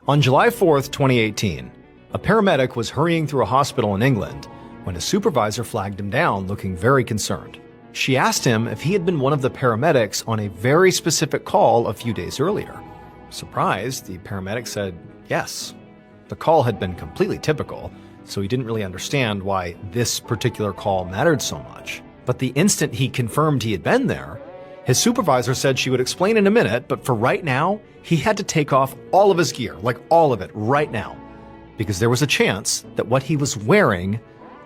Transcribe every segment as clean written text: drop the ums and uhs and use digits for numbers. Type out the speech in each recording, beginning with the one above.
On July 4th, 2018, a paramedic was hurrying through a hospital in England when a supervisor flagged him down looking very concerned. She asked him if he had been one of the paramedics on a very specific call a few days earlier. Surprised, the paramedic said yes. The call had been completely typical, so he didn't really understand why this particular call mattered so much. But the instant he confirmed he had been there, his supervisor said she would explain in a minute, but for right now, he had to take off all of his gear, like all of it, right now, because there was a chance that what he was wearing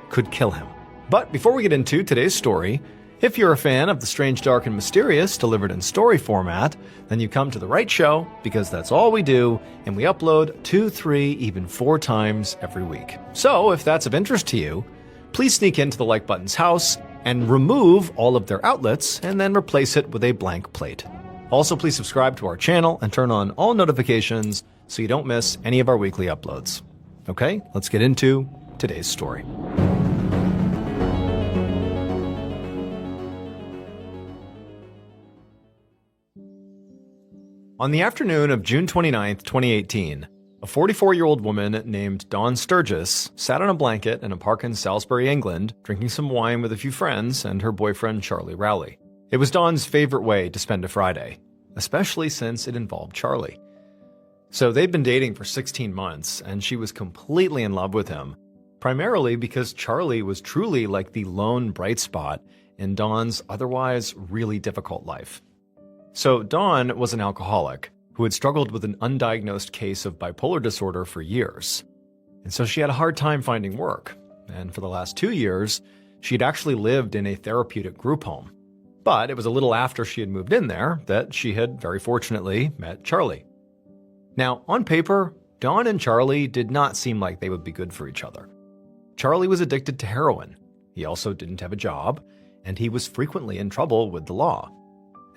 could kill him. But before we get into today's story, if you're a fan of the strange, dark, and mysterious delivered in story format, then you come to the right show, because that's all we do, and we upload 2, 3, even 4 times every week. So if that's of interest to you, please sneak into the like button's house and remove all of their outlets and then replace it with a blank plate. Also, please subscribe to our channel and turn on all notifications so you don't miss any of our weekly uploads. Okay, let's get into today's story. On the afternoon of June 29th, 2018, a 44-year-old woman named Dawn Sturgis sat on a blanket in a park in Salisbury, England, drinking some wine with a few friends and her boyfriend Charlie Rowley. It was Dawn's favorite way to spend a Friday, especially since it involved Charlie. So they'd been dating for 16 months, and she was completely in love with him, primarily because Charlie was truly like the lone bright spot in Dawn's otherwise really difficult life. So Dawn was an alcoholic who had struggled with an undiagnosed case of bipolar disorder for years. And so she had a hard time finding work. And for the last 2 years, she had actually lived in a therapeutic group home. But it was a little after she had moved in there that she had very fortunately met Charlie. Now, on paper, Dawn and Charlie did not seem like they would be good for each other. Charlie was addicted to heroin. He also didn't have a job, and he was frequently in trouble with the law.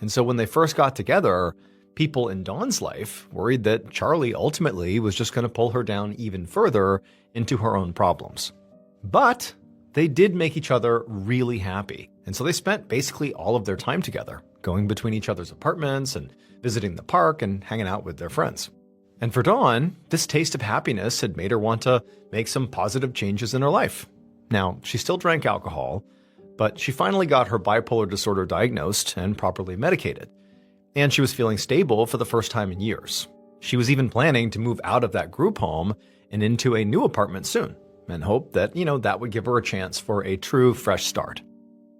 And so when they first got together, people in Dawn's life worried that Charlie ultimately was just going to pull her down even further into her own problems. But they did make each other really happy, and so they spent basically all of their time together, going between each other's apartments and visiting the park and hanging out with their friends. And for Dawn, this taste of happiness had made her want to make some positive changes in her life. Now, she still drank alcohol, but she finally got her bipolar disorder diagnosed and properly medicated. And she was feeling stable for the first time in years. She was even planning to move out of that group home and into a new apartment soon, and hoped that, that would give her a chance for a true fresh start.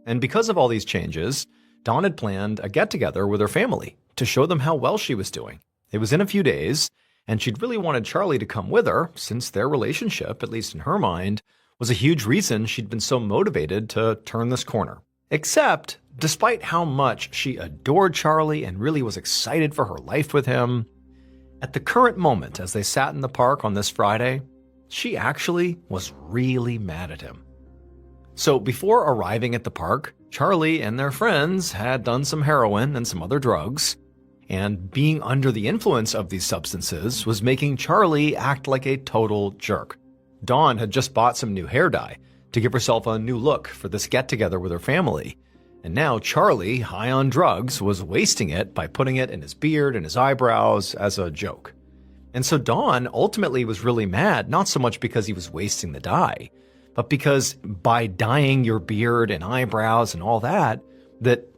And because of all these changes, Dawn had planned a get-together with her family to show them how well she was doing. It was in a few days, and she'd really wanted Charlie to come with her, since their relationship, at least in her mind, was a huge reason she'd been so motivated to turn this corner. Except, despite how much she adored Charlie and really was excited for her life with him, at the current moment as they sat in the park on this Friday, she actually was really mad at him. So before arriving at the park, Charlie and their friends had done some heroin and some other drugs, and being under the influence of these substances was making Charlie act like a total jerk. Dawn had just bought some new hair dye to give herself a new look for this get-together with her family, and now Charlie, high on drugs, was wasting it by putting it in his beard and his eyebrows as a joke. And so Dawn ultimately was really mad, not so much because he was wasting the dye, but because by dyeing your beard and eyebrows and all that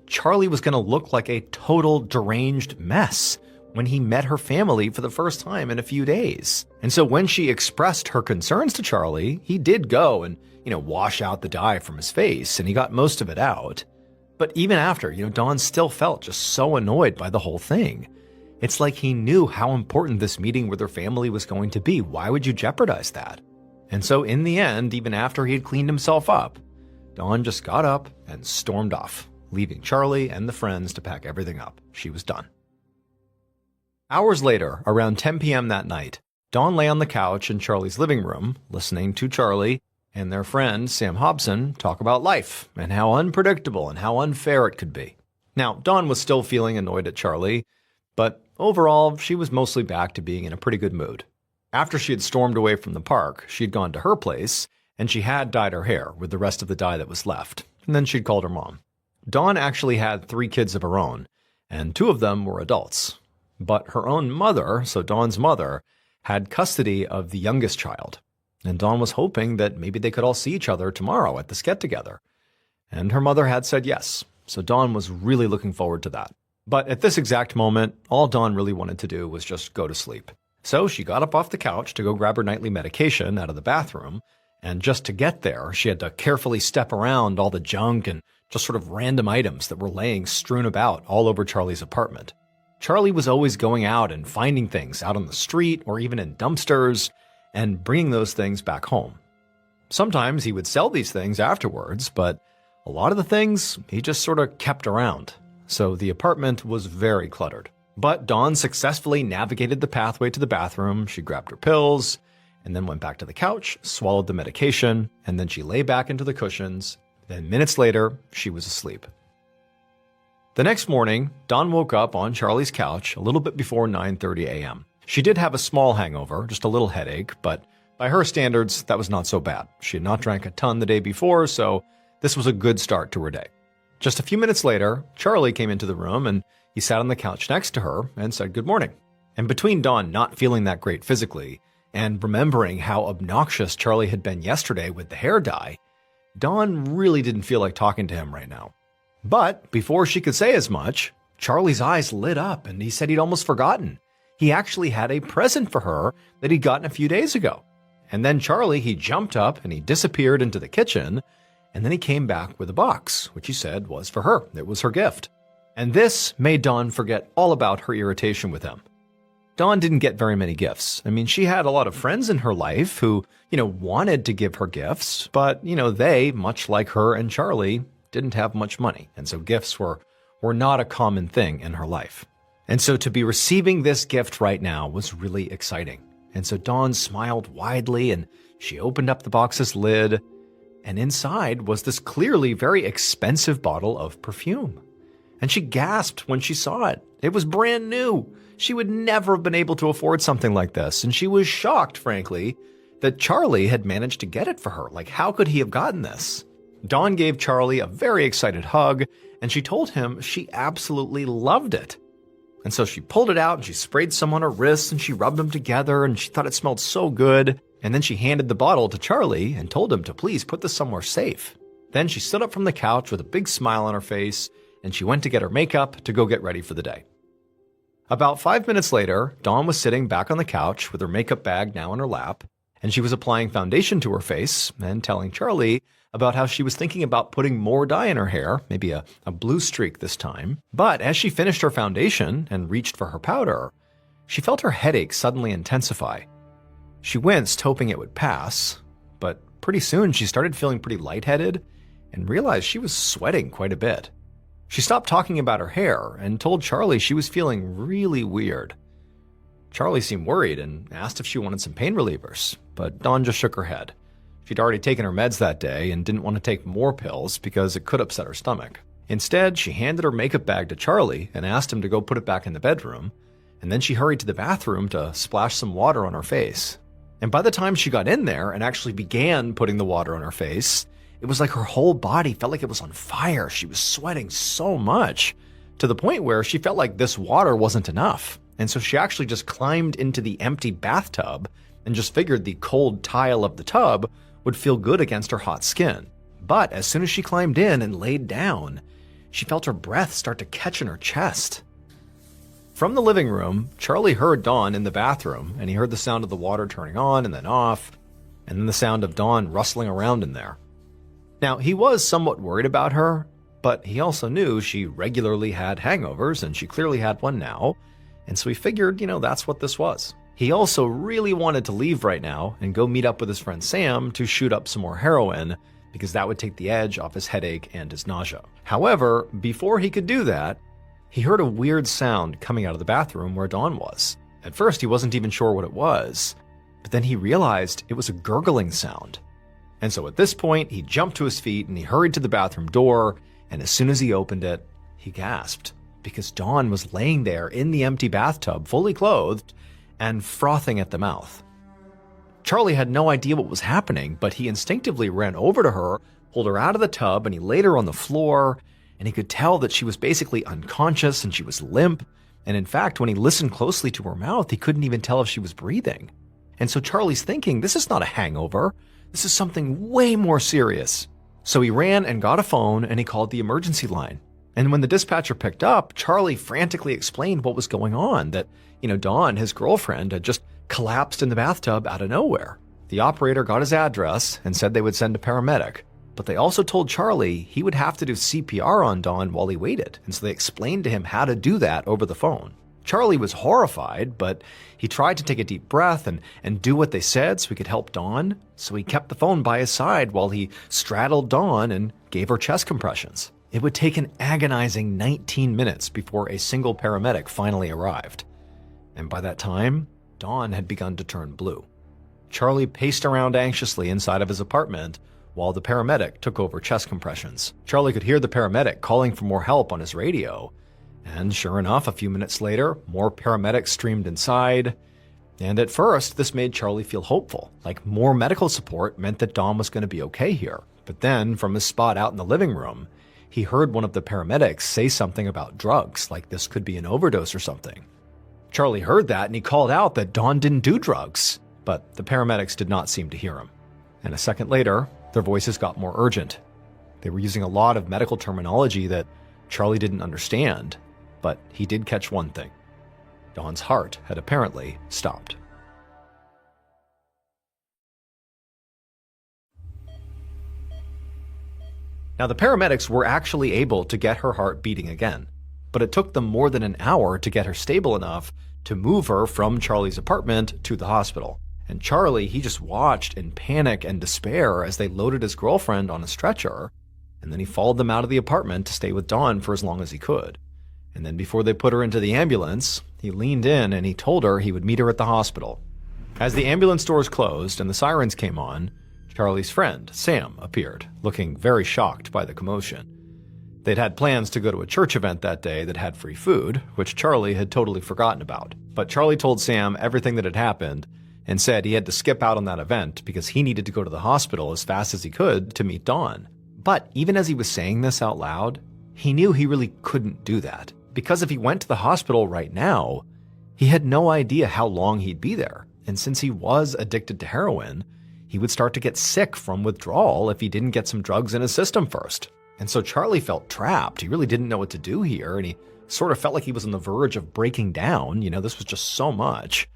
Charlie was going to look like a total deranged mess when he met her family for the first time in a few days. And so when she expressed her concerns to Charlie, he did go and, wash out the dye from his face, and he got most of it out. But even after, Dawn still felt just so annoyed by the whole thing. It's like he knew how important this meeting with her family was going to be. Why would you jeopardize that? And so in the end, even after he had cleaned himself up, Dawn just got up and stormed off, leaving Charlie and the friends to pack everything up. She was done. Hours later, around 10 p.m. that night, Dawn lay on the couch in Charlie's living room, listening to Charlie and their friend Sam Hobson talk about life and how unpredictable and how unfair it could be. Now, Dawn was still feeling annoyed at Charlie, but overall, she was mostly back to being in a pretty good mood. After she had stormed away from the park, she had gone to her place, and she had dyed her hair with the rest of the dye that was left, and then she'd called her mom. Dawn actually had 3 kids of her own, and 2 of them were adults. But her own mother, so Dawn's mother, had custody of the youngest child, and Dawn was hoping that maybe they could all see each other tomorrow at this get-together. And her mother had said yes, so Dawn was really looking forward to that. But at this exact moment, all Dawn really wanted to do was just go to sleep. So she got up off the couch to go grab her nightly medication out of the bathroom, and just to get there, she had to carefully step around all the junk and just sort of random items that were laying strewn about all over Charlie's apartment. Charlie was always going out and finding things out on the street or even in dumpsters and bringing those things back home. Sometimes he would sell these things afterwards, but a lot of the things he just sort of kept around. So the apartment was very cluttered. But Dawn successfully navigated the pathway to the bathroom. She grabbed her pills and then went back to the couch, swallowed the medication, and then she lay back into the cushions. Then minutes later, she was asleep. The next morning, Dawn woke up on Charlie's couch a little bit before 9:30 a.m. She did have a small hangover, just a little headache, but by her standards, that was not so bad. She had not drank a ton the day before, so this was a good start to her day. Just a few minutes later, Charlie came into the room and he sat on the couch next to her and said good morning. And between Dawn not feeling that great physically and remembering how obnoxious Charlie had been yesterday with the hair dye, Dawn really didn't feel like talking to him right now. But before she could say as much, Charlie's eyes lit up and he said he'd almost forgotten. He actually had a present for her that he'd gotten a few days ago. And then Charlie, he jumped up and he disappeared into the kitchen, and then he came back with a box, which he said was for her. It was her gift. And this made Dawn forget all about her irritation with him. Dawn didn't get very many gifts. I mean, she had a lot of friends in her life who, wanted to give her gifts, but, they, much like her and Charlie, didn't have much money. And so gifts were not a common thing in her life. And so to be receiving this gift right now was really exciting. And so Dawn smiled widely and she opened up the box's lid, and inside was this clearly very expensive bottle of perfume. And she gasped when she saw it. It was brand new. She would never have been able to afford something like this, and she was shocked, frankly, that Charlie had managed to get it for her. Like, how could he have gotten this? Dawn gave Charlie a very excited hug, and she told him she absolutely loved it. And so she pulled it out and she sprayed some on her wrists and she rubbed them together and she thought it smelled so good. And then she handed the bottle to Charlie and told him to please put this somewhere safe. Then she stood up from the couch with a big smile on her face and she went to get her makeup to go get ready for the day. About 5 minutes later, Dawn was sitting back on the couch with her makeup bag now in her lap, and she was applying foundation to her face and telling Charlie about how she was thinking about putting more dye in her hair, maybe a blue streak this time. But as she finished her foundation and reached for her powder, she felt her headache suddenly intensify. She winced, hoping it would pass, but pretty soon she started feeling pretty lightheaded and realized she was sweating quite a bit. She stopped talking about her hair and told Charlie she was feeling really weird. Charlie seemed worried and asked if she wanted some pain relievers, but Dawn just shook her head. She'd already taken her meds that day and didn't want to take more pills because it could upset her stomach. Instead, she handed her makeup bag to Charlie and asked him to go put it back in the bedroom, and then she hurried to the bathroom to splash some water on her face. And by the time she got in there and actually began putting the water on her face, it was like her whole body felt like it was on fire. She was sweating so much, to the point where she felt like this water wasn't enough. And so she actually just climbed into the empty bathtub and just figured the cold tile of the tub would feel good against her hot skin. But as soon as she climbed in and laid down, she felt her breath start to catch in her chest. From the living room, Charlie heard Dawn in the bathroom, and he heard the sound of the water turning on and then off, and then the sound of Dawn rustling around in there. Now, he was somewhat worried about her, but he also knew she regularly had hangovers, and she clearly had one now, and so he figured, that's what this was. He also really wanted to leave right now and go meet up with his friend Sam to shoot up some more heroin, because that would take the edge off his headache and his nausea. However, before he could do that, he heard a weird sound coming out of the bathroom where Dawn was. At first, he wasn't even sure what it was, but then he realized it was a gurgling sound. And so at this point, he jumped to his feet and he hurried to the bathroom door, and as soon as he opened it, he gasped, because Dawn was laying there in the empty bathtub, fully clothed, and frothing at the mouth. Charlie had no idea what was happening, but he instinctively ran over to her, pulled her out of the tub, and he laid her on the floor, and he could tell that she was basically unconscious and she was limp, And in fact, when he listened closely to her mouth, he couldn't even tell if she was breathing. And so Charlie's thinking, this is not a hangover. This is something way more serious. So he ran and got a phone and he called the emergency line. And when the dispatcher picked up, Charlie frantically explained what was going on, that, Dawn, his girlfriend, had just collapsed in the bathtub out of nowhere. The operator got his address and said they would send a paramedic. But they also told Charlie he would have to do CPR on Dawn while he waited, and so they explained to him how to do that over the phone. Charlie was horrified, but he tried to take a deep breath and do what they said so he could help Dawn. So he kept the phone by his side while he straddled Dawn and gave her chest compressions. It would take an agonizing 19 minutes before a single paramedic finally arrived. And by that time, Dawn had begun to turn blue. Charlie paced around anxiously inside of his apartment while the paramedic took over chest compressions. Charlie could hear the paramedic calling for more help on his radio. And sure enough, a few minutes later, more paramedics streamed inside. And at first, this made Charlie feel hopeful, like more medical support meant that Dawn was going to be okay here. But then, from his spot out in the living room, he heard one of the paramedics say something about drugs, like this could be an overdose or something. Charlie heard that and he called out that Dawn didn't do drugs, but the paramedics did not seem to hear him. And a second later, their voices got more urgent. They were using a lot of medical terminology that Charlie didn't understand, but he did catch one thing. Dawn's heart had apparently stopped. Now, the paramedics were actually able to get her heart beating again, but it took them more than an hour to get her stable enough to move her from Charlie's apartment to the hospital. And Charlie, he just watched in panic and despair as they loaded his girlfriend on a stretcher, and then he followed them out of the apartment to stay with Dawn for as long as he could. And then before they put her into the ambulance, he leaned in and he told her he would meet her at the hospital. As the ambulance doors closed and the sirens came on, Charlie's friend, Sam, appeared, looking very shocked by the commotion. They'd had plans to go to a church event that day that had free food, which Charlie had totally forgotten about. But Charlie told Sam everything that had happened and said he had to skip out on that event because he needed to go to the hospital as fast as he could to meet Dawn. But even as he was saying this out loud, he knew he really couldn't do that. Because if he went to the hospital right now, he had no idea how long he'd be there. And since he was addicted to heroin, he would start to get sick from withdrawal if he didn't get some drugs in his system first. And so Charlie felt trapped. He really didn't know what to do here, and he sort of felt like he was on the verge of breaking down. This was just so much.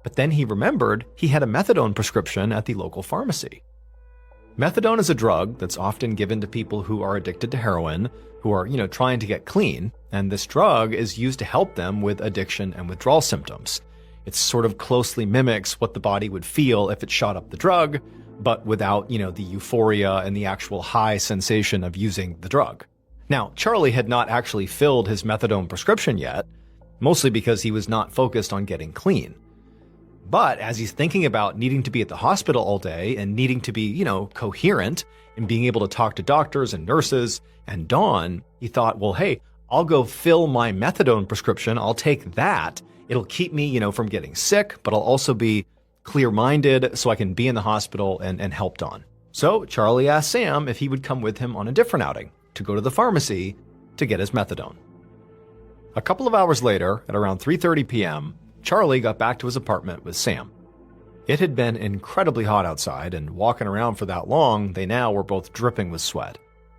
But then he remembered he had a methadone prescription at the local pharmacy. Methadone is a drug that's often given to people who are addicted to heroin, who are, trying to get clean, and this drug is used to help them with addiction and withdrawal symptoms. It sort of closely mimics what the body would feel if it shot up the drug, but without, the euphoria and the actual high sensation of using the drug. Now, Charlie had not actually filled his methadone prescription yet, mostly because he was not focused on getting clean. But as he's thinking about needing to be at the hospital all day and needing to be, coherent and being able to talk to doctors and nurses and Dawn, he thought, well, hey, I'll go fill my methadone prescription. I'll take that. It'll keep me, from getting sick, but I'll also be clear-minded so I can be in the hospital and help Dawn. So Charlie asked Sam if he would come with him on a different outing to go to the pharmacy to get his methadone. A couple of hours later, at around 3:30 p.m., Charlie got back to his apartment with Sam. It had been incredibly hot outside, and walking around for that long, they now were both dripping with sweat.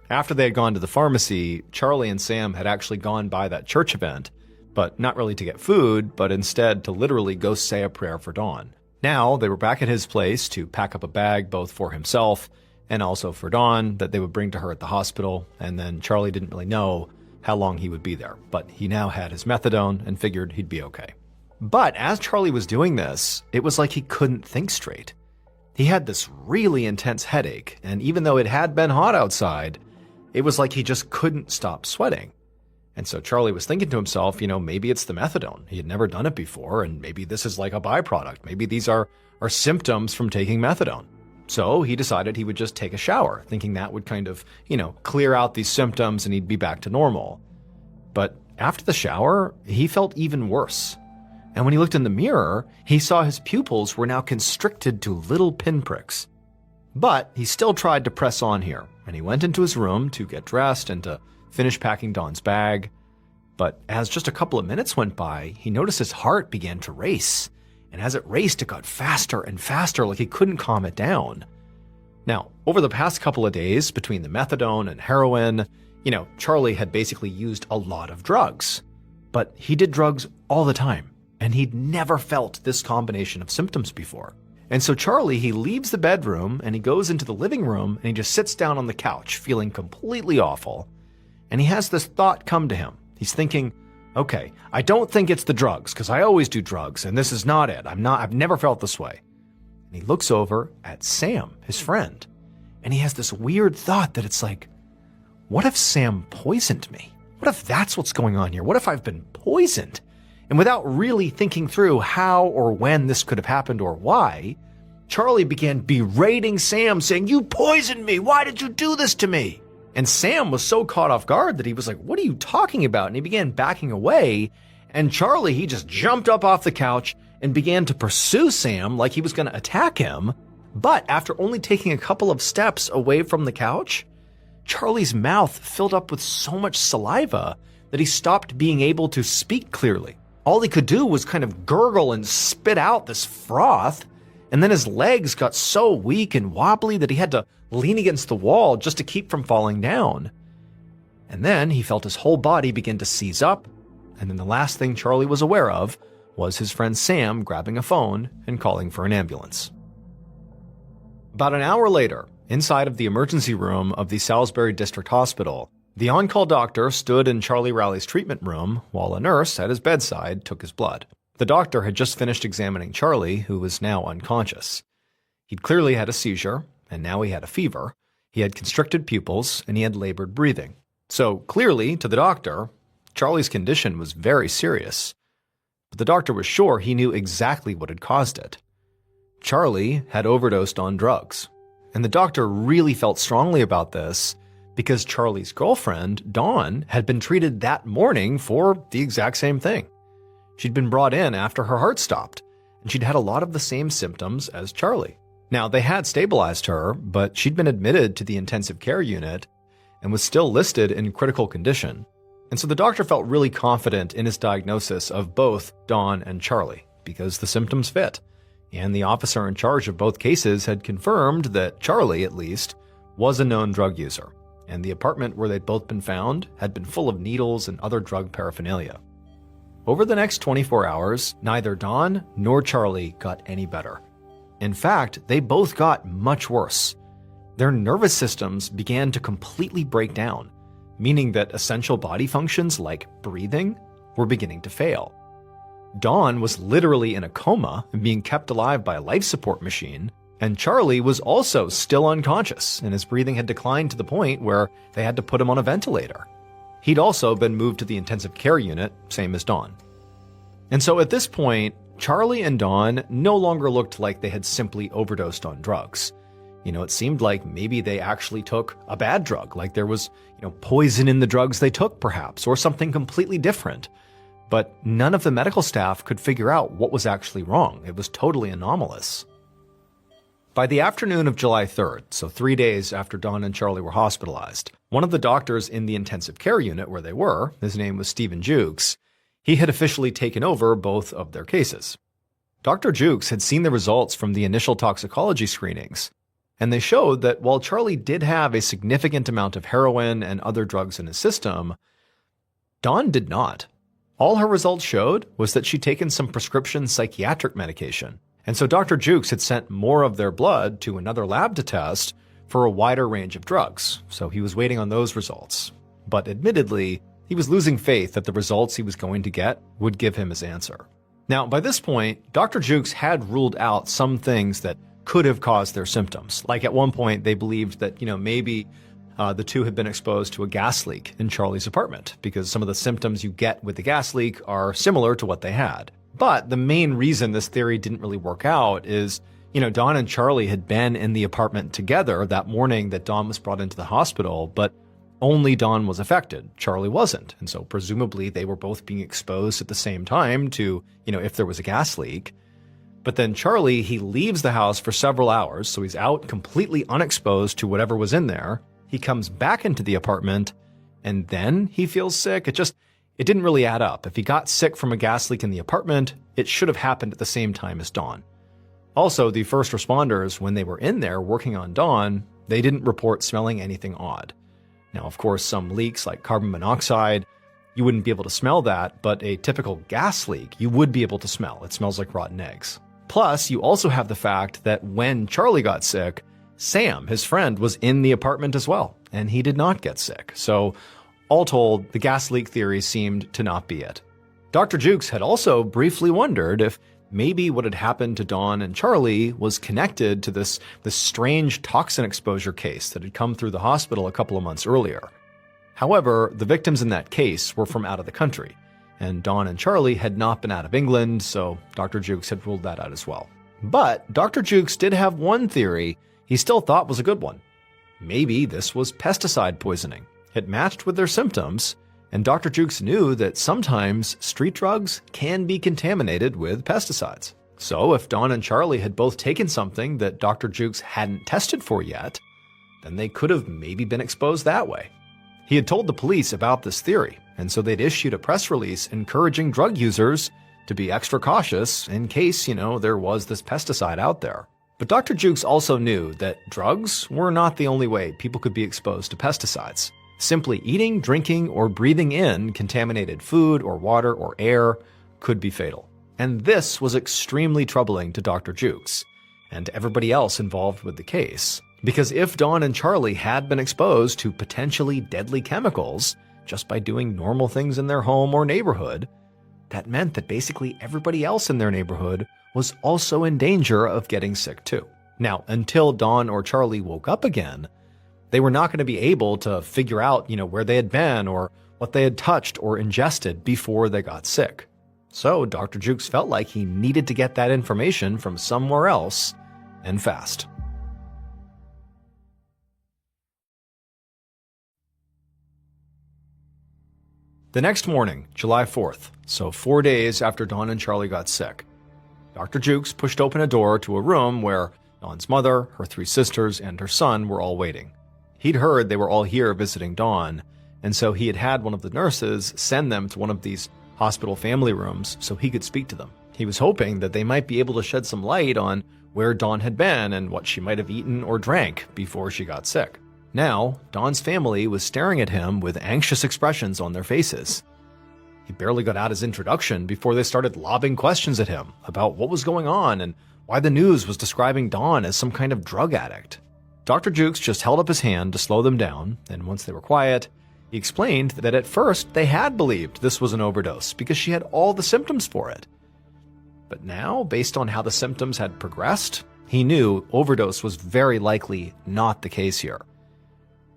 After they had gone to the pharmacy, Charlie and Sam had actually gone by that church event, but not really to get food, but instead to literally go say a prayer for Dawn. Now, they were back at his place to pack up a bag both for himself and also for Dawn that they would bring to her at the hospital, and then Charlie didn't really know how long he would be there, but he now had his methadone and figured he'd be okay. But as Charlie was doing this, it was like he couldn't think straight. He had this really intense headache, and even though it had been hot outside, it was like he just couldn't stop sweating. And so Charlie was thinking to himself, maybe it's the methadone. He had never done it before, and maybe this is like a byproduct. Maybe these are symptoms from taking methadone. So he decided he would just take a shower, thinking that would kind of, clear out these symptoms and he'd be back to normal. But after the shower, he felt even worse. And when he looked in the mirror, he saw his pupils were now constricted to little pinpricks. But he still tried to press on here, and he went into his room to get dressed and to finish packing Dawn's bag. But as just a couple of minutes went by, he noticed his heart began to race. And as it raced, it got faster and faster, like he couldn't calm it down. Now, over the past couple of days, between the methadone and heroin, Charlie had basically used a lot of drugs. But he did drugs all the time, and he'd never felt this combination of symptoms before. And so Charlie, he leaves the bedroom, and he goes into the living room, and he just sits down on the couch, feeling completely awful. And he has this thought come to him. He's thinking, okay, I don't think it's the drugs, because I always do drugs, and this is not it. I've never felt this way. And he looks over at Sam, his friend, and he has this weird thought that it's like, what if Sam poisoned me? What if that's what's going on here? What if I've been poisoned? And without really thinking through how or when this could have happened or why, Charlie began berating Sam, saying, "You poisoned me! Why did you do this to me?" And Sam was so caught off guard that he was like, "What are you talking about?" And he began backing away. And Charlie, he just jumped up off the couch and began to pursue Sam like he was going to attack him. But after only taking a couple of steps away from the couch, Charlie's mouth filled up with so much saliva that he stopped being able to speak clearly. All he could do was kind of gurgle and spit out this froth, and then his legs got so weak and wobbly that he had to lean against the wall just to keep from falling down. And then he felt his whole body begin to seize up, and then the last thing Charlie was aware of was his friend Sam grabbing a phone and calling for an ambulance. About an hour later, inside of the emergency room of the Salisbury District Hospital, the on-call doctor stood in Charlie Rowley's treatment room while a nurse at his bedside took his blood. The doctor had just finished examining Charlie, who was now unconscious. He'd clearly had a seizure, and now he had a fever. He had constricted pupils, and he had labored breathing. So clearly, to the doctor, Charlie's condition was very serious. But the doctor was sure he knew exactly what had caused it. Charlie had overdosed on drugs. And the doctor really felt strongly about this because Charlie's girlfriend, Dawn, had been treated that morning for the exact same thing. She'd been brought in after her heart stopped, and she'd had a lot of the same symptoms as Charlie. Now, they had stabilized her, but she'd been admitted to the intensive care unit and was still listed in critical condition. And so the doctor felt really confident in his diagnosis of both Dawn and Charlie because the symptoms fit. And the officer in charge of both cases had confirmed that Charlie, at least, was a known drug user, and the apartment where they'd both been found had been full of needles and other drug paraphernalia. Over the next 24 hours, neither Dawn nor Charlie got any better. In fact, they both got much worse. Their nervous systems began to completely break down, meaning that essential body functions like breathing were beginning to fail. Dawn was literally in a coma and being kept alive by a life support machine, and Charlie was also still unconscious, and his breathing had declined to the point where they had to put him on a ventilator. He'd also been moved to the intensive care unit, same as Dawn. And so at this point, Charlie and Dawn no longer looked like they had simply overdosed on drugs. It seemed like maybe they actually took a bad drug, like there was, poison in the drugs they took perhaps, or something completely different. But none of the medical staff could figure out what was actually wrong. It was totally anomalous. By the afternoon of July 3rd, so 3 days after Dawn and Charlie were hospitalized, one of the doctors in the intensive care unit where they were, his name was Stephen Jukes, he had officially taken over both of their cases. Dr. Jukes had seen the results from the initial toxicology screenings, and they showed that while Charlie did have a significant amount of heroin and other drugs in his system, Dawn did not. All her results showed was that she'd taken some prescription psychiatric medication. And so Dr. Jukes had sent more of their blood to another lab to test for a wider range of drugs. So he was waiting on those results. But admittedly, he was losing faith that the results he was going to get would give him his answer. Now, by this point, Dr. Jukes had ruled out some things that could have caused their symptoms. Like at one point, they believed that, maybe the two had been exposed to a gas leak in Charlie's apartment because some of the symptoms you get with the gas leak are similar to what they had. But the main reason this theory didn't really work out is, Dawn and Charlie had been in the apartment together that morning that Dawn was brought into the hospital, but only Dawn was affected. Charlie wasn't. And so presumably they were both being exposed at the same time to, if there was a gas leak. But then Charlie, he leaves the house for several hours, so he's out completely unexposed to whatever was in there. He comes back into the apartment, and then he feels sick. It didn't really add up. If he got sick from a gas leak in the apartment, it should have happened at the same time as Dawn. Also, the first responders, when they were in there working on Dawn, they didn't report smelling anything odd. Now, of course, some leaks like carbon monoxide, you wouldn't be able to smell that, but a typical gas leak, you would be able to smell. It smells like rotten eggs. Plus, you also have the fact that when Charlie got sick, Sam, his friend, was in the apartment as well, and he did not get sick. So, all told, the gas leak theory seemed to not be it. Dr. Jukes had also briefly wondered if maybe what had happened to Dawn and Charlie was connected to this strange toxin exposure case that had come through the hospital a couple of months earlier. However, the victims in that case were from out of the country, and Dawn and Charlie had not been out of England, so Dr. Jukes had ruled that out as well. But Dr. Jukes did have one theory he still thought was a good one. Maybe this was pesticide poisoning. It matched with their symptoms, and Dr. Jukes knew that sometimes street drugs can be contaminated with pesticides. So if Dawn and Charlie had both taken something that Dr. Jukes hadn't tested for yet, then they could have maybe been exposed that way. He had told the police about this theory, and so they'd issued a press release encouraging drug users to be extra cautious in case, there was this pesticide out there. But Dr. Jukes also knew that drugs were not the only way people could be exposed to pesticides. Simply eating, drinking, or breathing in contaminated food or water or air could be fatal. And this was extremely troubling to Dr. Jukes and everybody else involved with the case. Because if Dawn and Charlie had been exposed to potentially deadly chemicals just by doing normal things in their home or neighborhood, that meant that basically everybody else in their neighborhood was also in danger of getting sick too. Now, until Dawn or Charlie woke up again, they were not going to be able to figure out, where they had been or what they had touched or ingested before they got sick. So Dr. Jukes felt like he needed to get that information from somewhere else, and fast. The next morning, July 4th, so 4 days after Dawn and Charlie got sick, Dr. Jukes pushed open a door to a room where Dawn's mother, her 3 sisters, and her son were all waiting. He'd heard they were all here visiting Dawn, and so he had one of the nurses send them to one of these hospital family rooms so he could speak to them. He was hoping that they might be able to shed some light on where Dawn had been and what she might have eaten or drank before she got sick. Now, Dawn's family was staring at him with anxious expressions on their faces. He barely got out his introduction before they started lobbing questions at him about what was going on and why the news was describing Dawn as some kind of drug addict. Dr. Jukes just held up his hand to slow them down, and once they were quiet, he explained that at first they had believed this was an overdose because she had all the symptoms for it. But now, based on how the symptoms had progressed, he knew overdose was very likely not the case here.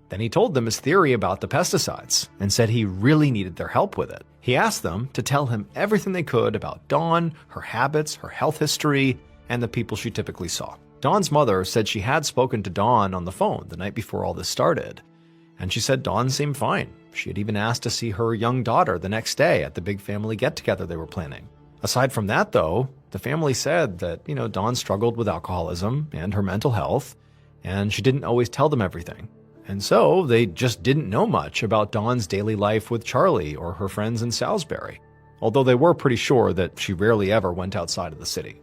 Then he told them his theory about the pesticides and said he really needed their help with it. He asked them to tell him everything they could about Dawn, her habits, her health history, and the people she typically saw. Dawn's mother said she had spoken to Dawn on the phone the night before all this started, and she said Dawn seemed fine. She had even asked to see her young daughter the next day at the big family get-together they were planning. Aside from that, though, the family said that, Dawn struggled with alcoholism and her mental health, and she didn't always tell them everything. And so they just didn't know much about Dawn's daily life with Charlie or her friends in Salisbury, although they were pretty sure that she rarely ever went outside of the city.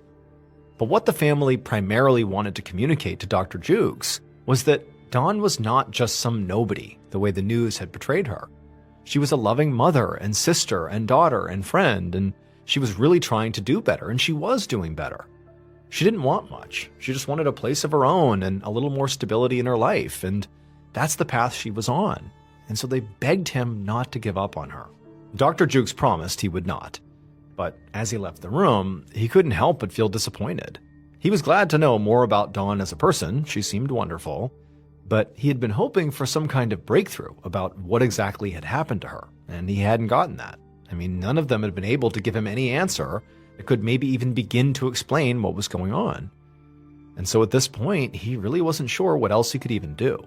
But what the family primarily wanted to communicate to Dr. Jukes was that Dawn was not just some nobody the way the news had portrayed her. She was a loving mother and sister and daughter and friend, and she was really trying to do better, and she was doing better. She didn't want much. She just wanted a place of her own and a little more stability in her life, and that's the path she was on. And so they begged him not to give up on her. Dr. Jukes promised he would not. But as he left the room, he couldn't help but feel disappointed. He was glad to know more about Dawn as a person. She seemed wonderful. But he had been hoping for some kind of breakthrough about what exactly had happened to her, and he hadn't gotten that. None of them had been able to give him any answer that could maybe even begin to explain what was going on. And so at this point, he really wasn't sure what else he could even do.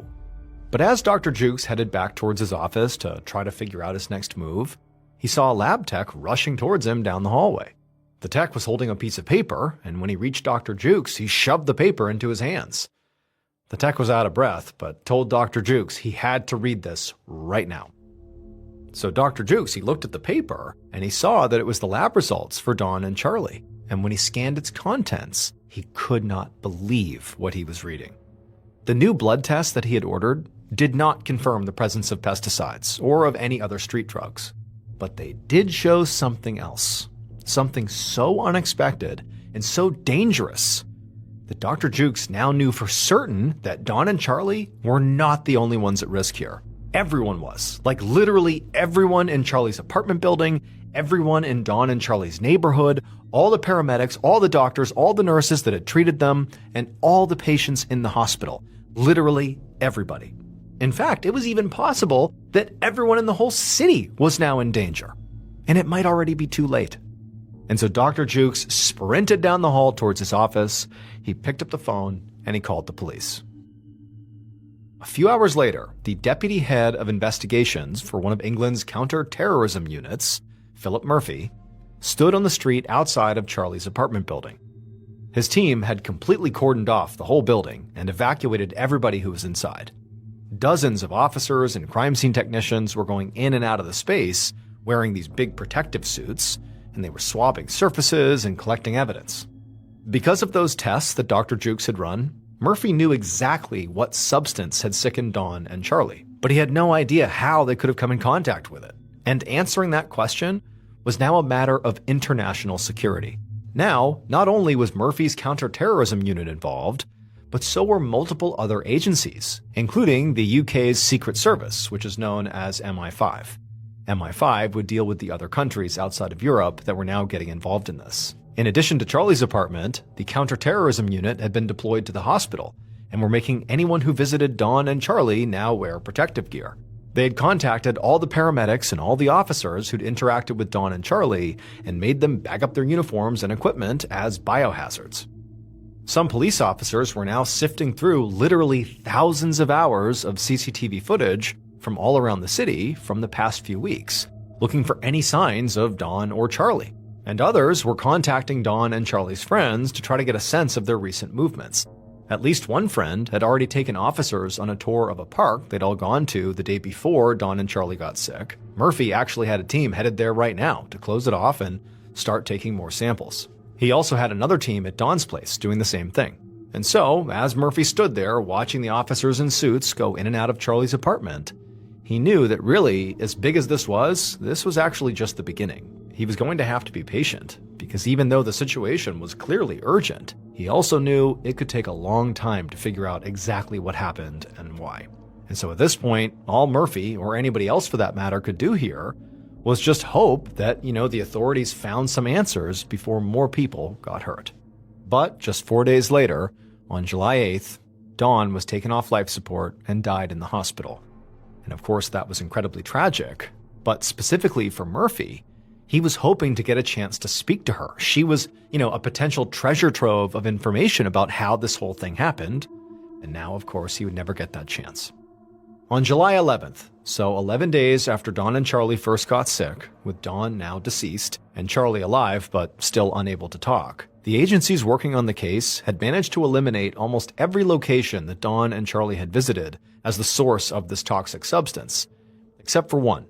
But as Dr. Jukes headed back towards his office to try to figure out his next move, he saw a lab tech rushing towards him down the hallway. The tech was holding a piece of paper, and when he reached Dr. Jukes, he shoved the paper into his hands. The tech was out of breath, but told Dr. Jukes he had to read this right now. So Dr. Jukes, he looked at the paper and he saw that it was the lab results for Dawn and Charlie. And when he scanned its contents, he could not believe what he was reading. The new blood test that he had ordered did not confirm the presence of pesticides or of any other street drugs. But they did show something else. Something so unexpected and so dangerous that Dr. Jukes now knew for certain that Dawn and Charlie were not the only ones at risk here. Everyone was. Like literally everyone in Charlie's apartment building, everyone in Dawn and Charlie's neighborhood, all the paramedics, all the doctors, all the nurses that had treated them, and all the patients in the hospital. Literally everybody. In fact, it was even possible that everyone in the whole city was now in danger. And it might already be too late. And so Dr. Jukes sprinted down the hall towards his office, he picked up the phone, and he called the police. A few hours later, the deputy head of investigations for one of England's counter-terrorism units, Philip Murphy, stood on the street outside of Charlie's apartment building. His team had completely cordoned off the whole building and evacuated everybody who was inside. Dozens of officers and crime scene technicians were going in and out of the space wearing these big protective suits, and they were swabbing surfaces and collecting evidence. Because of those tests that Dr. Jukes had run, Murphy knew exactly what substance had sickened Dawn and Charlie, but he had no idea how they could have come in contact with it. And answering that question was now a matter of international security. Now, not only was Murphy's counterterrorism unit involved, but so were multiple other agencies, including the UK's Secret Service, which is known as MI5. MI5 would deal with the other countries outside of Europe that were now getting involved in this. In addition to Charlie's apartment, the counterterrorism unit had been deployed to the hospital and were making anyone who visited Dawn and Charlie now wear protective gear. They had contacted all the paramedics and all the officers who'd interacted with Dawn and Charlie and made them bag up their uniforms and equipment as biohazards. Some police officers were now sifting through literally thousands of hours of CCTV footage from all around the city from the past few weeks, looking for any signs of Dawn or Charlie. And others were contacting Dawn and Charlie's friends to try to get a sense of their recent movements. At least one friend had already taken officers on a tour of a park they'd all gone to the day before Dawn and Charlie got sick. Murphy actually had a team headed there right now to close it off and start taking more samples. He also had another team at Dawn's place doing the same thing. And so, as Murphy stood there watching the officers in suits go in and out of Charlie's apartment, he knew that really, as big as this was actually just the beginning. He was going to have to be patient, because even though the situation was clearly urgent, he also knew it could take a long time to figure out exactly what happened and why. And so at this point, all Murphy, or anybody else for that matter, could do here was just hope that, the authorities found some answers before more people got hurt. But just 4 days later, on July 8th, Dawn was taken off life support and died in the hospital. And of course, that was incredibly tragic. But specifically for Murphy, he was hoping to get a chance to speak to her. She was, a potential treasure trove of information about how this whole thing happened. And now, of course, he would never get that chance. On July 11th, so 11 days after Dawn and Charlie first got sick, with Dawn now deceased and Charlie alive but still unable to talk, the agencies working on the case had managed to eliminate almost every location that Dawn and Charlie had visited as the source of this toxic substance, except for one,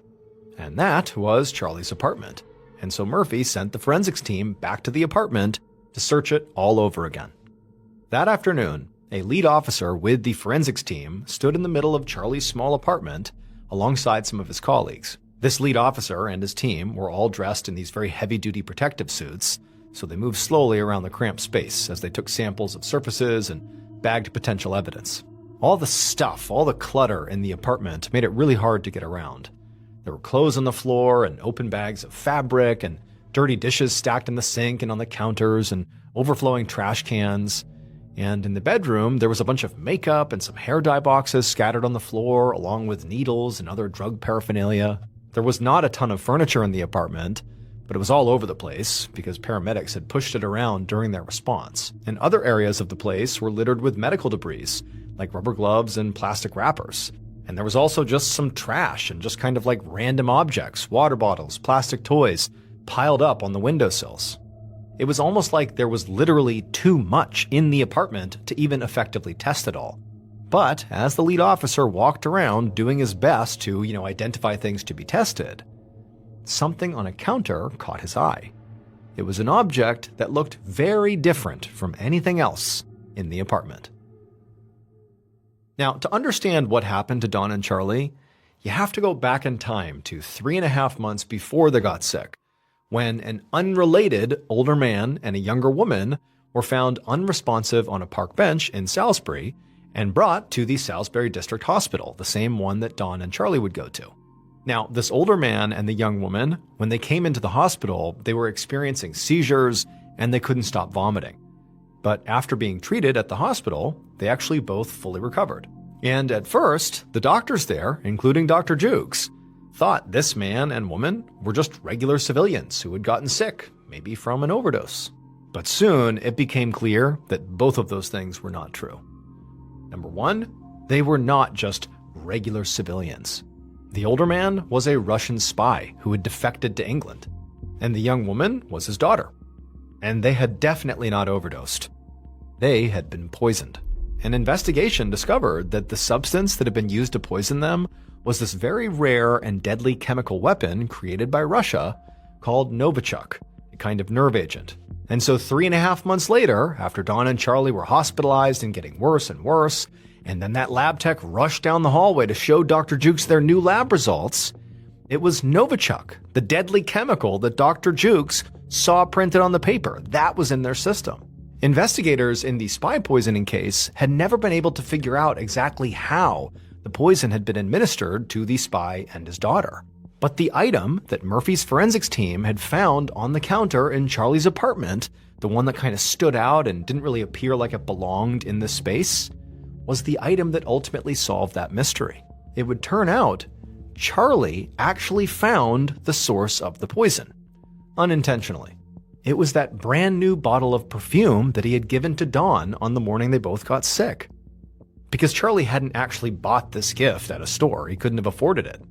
and that was Charlie's apartment. And so Murphy sent the forensics team back to the apartment to search it all over again. That afternoon, a lead officer with the forensics team stood in the middle of Charlie's small apartment alongside some of his colleagues. This lead officer and his team were all dressed in these very heavy-duty protective suits, so they moved slowly around the cramped space as they took samples of surfaces and bagged potential evidence. All the stuff, all the clutter in the apartment made it really hard to get around. There were clothes on the floor and open bags of fabric and dirty dishes stacked in the sink and on the counters and overflowing trash cans. And in the bedroom, there was a bunch of makeup and some hair dye boxes scattered on the floor, along with needles and other drug paraphernalia. There was not a ton of furniture in the apartment, but it was all over the place because paramedics had pushed it around during their response. And other areas of the place were littered with medical debris, like rubber gloves and plastic wrappers. And there was also just some trash and just kind of like random objects, water bottles, plastic toys, piled up on the windowsills. It was almost like there was literally too much in the apartment to even effectively test it all. But as the lead officer walked around doing his best to, identify things to be tested, something on a counter caught his eye. It was an object that looked very different from anything else in the apartment. Now, to understand what happened to Dawn and Charlie, you have to go back in time to 3.5 months before they got sick, when an unrelated older man and a younger woman were found unresponsive on a park bench in Salisbury and brought to the Salisbury District Hospital, the same one that Dawn and Charlie would go to. Now, this older man and the young woman, when they came into the hospital, they were experiencing seizures and they couldn't stop vomiting. But after being treated at the hospital, they actually both fully recovered. And at first, the doctors there, including Dr. Jukes, thought this man and woman were just regular civilians who had gotten sick, maybe from an overdose. But soon, it became clear that both of those things were not true. Number one, they were not just regular civilians. The older man was a Russian spy who had defected to England, and the young woman was his daughter. And they had definitely not overdosed. They had been poisoned. An investigation discovered that the substance that had been used to poison them was this very rare and deadly chemical weapon created by Russia called Novichok, a kind of nerve agent. And so 3.5 months later, after Dawn and Charlie were hospitalized and getting worse and worse, and then that lab tech rushed down the hallway to show Dr. Jukes their new lab results, it was Novichok, the deadly chemical that Dr. Jukes saw printed on the paper. That was in their system. Investigators in the spy poisoning case had never been able to figure out exactly how the poison had been administered to the spy and his daughter. But the item that Murphy's forensics team had found on the counter in Charlie's apartment, the one that kind of stood out and didn't really appear like it belonged in this space, was the item that ultimately solved that mystery. It would turn out Charlie actually found the source of the poison, unintentionally. It was that brand new bottle of perfume that he had given to Dawn on the morning they both got sick. Because Charlie hadn't actually bought this gift at a store, he couldn't have afforded it.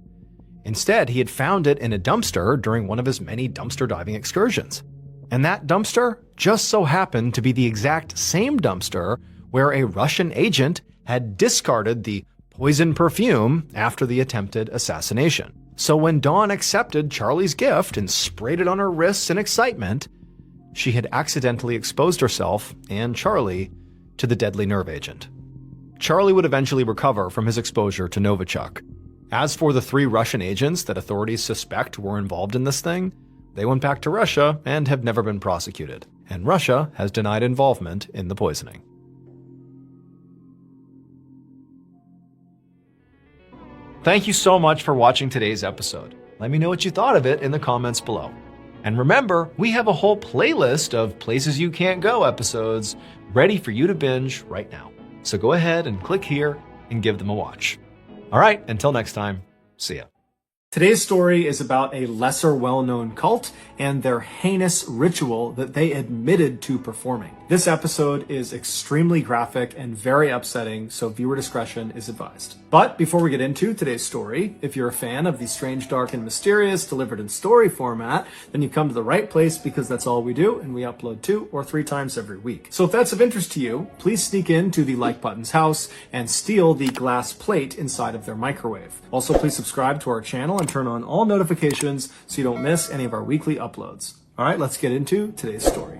Instead, he had found it in a dumpster during one of his many dumpster diving excursions. And that dumpster just so happened to be the exact same dumpster where a Russian agent had discarded the poison perfume after the attempted assassination. So when Dawn accepted Charlie's gift and sprayed it on her wrists in excitement, she had accidentally exposed herself and Charlie to the deadly nerve agent. Charlie would eventually recover from his exposure to Novichok. As for the 3 Russian agents that authorities suspect were involved in this thing, they went back to Russia and have never been prosecuted. And Russia has denied involvement in the poisoning. Thank you so much for watching today's episode. Let me know what you thought of it in the comments below. And remember, we have a whole playlist of Places You Can't Go episodes ready for you to binge right now. So go ahead and click here and give them a watch. All right, until next time, see ya. Today's story is about a lesser well-known cult and their heinous ritual that they admitted to performing. This episode is extremely graphic and very upsetting, so viewer discretion is advised. But before we get into today's story, if you're a fan of the strange, dark, and mysterious delivered in story format, then you've come to the right place because that's all we do, and we upload 2 or 3 times every week. So if that's of interest to you, please sneak into the like button's house and steal the glass plate inside of their microwave. Also, please subscribe to our channel and turn on all notifications so you don't miss any of our weekly uploads. All right, let's get into today's story.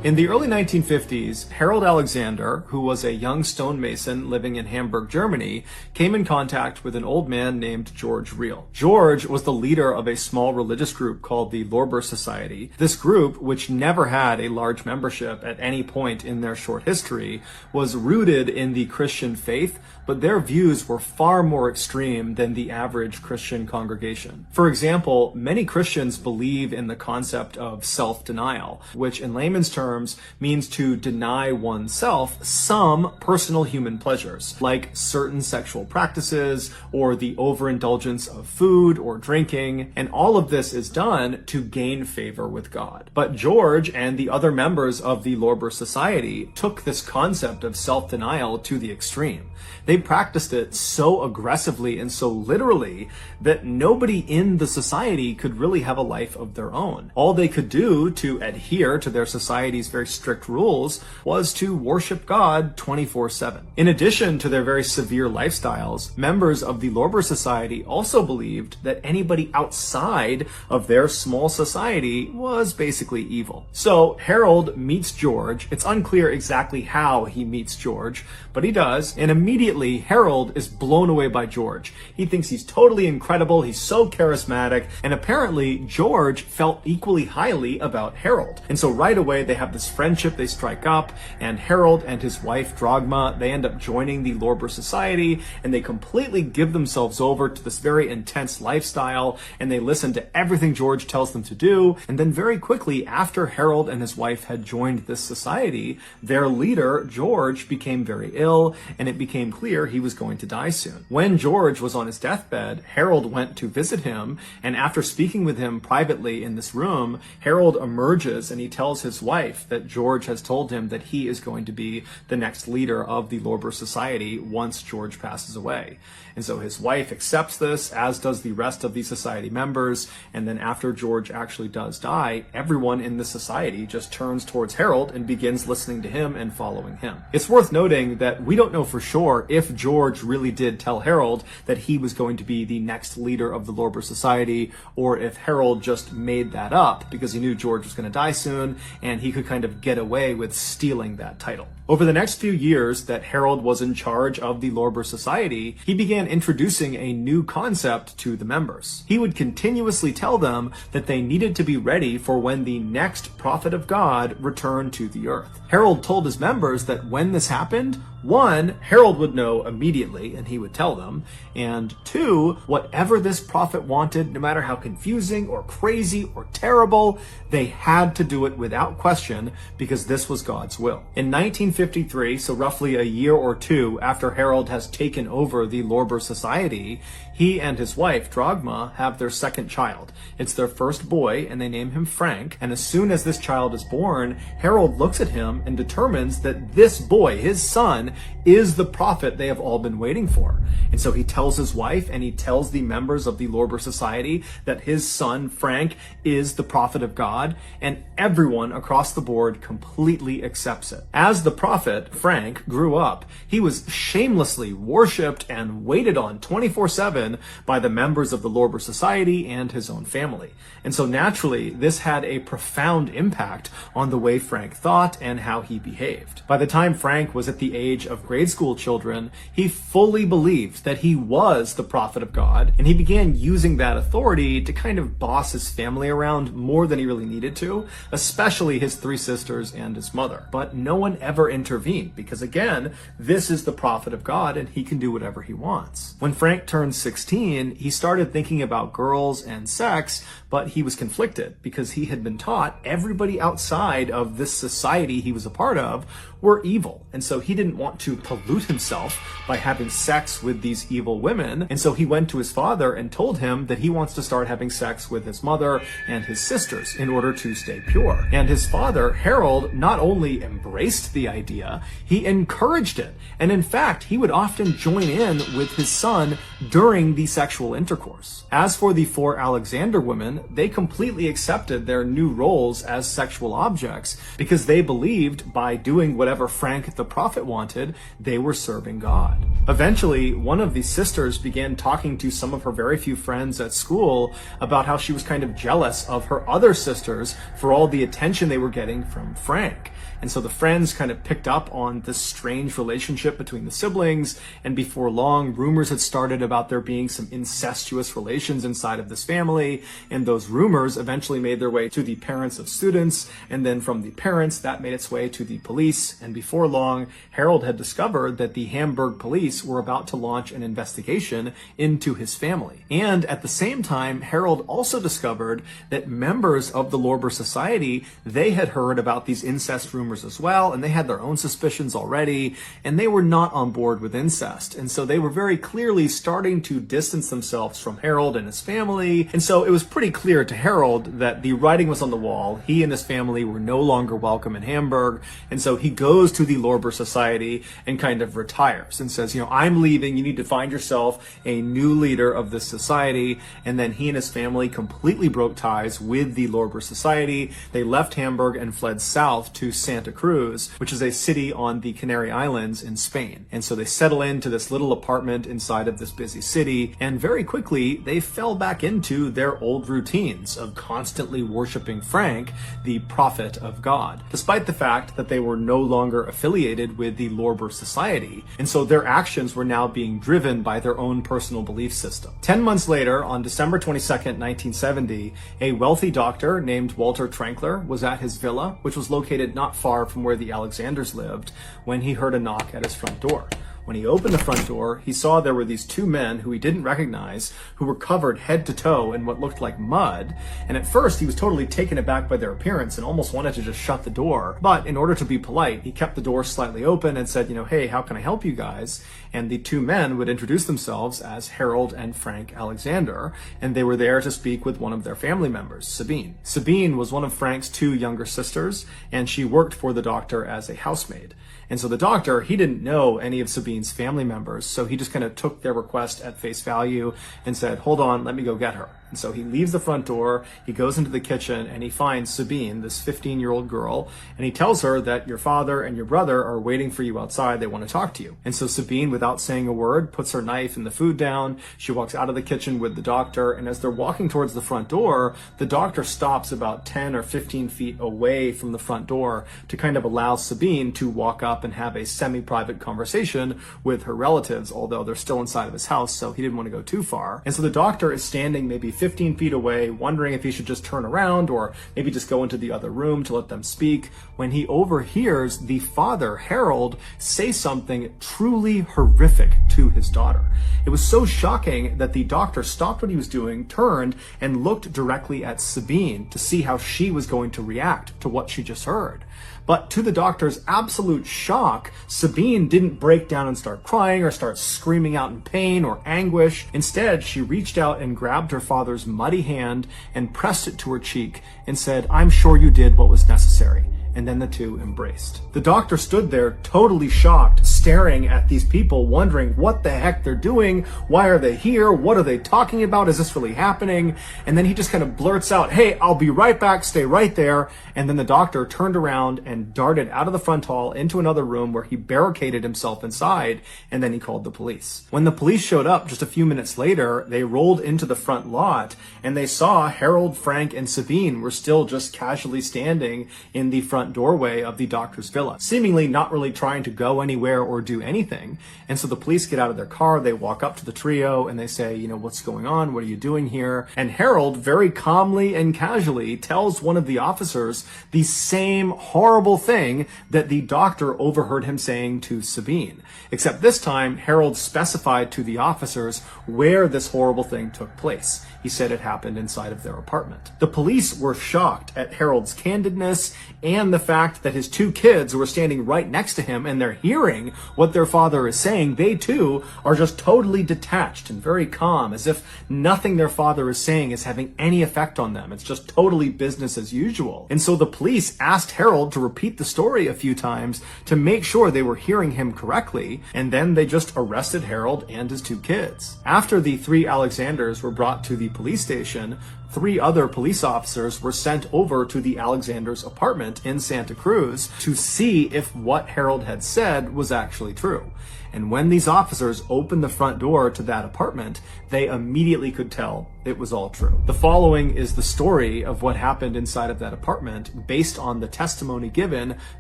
In the early 1950s, Harold Alexander, who was a young stonemason living in Hamburg, Germany, came in contact with an old man named George Reel. George was the leader of a small religious group called the Lorber Society. This group, which never had a large membership at any point in their short history, was rooted in the Christian faith, but their views were far more extreme than the average Christian congregation. For example, many Christians believe in the concept of self-denial, which in layman's terms means to deny oneself some personal human pleasures, like certain sexual practices or the overindulgence of food or drinking, and all of this is done to gain favor with God. But George and the other members of the Lorber Society took this concept of self-denial to the extreme. They practiced it so aggressively and so literally that nobody in the society could really have a life of their own. All they could do to adhere to their society's these very strict rules was to worship God 24/7. In addition to their very severe lifestyles, members of the Lorber Society also believed that anybody outside of their small society was basically evil. So Harold meets George. It's unclear exactly how he meets George, but he does, and immediately Harold is blown away by George. He thinks he's totally incredible, he's so charismatic, and apparently George felt equally highly about Harold. And so right away they have this friendship, they strike up, and Harold and his wife Drogma, they end up joining the Lorber Society, and they completely give themselves over to this very intense lifestyle, and they listen to everything George tells them to do. And then very quickly after Harold and his wife had joined this society, their leader, George, became very ill, and it became clear he was going to die soon. When George was on his deathbed, Harold went to visit him, and after speaking with him privately in this room, Harold emerges and he tells his wife that George has told him that he is going to be the next leader of the Lorber Society once George passes away. And so his wife accepts this, as does the rest of the society members, and then after George actually does die, everyone in the society just turns towards Harold and begins listening to him and following him. It's worth noting that we don't know for sure if George really did tell Harold that he was going to be the next leader of the Lorber Society, or if Harold just made that up because he knew George was going to die soon and he could kind of get away with stealing that title. Over the next few years that Harold was in charge of the Lorber Society, he began introducing a new concept to the members. He would continuously tell them that they needed to be ready for when the next prophet of God returned to the earth. Harold told his members that when this happened, 1, Harold would know immediately and he would tell them, and 2, whatever this prophet wanted, no matter how confusing or crazy or terrible, they had to do it without question because this was God's will. In 1953, so roughly a year or two after Harold has taken over the Lorber Society, he and his wife, Drogma, have their second child. It's their first boy, and they name him Frank, and as soon as this child is born, Harold looks at him and determines that this boy, his son, is the prophet they have all been waiting for. And so he tells his wife and he tells the members of the Lorber Society that his son, Frank, is the prophet of God, and everyone across the board completely accepts it. As the prophet, Frank, grew up, he was shamelessly worshipped and waited on 24/7 by the members of the Lorber Society and his own family. And so naturally, this had a profound impact on the way Frank thought and how he behaved. By the time Frank was at the age of grade school children, he fully believed that he was the prophet of God, and he began using that authority to kind of boss his family around more than he really needed to, especially his 3 sisters and his mother. But no one ever intervened because, again, this is the prophet of God and he can do whatever he wants. When Frank turned 16, he started thinking about girls and sex, but he was conflicted because he had been taught everybody outside of this society he was a part of were evil. And so he didn't want to pollute himself by having sex with these evil women. And so he went to his father and told him that he wants to start having sex with his mother and his sisters in order to stay pure. And his father, Harold, not only embraced the idea, he encouraged it. And in fact, he would often join in with his son during the sexual intercourse. As for the 4 Alexander women, they completely accepted their new roles as sexual objects because they believed by doing whatever Frank the prophet wanted, they were serving God. Eventually, one of the sisters began talking to some of her very few friends at school about how she was kind of jealous of her other sisters for all the attention they were getting from Frank. And so the friends kind of picked up on this strange relationship between the siblings, and before long, rumors had started about there being some incestuous relations inside of this family, and those rumors eventually made their way to the parents of students, and then from the parents, that made its way to the police, and before long, Harold had discovered that the Hamburg police were about to launch an investigation into his family. And at the same time, Harold also discovered that members of the Lorber Society, they had heard about these incest rumors as well, and they had their own suspicions already, and they were not on board with incest. And so they were very clearly starting to distance themselves from Harold and his family. And so it was pretty clear to Harold that the writing was on the wall. He and his family were no longer welcome in Hamburg. And so he goes to the Lorber Society and kind of retires and says, I'm leaving, you need to find yourself a new leader of this society. And then he and his family completely broke ties with the Lorber Society. They left Hamburg and fled south to Santa Cruz, which is a city on the Canary Islands in Spain. And so they settle into this little apartment inside of this busy city, and very quickly they fell back into their old routines of constantly worshiping Frank, the prophet of God, despite the fact that they were no longer affiliated with the Lorber Society. And so their actions were now being driven by their own personal belief system. 10 months later, on December 22nd, 1970, a wealthy doctor named Walter Trankler was at his villa, which was located not far from where the Alexanders lived, when he heard a knock at his front door. When he opened the front door, he saw there were these two men who he didn't recognize, who were covered head to toe in what looked like mud. And at first, he was totally taken aback by their appearance and almost wanted to just shut the door. But in order to be polite, he kept the door slightly open and said, hey, how can I help you guys? And the two men would introduce themselves as Harold and Frank Alexander, and they were there to speak with one of their family members, Sabine. Sabine was one of Frank's two younger sisters, and she worked for the doctor as a housemaid. And so the doctor, he didn't know any of Sabine's family members, so he just kind of took their request at face value and said, hold on, let me go get her. And so he leaves the front door, he goes into the kitchen, and he finds Sabine, this 15-year-old girl, and he tells her that your father and your brother are waiting for you outside. They want to talk to you. And so Sabine, without saying a word, puts her knife and the food down. She walks out of the kitchen with the doctor, and as they're walking towards the front door, the doctor stops about 10 or 15 feet away from the front door to kind of allow Sabine to walk up and have a semi-private conversation with her relatives, although they're still inside of his house, so he didn't want to go too far. And so the doctor is standing maybe 15 feet away, wondering if he should just turn around or maybe just go into the other room to let them speak, when he overhears the father, Harold, say something truly horrific to his daughter. It was so shocking that the doctor stopped what he was doing, turned, and looked directly at Sabine to see how she was going to react to what she just heard. But to the doctor's absolute shock, Sabine didn't break down and start crying or start screaming out in pain or anguish. Instead, she reached out and grabbed her father's muddy hand and pressed it to her cheek and said, "I'm sure you did what was necessary." And then the two embraced. The doctor stood there totally shocked, staring at these people, wondering what the heck they're doing. Why are they here? What are they talking about? Is this really happening? And then he just kind of blurts out, "Hey, I'll be right back. Stay right there." And then the doctor turned around and darted out of the front hall into another room where he barricaded himself inside, and then he called the police. When the police showed up just a few minutes later, they rolled into the front lot and they saw Harold, Frank, and Sabine were still just casually standing in the front doorway of the doctor's villa, seemingly not really trying to go anywhere or do anything. And so the police get out of their car, they walk up to the trio and they say, what's going on? What are you doing here? And Harold very calmly and casually tells one of the officers the same horrible thing that the doctor overheard him saying to Sabine. Except this time, Harold specified to the officers where this horrible thing took place. He said it happened inside of their apartment. The police were shocked at Harold's candidness and the fact that his two kids were standing right next to him and they're hearing what their father is saying. They too are just totally detached and very calm, as if nothing their father is saying is having any effect on them. It's just totally business as usual. And so the police asked Harold to repeat the story a few times to make sure they were hearing him correctly, and then they just arrested Harold and his two kids. After the three Alexanders were brought to the police station, 3 other police officers were sent over to the Alexanders' apartment in Santa Cruz to see if what Harold had said was actually true. And when these officers opened the front door to that apartment, they immediately could tell it was all true. The following is the story of what happened inside of that apartment based on the testimony given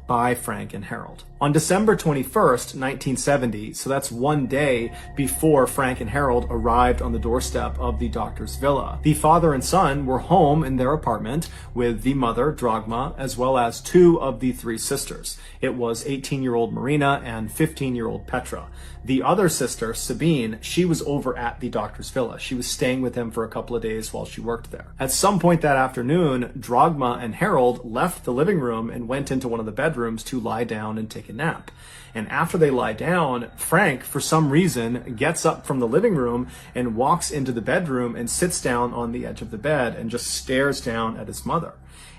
by Frank and Harold. On December 21st, 1970, so that's one day before Frank and Harold arrived on the doorstep of the doctor's villa, the father and son were home in their apartment with the mother, Dragma, as well as 2 of the 3 sisters. It was 18-year-old Marina and 15-year-old Petra. The other sister, Sabine, she was over at the doctor's villa. She was staying with him for a couple of days while she worked there. At some point that afternoon, Dragma and Harold left the living room and went into one of the bedrooms to lie down and take a nap. And after they lie down, Frank, for some reason, gets up from the living room and walks into the bedroom and sits down on the edge of the bed and just stares down at his mother.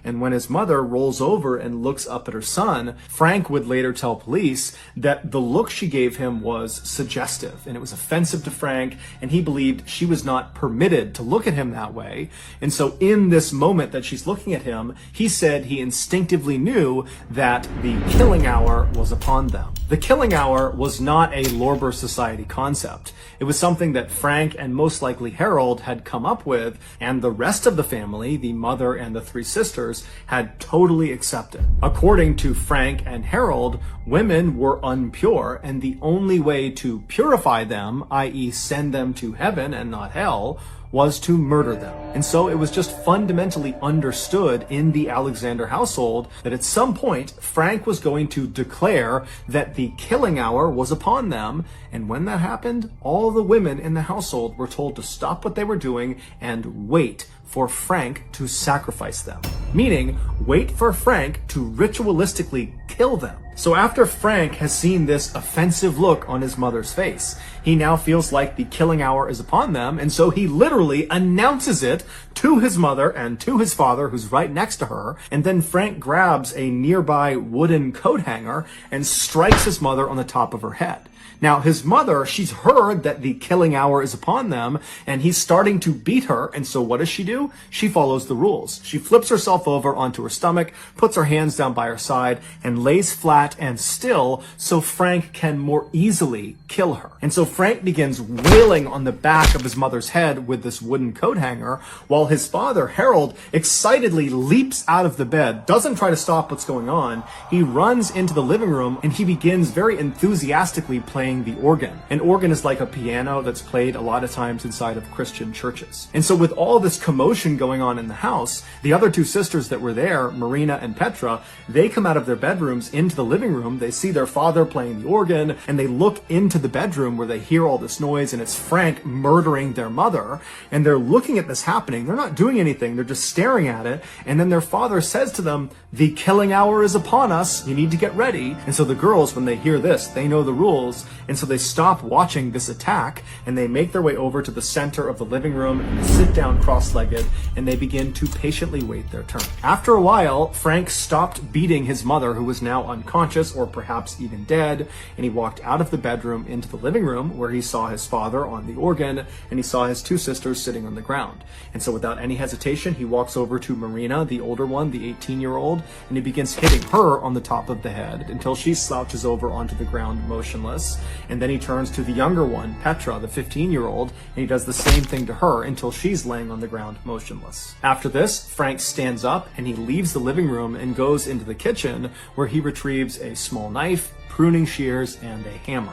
And when his mother rolls over and looks up at her son, Frank would later tell police that the look she gave him was suggestive, and it was offensive to Frank, and he believed she was not permitted to look at him that way. And so in this moment that she's looking at him, he said he instinctively knew that the killing hour was upon them. The killing hour was not a Lorber Society concept. It was something that Frank and most likely Harold had come up with, and the rest of the family, the mother and the three sisters, had totally accepted. According to Frank and Harold, women were unpure, and the only way to purify them, i.e. send them to heaven and not hell, was to murder them. And so it was just fundamentally understood in the Alexander household that at some point Frank was going to declare that the killing hour was upon them, and when that happened, all the women in the household were told to stop what they were doing and wait for Frank to sacrifice them. Meaning, wait for Frank to ritualistically kill them. So after Frank has seen this offensive look on his mother's face, he now feels like the killing hour is upon them, and so he literally announces it to his mother and to his father, who's right next to her, and then Frank grabs a nearby wooden coat hanger and strikes his mother on the top of her head. Now, his mother, she's heard that the killing hour is upon them, and he's starting to beat her, and so what does she do? She follows the rules. She flips herself over onto her stomach, puts her hands down by her side, and lays flat and still so Frank can more easily kill her. And so Frank begins wailing on the back of his mother's head with this wooden coat hanger, while his father, Harold, excitedly leaps out of the bed, doesn't try to stop what's going on. He runs into the living room, and he begins very enthusiastically playing the organ. An organ is like a piano that's played a lot of times inside of Christian churches. And so with all this commotion going on in the house, the other two sisters that were there, Marina and Petra, they come out of their bedrooms into the living room. They see their father playing the organ, and they look into the bedroom where they hear all this noise, and it's Frank murdering their mother. And they're looking at this happening. They're not doing anything. They're just staring at it. And then their father says to them, "The killing hour is upon us. You need to get ready." And so the girls, when they hear this, they know the rules. And so they stop watching this attack, and they make their way over to the center of the living room and sit down cross-legged, and they begin to patiently wait their turn. After a while, Frank stopped beating his mother, who was now unconscious or perhaps even dead, and he walked out of the bedroom into the living room where he saw his father on the organ, and he saw his two sisters sitting on the ground. And so without any hesitation, he walks over to Marina, the older one, the 18-year-old, and he begins hitting her on the top of the head until she slouches over onto the ground motionless. And then he turns to the younger one, Petra, the 15-year-old, and he does the same thing to her until she's laying on the ground motionless. After this, Frank stands up and he leaves the living room and goes into the kitchen, where he retrieves a small knife, pruning shears, and a hammer.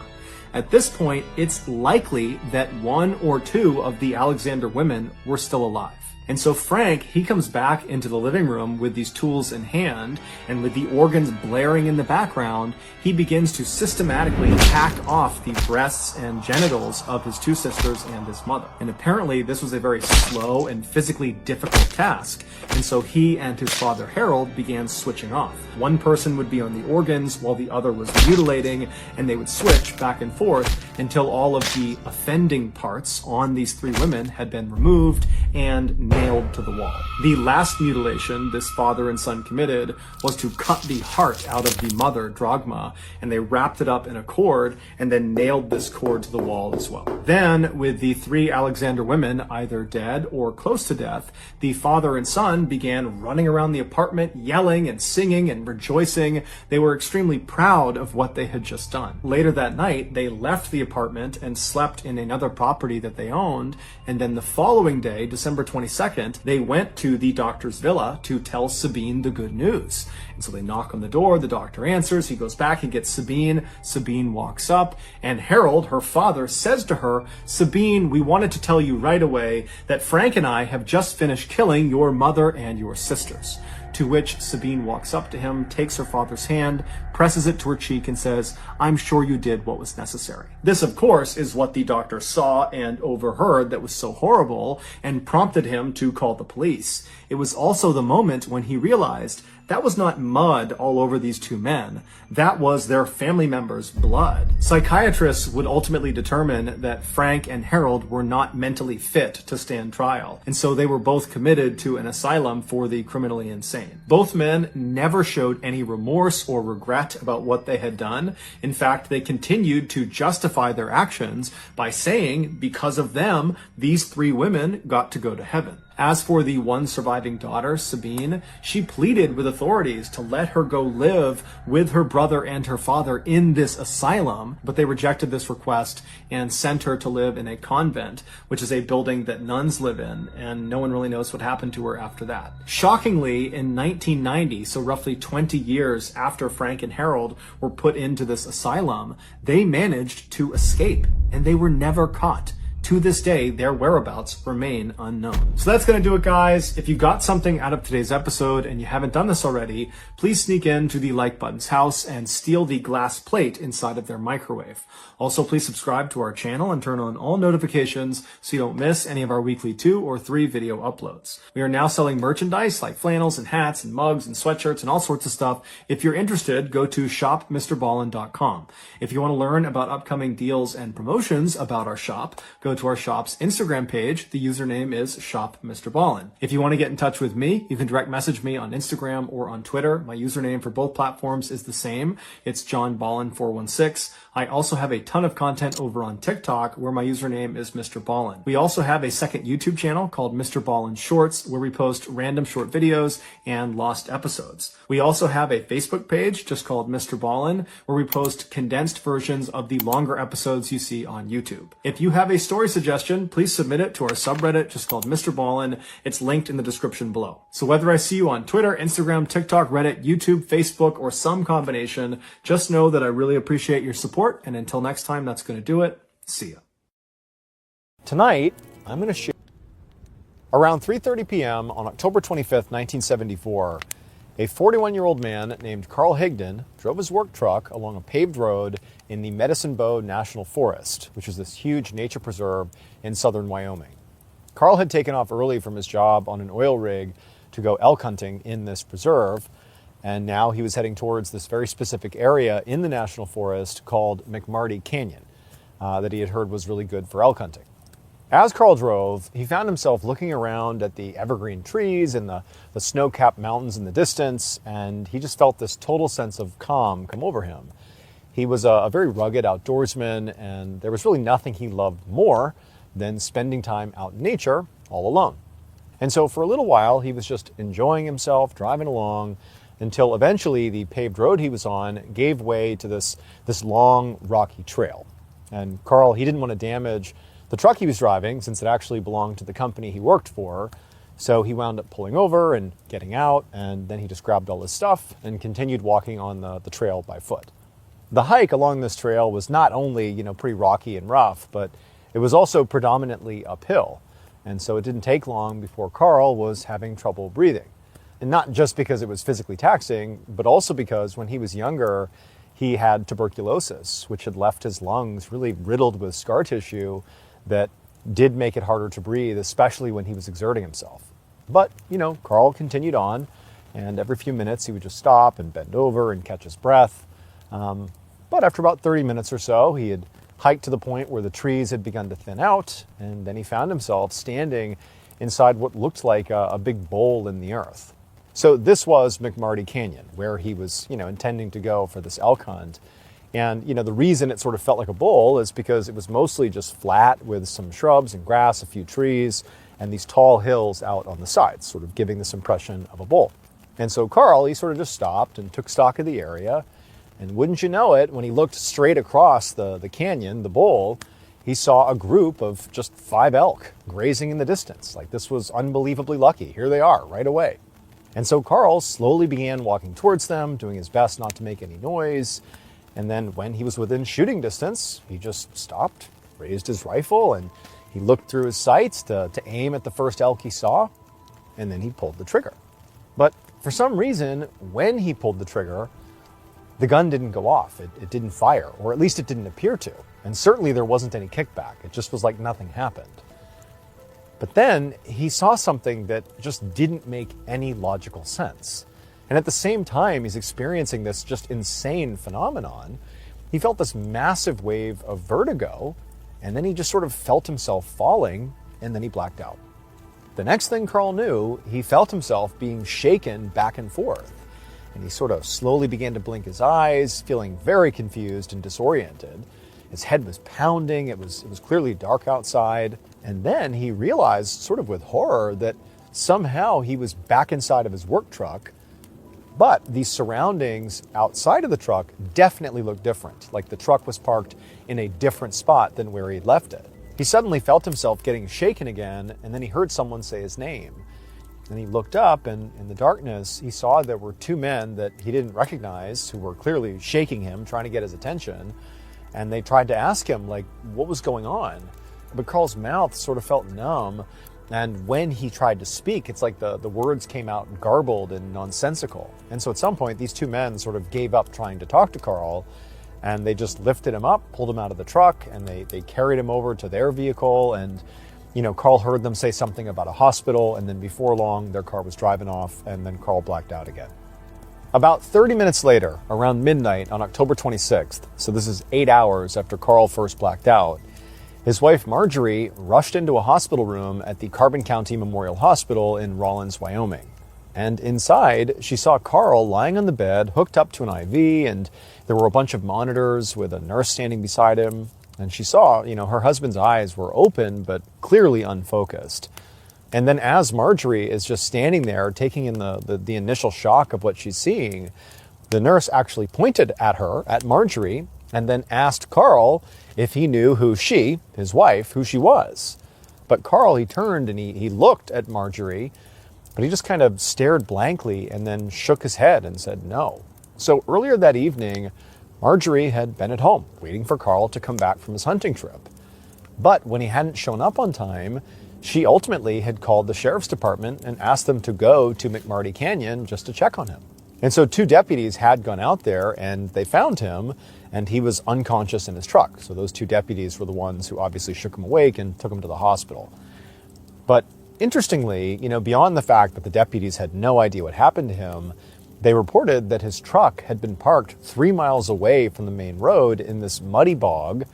At this point, it's likely that one or two of the Alexander women were still alive. And so Frank, he comes back into the living room with these tools in hand, and with the organs blaring in the background, he begins to systematically hack off the breasts and genitals of his two sisters and his mother. And apparently this was a very slow and physically difficult task, and so he and his father Harold began switching off. One person would be on the organs while the other was mutilating, and they would switch back and forth until all of the offending parts on these three women had been removed and nailed to the wall. The last mutilation this father and son committed was to cut the heart out of the mother, Dragma, and they wrapped it up in a cord and then nailed this cord to the wall as well. Then, with the three Alexander women either dead or close to death, the father and son began running around the apartment, yelling and singing and rejoicing. They were extremely proud of what they had just done. Later that night, they left the apartment and slept in another property that they owned, and then the following day, December 22nd, they went to the doctor's villa to tell Sabine the good news. And so they knock on the door, the doctor answers, he goes back, he gets Sabine. Sabine walks up, and Harold, her father, says to her, "Sabine, we wanted to tell you right away that Frank and I have just finished killing your mother and your sisters." To which Sabine walks up to him, takes her father's hand, presses it to her cheek, and says, "I'm sure you did what was necessary." This, of course, is what the doctor saw and overheard that was so horrible and prompted him to call the police. It was also the moment when he realized that was not mud all over these two men. That was their family members' blood. Psychiatrists would ultimately determine that Frank and Harold were not mentally fit to stand trial, and so they were both committed to an asylum for the criminally insane. Both men never showed any remorse or regret about what they had done. In fact, they continued to justify their actions by saying, because of them, these three women got to go to heaven. As for the one surviving daughter, Sabine, she pleaded with authorities to let her go live with her brother and her father in this asylum, but they rejected this request and sent her to live in a convent, which is a building that nuns live in, and no one really knows what happened to her after that. Shockingly, in 1990, so roughly 20 years after Frank and Harold were put into this asylum, they managed to escape, and they were never caught. To this day, their whereabouts remain unknown. So that's going to do it, guys. If you got something out of today's episode and you haven't done this already, please sneak into the like button's house and steal the glass plate inside of their microwave. Also, please subscribe to our channel and turn on all notifications so you don't miss any of our weekly 2 or 3 video uploads. We are now selling merchandise like flannels and hats and mugs and sweatshirts and all sorts of stuff. If you're interested, go to shopmrballen.com. If you want to learn about upcoming deals and promotions about our shop, go to our shop's Instagram page. The username is shopmrballen. If you want to get in touch with me, you can direct message me on Instagram or on Twitter. My username for both platforms is the same. It's johnballen416. I also have a ton of content over on TikTok where my username is MrBallen. We also have a second YouTube channel called MrBallen Shorts where we post random short videos and lost episodes. We also have a Facebook page just called MrBallen where we post condensed versions of the longer episodes you see on YouTube. If you have a story suggestion, please submit it to our subreddit just called MrBallen. It's linked in the description below. So whether I see you on Twitter, Instagram, TikTok, Reddit, YouTube, Facebook, or some combination, just know that I really appreciate your support. And until next time, that's going to do it. See ya. Tonight, I'm going to share. Around 3:30 p.m. on October 25th, 1974, a 41-year-old man named Carl Higdon drove his work truck along a paved road in the Medicine Bow National Forest, which is this huge nature preserve in southern Wyoming. Carl had taken off early from his job on an oil rig to go elk hunting in this preserve, and now he was heading towards this very specific area in the National Forest called McMarty Canyon that he had heard was really good for elk hunting. As Carl drove, he found himself looking around at the evergreen trees and the snow-capped mountains in the distance, and he just felt this total sense of calm come over him. He was a very rugged outdoorsman, and there was really nothing he loved more than spending time out in nature all alone. And so for a little while, he was just enjoying himself, driving along, until eventually the paved road he was on gave way to this long, rocky trail. And Carl, he didn't want to damage the truck he was driving, since it actually belonged to the company he worked for, so he wound up pulling over and getting out, and then he just grabbed all his stuff and continued walking on the trail by foot. The hike along this trail was not only, pretty rocky and rough, but it was also predominantly uphill, and so it didn't take long before Carl was having trouble breathing. And not just because it was physically taxing, but also because when he was younger, he had tuberculosis, which had left his lungs really riddled with scar tissue that did make it harder to breathe, especially when he was exerting himself. But, Carl continued on, and every few minutes he would just stop and bend over and catch his breath. But after about 30 minutes or so, he had hiked to the point where the trees had begun to thin out, and then he found himself standing inside what looked like a big bowl in the earth. So this was McMarty Canyon, where he was, intending to go for this elk hunt. And, the reason it sort of felt like a bowl is because it was mostly just flat with some shrubs and grass, a few trees, and these tall hills out on the sides, sort of giving this impression of a bowl. And so Carl, he sort of just stopped and took stock of the area. And wouldn't you know it, when he looked straight across the canyon, the bowl, he saw a group of just 5 elk grazing in the distance. Like, this was unbelievably lucky. Here they are, right away. And so Carl slowly began walking towards them, doing his best not to make any noise. And then when he was within shooting distance, he just stopped, raised his rifle, and he looked through his sights to aim at the first elk he saw, and then he pulled the trigger. But for some reason, when he pulled the trigger, the gun didn't go off. It didn't fire, or at least it didn't appear to. And certainly there wasn't any kickback. It just was like nothing happened. But then he saw something that just didn't make any logical sense. And at the same time he's experiencing this just insane phenomenon, he felt this massive wave of vertigo, and then he just sort of felt himself falling, and then he blacked out. The next thing Carl knew, he felt himself being shaken back and forth, and he sort of slowly began to blink his eyes, feeling very confused and disoriented. His head was pounding, it was clearly dark outside, and then he realized, sort of with horror, that somehow he was back inside of his work truck, but the surroundings outside of the truck definitely looked different, like the truck was parked in a different spot than where he'd left it. He suddenly felt himself getting shaken again, and then he heard someone say his name. And he looked up, and in the darkness, he saw there were two men that he didn't recognize who were clearly shaking him, trying to get his attention. And they tried to ask him, like, what was going on? But Carl's mouth sort of felt numb, and when he tried to speak, it's like the words came out garbled and nonsensical. And so at some point, these two men sort of gave up trying to talk to Carl, and they just lifted him up, pulled him out of the truck, and they carried him over to their vehicle. And, Carl heard them say something about a hospital, and then before long, their car was driving off, and then Carl blacked out again. About 30 minutes later, around midnight on October 26th, so this is 8 hours after Carl first blacked out, his wife Marjorie rushed into a hospital room at the Carbon County Memorial Hospital in Rawlins, Wyoming. And inside, she saw Carl lying on the bed, hooked up to an IV, and there were a bunch of monitors with a nurse standing beside him. And she saw, her husband's eyes were open, but clearly unfocused. And then as Marjorie is just standing there, taking in the initial shock of what she's seeing, the nurse actually pointed at her, at Marjorie, and then asked Carl if he knew who she, his wife, who she was. But Carl, he turned and he looked at Marjorie, but he just kind of stared blankly and then shook his head and said no. So earlier that evening, Marjorie had been at home waiting for Carl to come back from his hunting trip. But when he hadn't shown up on time, she ultimately had called the sheriff's department and asked them to go to McMarty Canyon just to check on him. And so two deputies had gone out there and they found him, and he was unconscious in his truck. So those two deputies were the ones who obviously shook him awake and took him to the hospital. But interestingly, beyond the fact that the deputies had no idea what happened to him, they reported that his truck had been parked 3 miles away from the main road in this muddy bog,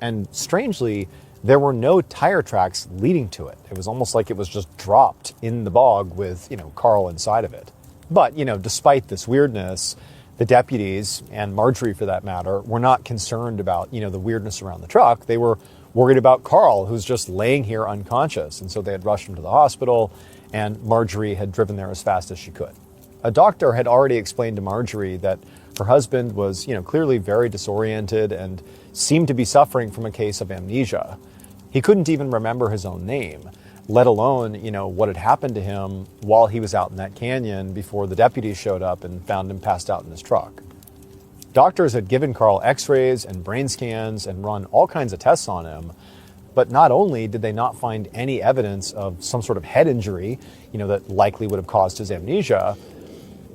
and strangely, there were no tire tracks leading to it. It was almost like it was just dropped in the bog with, Carl inside of it. But, despite this weirdness, the deputies, and Marjorie for that matter, were not concerned about, the weirdness around the truck. They were worried about Carl, who's just laying here unconscious. And so they had rushed him to the hospital, and Marjorie had driven there as fast as she could. A doctor had already explained to Marjorie that her husband was, clearly very disoriented and seemed to be suffering from a case of amnesia. He couldn't even remember his own name, let alone, what had happened to him while he was out in that canyon before the deputies showed up and found him passed out in his truck. Doctors had given Carl x-rays and brain scans and run all kinds of tests on him, but not only did they not find any evidence of some sort of head injury, that likely would have caused his amnesia,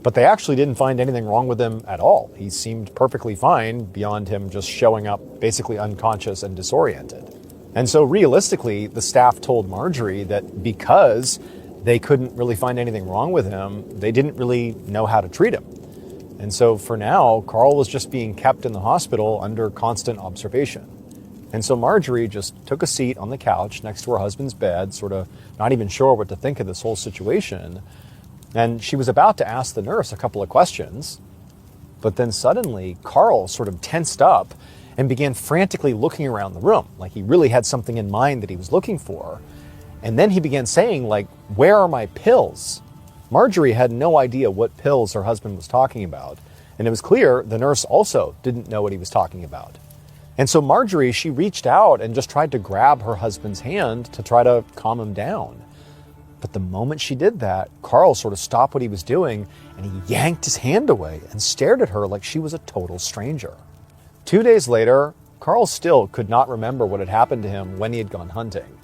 but they actually didn't find anything wrong with him at all. He seemed perfectly fine beyond him just showing up basically unconscious and disoriented. And so realistically, the staff told Marjorie that because they couldn't really find anything wrong with him, they didn't really know how to treat him. And so for now, Carl was just being kept in the hospital under constant observation. And so Marjorie just took a seat on the couch next to her husband's bed, sort of not even sure what to think of this whole situation. And she was about to ask the nurse a couple of questions, but then suddenly Carl sort of tensed up and began frantically looking around the room, like he really had something in mind that he was looking for. And then he began saying, like, "Where are my pills?" Marjorie had no idea what pills her husband was talking about, and it was clear the nurse also didn't know what he was talking about. And so Marjorie, she reached out and just tried to grab her husband's hand to try to calm him down. But the moment she did that, Carl sort of stopped what he was doing, and he yanked his hand away and stared at her like she was a total stranger. 2 days later, Carl still could not remember what had happened to him when he had gone hunting.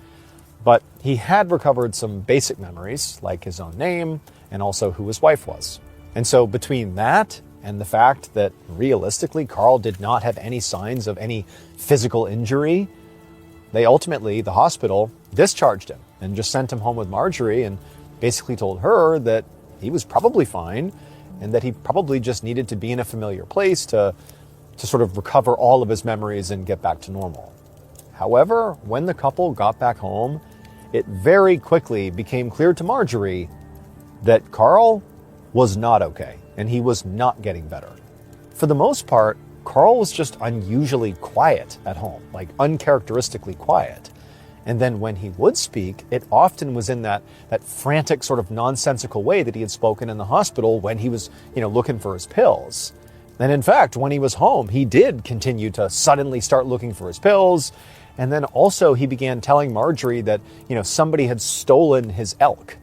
But he had recovered some basic memories, like his own name and also who his wife was. And so between that and the fact that realistically Carl did not have any signs of any physical injury, the hospital, discharged him and just sent him home with Marjorie and basically told her that he was probably fine and that he probably just needed to be in a familiar place to sort of recover all of his memories and get back to normal. However, when the couple got back home, it very quickly became clear to Marjorie that Carl was not okay, and he was not getting better. For the most part, Carl was just unusually quiet at home, like uncharacteristically quiet. And then when he would speak, it often was in that frantic sort of nonsensical way that he had spoken in the hospital when he was, looking for his pills. And in fact, when he was home, he did continue to suddenly start looking for his pills. And then also he began telling Marjorie that, somebody had stolen his elk.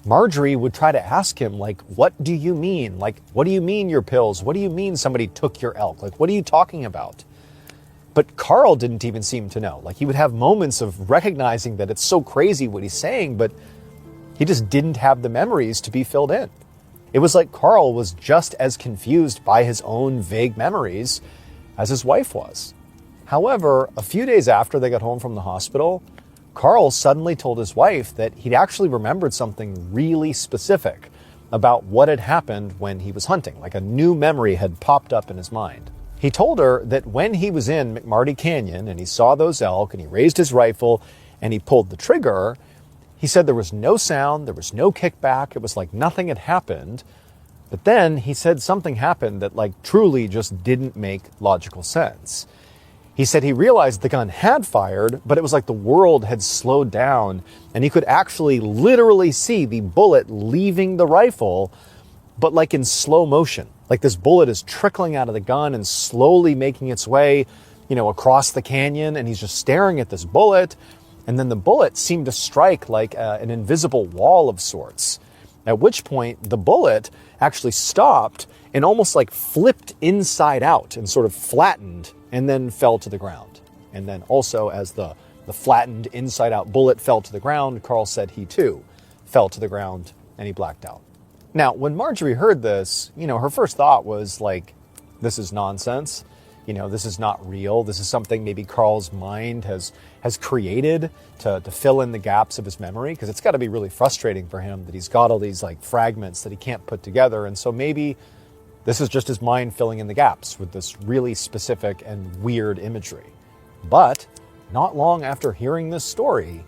Marjorie would try to ask him, like, what do you mean? Like, what do you mean your pills? What do you mean somebody took your elk? Like, what are you talking about? But Carl didn't even seem to know. Like, he would have moments of recognizing that it's so crazy what he's saying, but he just didn't have the memories to be filled in. It was like Carl was just as confused by his own vague memories as his wife was. However, a few days after they got home from the hospital, Carl suddenly told his wife that he'd actually remembered something really specific about what had happened when he was hunting. Like a new memory had popped up in his mind. He told her that when he was in McMarty Canyon and he saw those elk and he raised his rifle and he pulled the trigger, he said there was no sound, there was no kickback, it was like nothing had happened. But then he said something happened that like truly just didn't make logical sense. He said he realized the gun had fired, but it was like the world had slowed down and he could actually literally see the bullet leaving the rifle, but like in slow motion. Like this bullet is trickling out of the gun and slowly making its way, across the canyon, and he's just staring at this bullet. And then the bullet seemed to strike like an invisible wall of sorts, at which point the bullet actually stopped and almost like flipped inside out and sort of flattened and then fell to the ground. And then also as the flattened inside out bullet fell to the ground, Carl said he too fell to the ground and he blacked out. Now, when Marjorie heard this, her first thought was like, this is nonsense. This is not real. This is something maybe Carl's mind has created to fill in the gaps of his memory, because it's got to be really frustrating for him that he's got all these like fragments that he can't put together. And so maybe this is just his mind filling in the gaps with this really specific and weird imagery. But not long after hearing this story,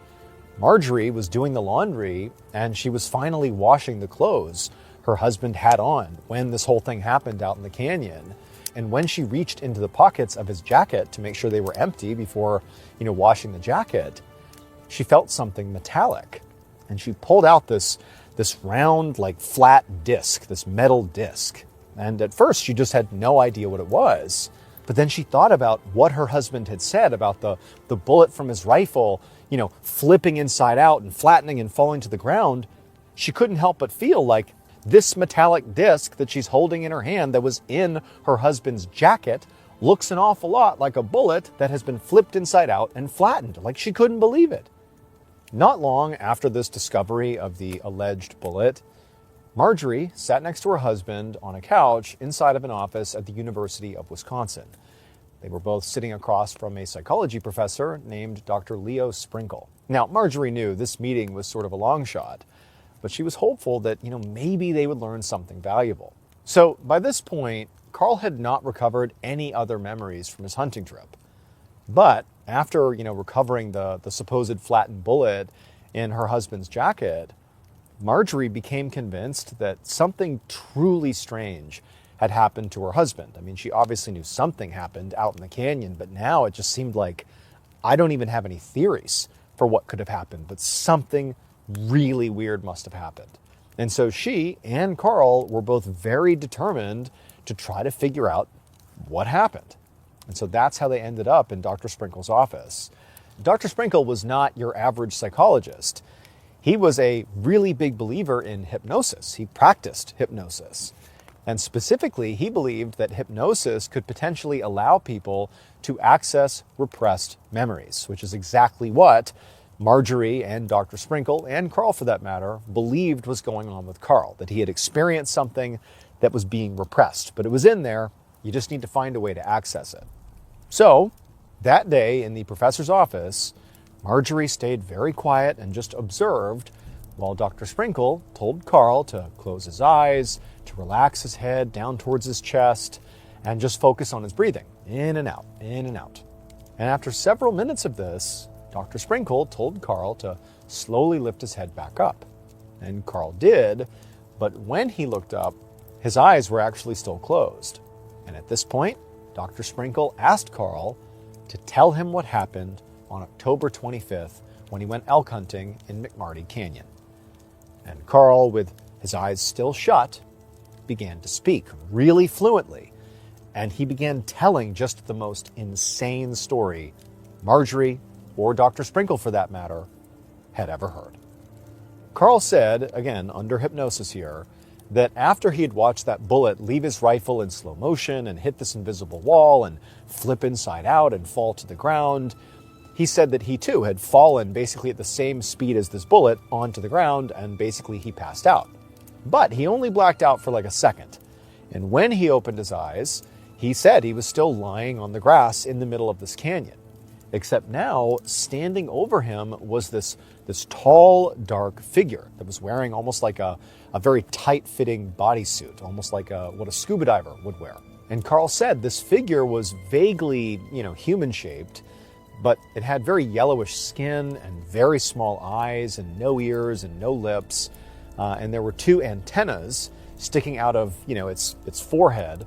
Marjorie was doing the laundry and she was finally washing the clothes her husband had on when this whole thing happened out in the canyon. And when she reached into the pockets of his jacket to make sure they were empty before, washing the jacket, she felt something metallic. And she pulled out this round, like flat disc, this metal disc. And at first she just had no idea what it was. But then she thought about what her husband had said about the bullet from his rifle, flipping inside out and flattening and falling to the ground. She couldn't help but feel like this metallic disc that she's holding in her hand that was in her husband's jacket looks an awful lot like a bullet that has been flipped inside out and flattened. Like she couldn't believe it. Not long after this discovery of the alleged bullet, Marjorie sat next to her husband on a couch inside of an office at the University of Wisconsin. They were both sitting across from a psychology professor named Dr. Leo Sprinkle. Now, Marjorie knew this meeting was sort of a long shot, but she was hopeful that, maybe they would learn something valuable. So by this point, Carl had not recovered any other memories from his hunting trip. But after, recovering the supposed flattened bullet in her husband's jacket, Marjorie became convinced that something truly strange had happened to her husband. I mean, she obviously knew something happened out in the canyon, but now it just seemed like I don't even have any theories for what could have happened, but something really weird must have happened. And so she and Carl were both very determined to try to figure out what happened. And so that's how they ended up in Dr. Sprinkle's office. Dr. Sprinkle was not your average psychologist. He was a really big believer in hypnosis. He practiced hypnosis. And specifically, he believed that hypnosis could potentially allow people to access repressed memories, which is exactly what Marjorie and Dr. Sprinkle, and Carl for that matter, believed was going on with Carl, that he had experienced something that was being repressed, but it was in there. You just need to find a way to access it. So that day in the professor's office, Marjorie stayed very quiet and just observed while Dr. Sprinkle told Carl to close his eyes, to relax his head down towards his chest and just focus on his breathing, in and out, in and out. And after several minutes of this, Dr. Sprinkle told Carl to slowly lift his head back up. And Carl did, but when he looked up, his eyes were actually still closed. And at this point, Dr. Sprinkle asked Carl to tell him what happened on October 25th when he went elk hunting in McMarty Canyon. And Carl, with his eyes still shut, began to speak really fluently. And he began telling just the most insane story Marjorie, or Dr. Sprinkle for that matter, had ever heard. Carl said, again under hypnosis here, that after he had watched that bullet leave his rifle in slow motion and hit this invisible wall and flip inside out and fall to the ground, he said that he too had fallen basically at the same speed as this bullet onto the ground, and basically he passed out. But he only blacked out for like a second. And when he opened his eyes, he said he was still lying on the grass in the middle of this canyon. Except now, standing over him was this tall, dark figure that was wearing almost like a very tight-fitting bodysuit, almost like what a scuba diver would wear. And Carl said this figure was vaguely, human-shaped, but it had very yellowish skin and very small eyes and no ears and no lips. And there were two antennas sticking out of, its forehead.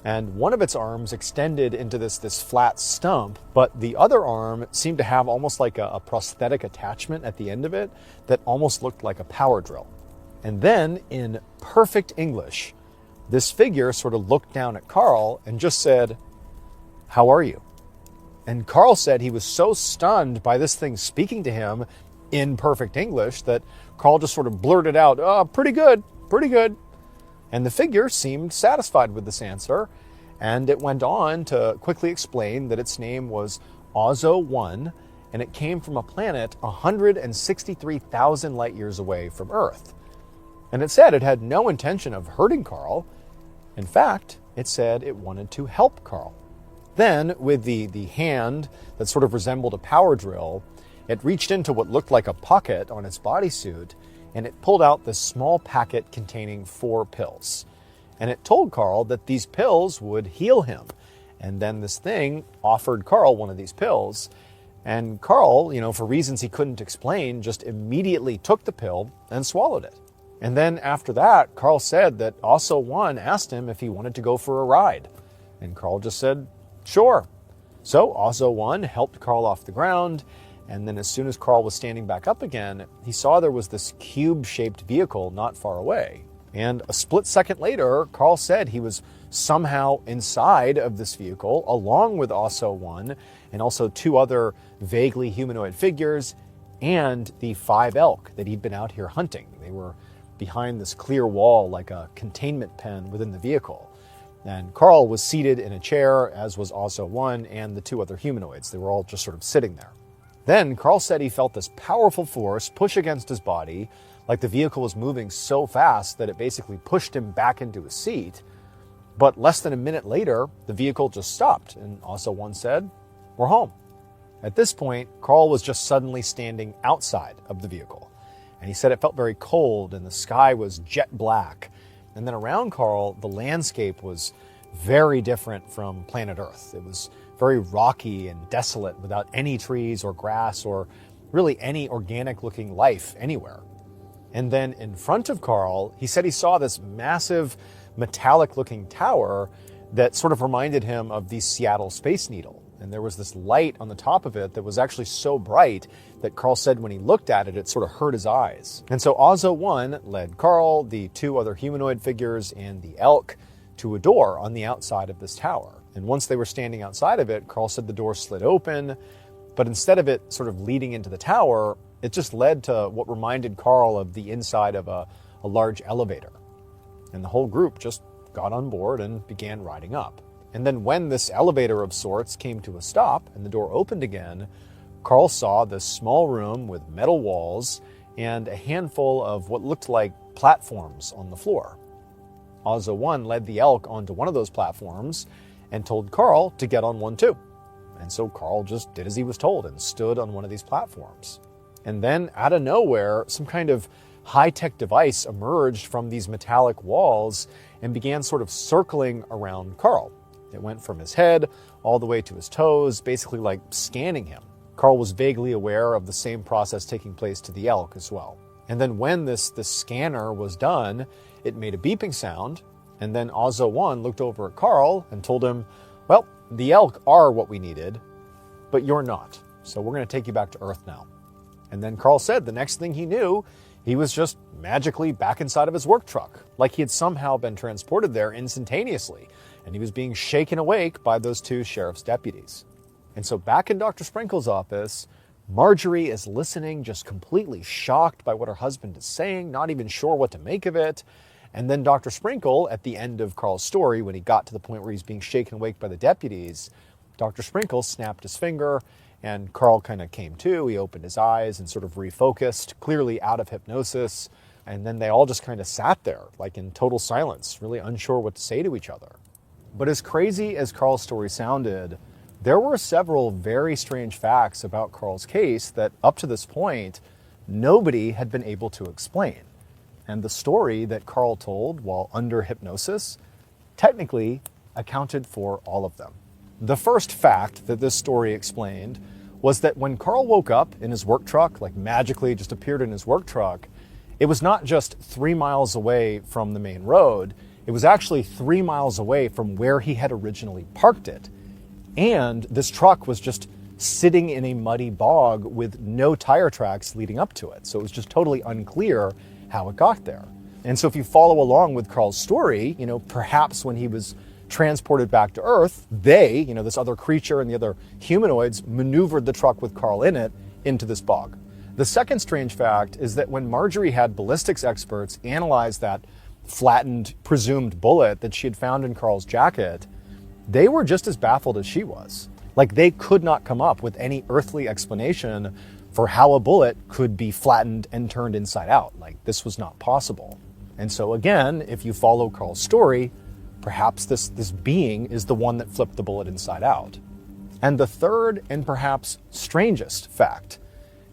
And one of its arms extended into this flat stump, but the other arm seemed to have almost like a prosthetic attachment at the end of it that almost looked like a power drill. And then, in perfect English, this figure sort of looked down at Carl and just said, "How are you?" And Carl said he was so stunned by this thing speaking to him in perfect English that Carl just sort of blurted out, "Oh, pretty good, pretty good." And the figure seemed satisfied with this answer, and it went on to quickly explain that its name was Ozo 1, and it came from a planet 163,000 light years away from Earth. And it said it had no intention of hurting Carl. In fact, it said it wanted to help Carl. Then, with the hand that sort of resembled a power drill, it reached into what looked like a pocket on its bodysuit, and it pulled out this small packet containing 4 pills. And it told Carl that these pills would heal him. And then this thing offered Carl one of these pills. And Carl, for reasons he couldn't explain, just immediately took the pill and swallowed it. And then after that, Carl said that Osso 1 asked him if he wanted to go for a ride. And Carl just said, sure. So Osso 1 helped Carl off the ground. And then as soon as Carl was standing back up again, he saw there was this cube-shaped vehicle not far away. And a split second later, Carl said he was somehow inside of this vehicle, along with Osso 1, and also 2 other vaguely humanoid figures, and the 5 elk that he'd been out here hunting. They were behind this clear wall like a containment pen within the vehicle. And Carl was seated in a chair, as was Osso 1 and the 2 other humanoids. They were all just sort of sitting there. Then Carl said he felt this powerful force push against his body, like the vehicle was moving so fast that it basically pushed him back into his seat. But less than a minute later, the vehicle just stopped, and Osso 1 said, "We're home." At this point, Carl was just suddenly standing outside of the vehicle. And he said it felt very cold, and the sky was jet black. And then around Carl, the landscape was very different from planet Earth. It was very rocky and desolate without any trees or grass or really any organic-looking life anywhere. And then in front of Carl, he said he saw this massive metallic-looking tower that sort of reminded him of the Seattle Space Needle. And there was this light on the top of it that was actually so bright that Carl said when he looked at it, it sort of hurt his eyes. And so Ozo 1 led Carl, the 2 other humanoid figures, and the elk to a door on the outside of this tower. And once they were standing outside of it, Carl said the door slid open, but instead of it sort of leading into the tower, it just led to what reminded Carl of the inside of a large elevator. And the whole group just got on board and began riding up. And then when this elevator of sorts came to a stop and the door opened again, Carl saw this small room with metal walls and a handful of what looked like platforms on the floor. Ozo 1 led the elk onto one of those platforms and told Carl to get on one too. And so Carl just did as he was told and stood on one of these platforms. And then out of nowhere, some kind of high-tech device emerged from these metallic walls and began sort of circling around Carl. It went from his head all the way to his toes, basically like scanning him. Carl was vaguely aware of the same process taking place to the elk as well. And then when this scanner was done, it made a beeping sound, and then Ozzo 1 looked over at Carl and told him, well, the elk are what we needed, but you're not. So we're going to take you back to Earth now. And then Carl said the next thing he knew, he was just magically back inside of his work truck, like he had somehow been transported there instantaneously, and he was being shaken awake by those two sheriff's deputies. And so back in Dr. Sprinkle's office, Marjorie is listening, just completely shocked by what her husband is saying, not even sure what to make of it. And then Dr. Sprinkle, at the end of Carl's story, when he got to the point where he's being shaken awake by the deputies, Dr. Sprinkle snapped his finger, and Carl kind of came to. He opened his eyes and sort of refocused, clearly out of hypnosis. And then they all just kind of sat there, like in total silence, really unsure what to say to each other. But as crazy as Carl's story sounded, there were several very strange facts about Carl's case that, up to this point, nobody had been able to explain. And the story that Carl told while under hypnosis technically accounted for all of them. The first fact that this story explained was that when Carl woke up in his work truck, like magically just appeared in his work truck, it was not just 3 miles away from the main road, it was actually 3 miles away from where he had originally parked it. And this truck was just sitting in a muddy bog with no tire tracks leading up to it. So it was just totally unclear how it got there. And so if you follow along with Carl's story, perhaps when he was transported back to Earth, they, this other creature and the other humanoids maneuvered the truck with Carl in it into this bog. The second strange fact is that when Marjorie had ballistics experts analyze that flattened presumed bullet that she had found in Carl's jacket, they were just as baffled as she was. Like, they could not come up with any earthly explanation for how a bullet could be flattened and turned inside out. Like, this was not possible. And so again, if you follow Carl's story, perhaps this being is the one that flipped the bullet inside out. And the third and perhaps strangest fact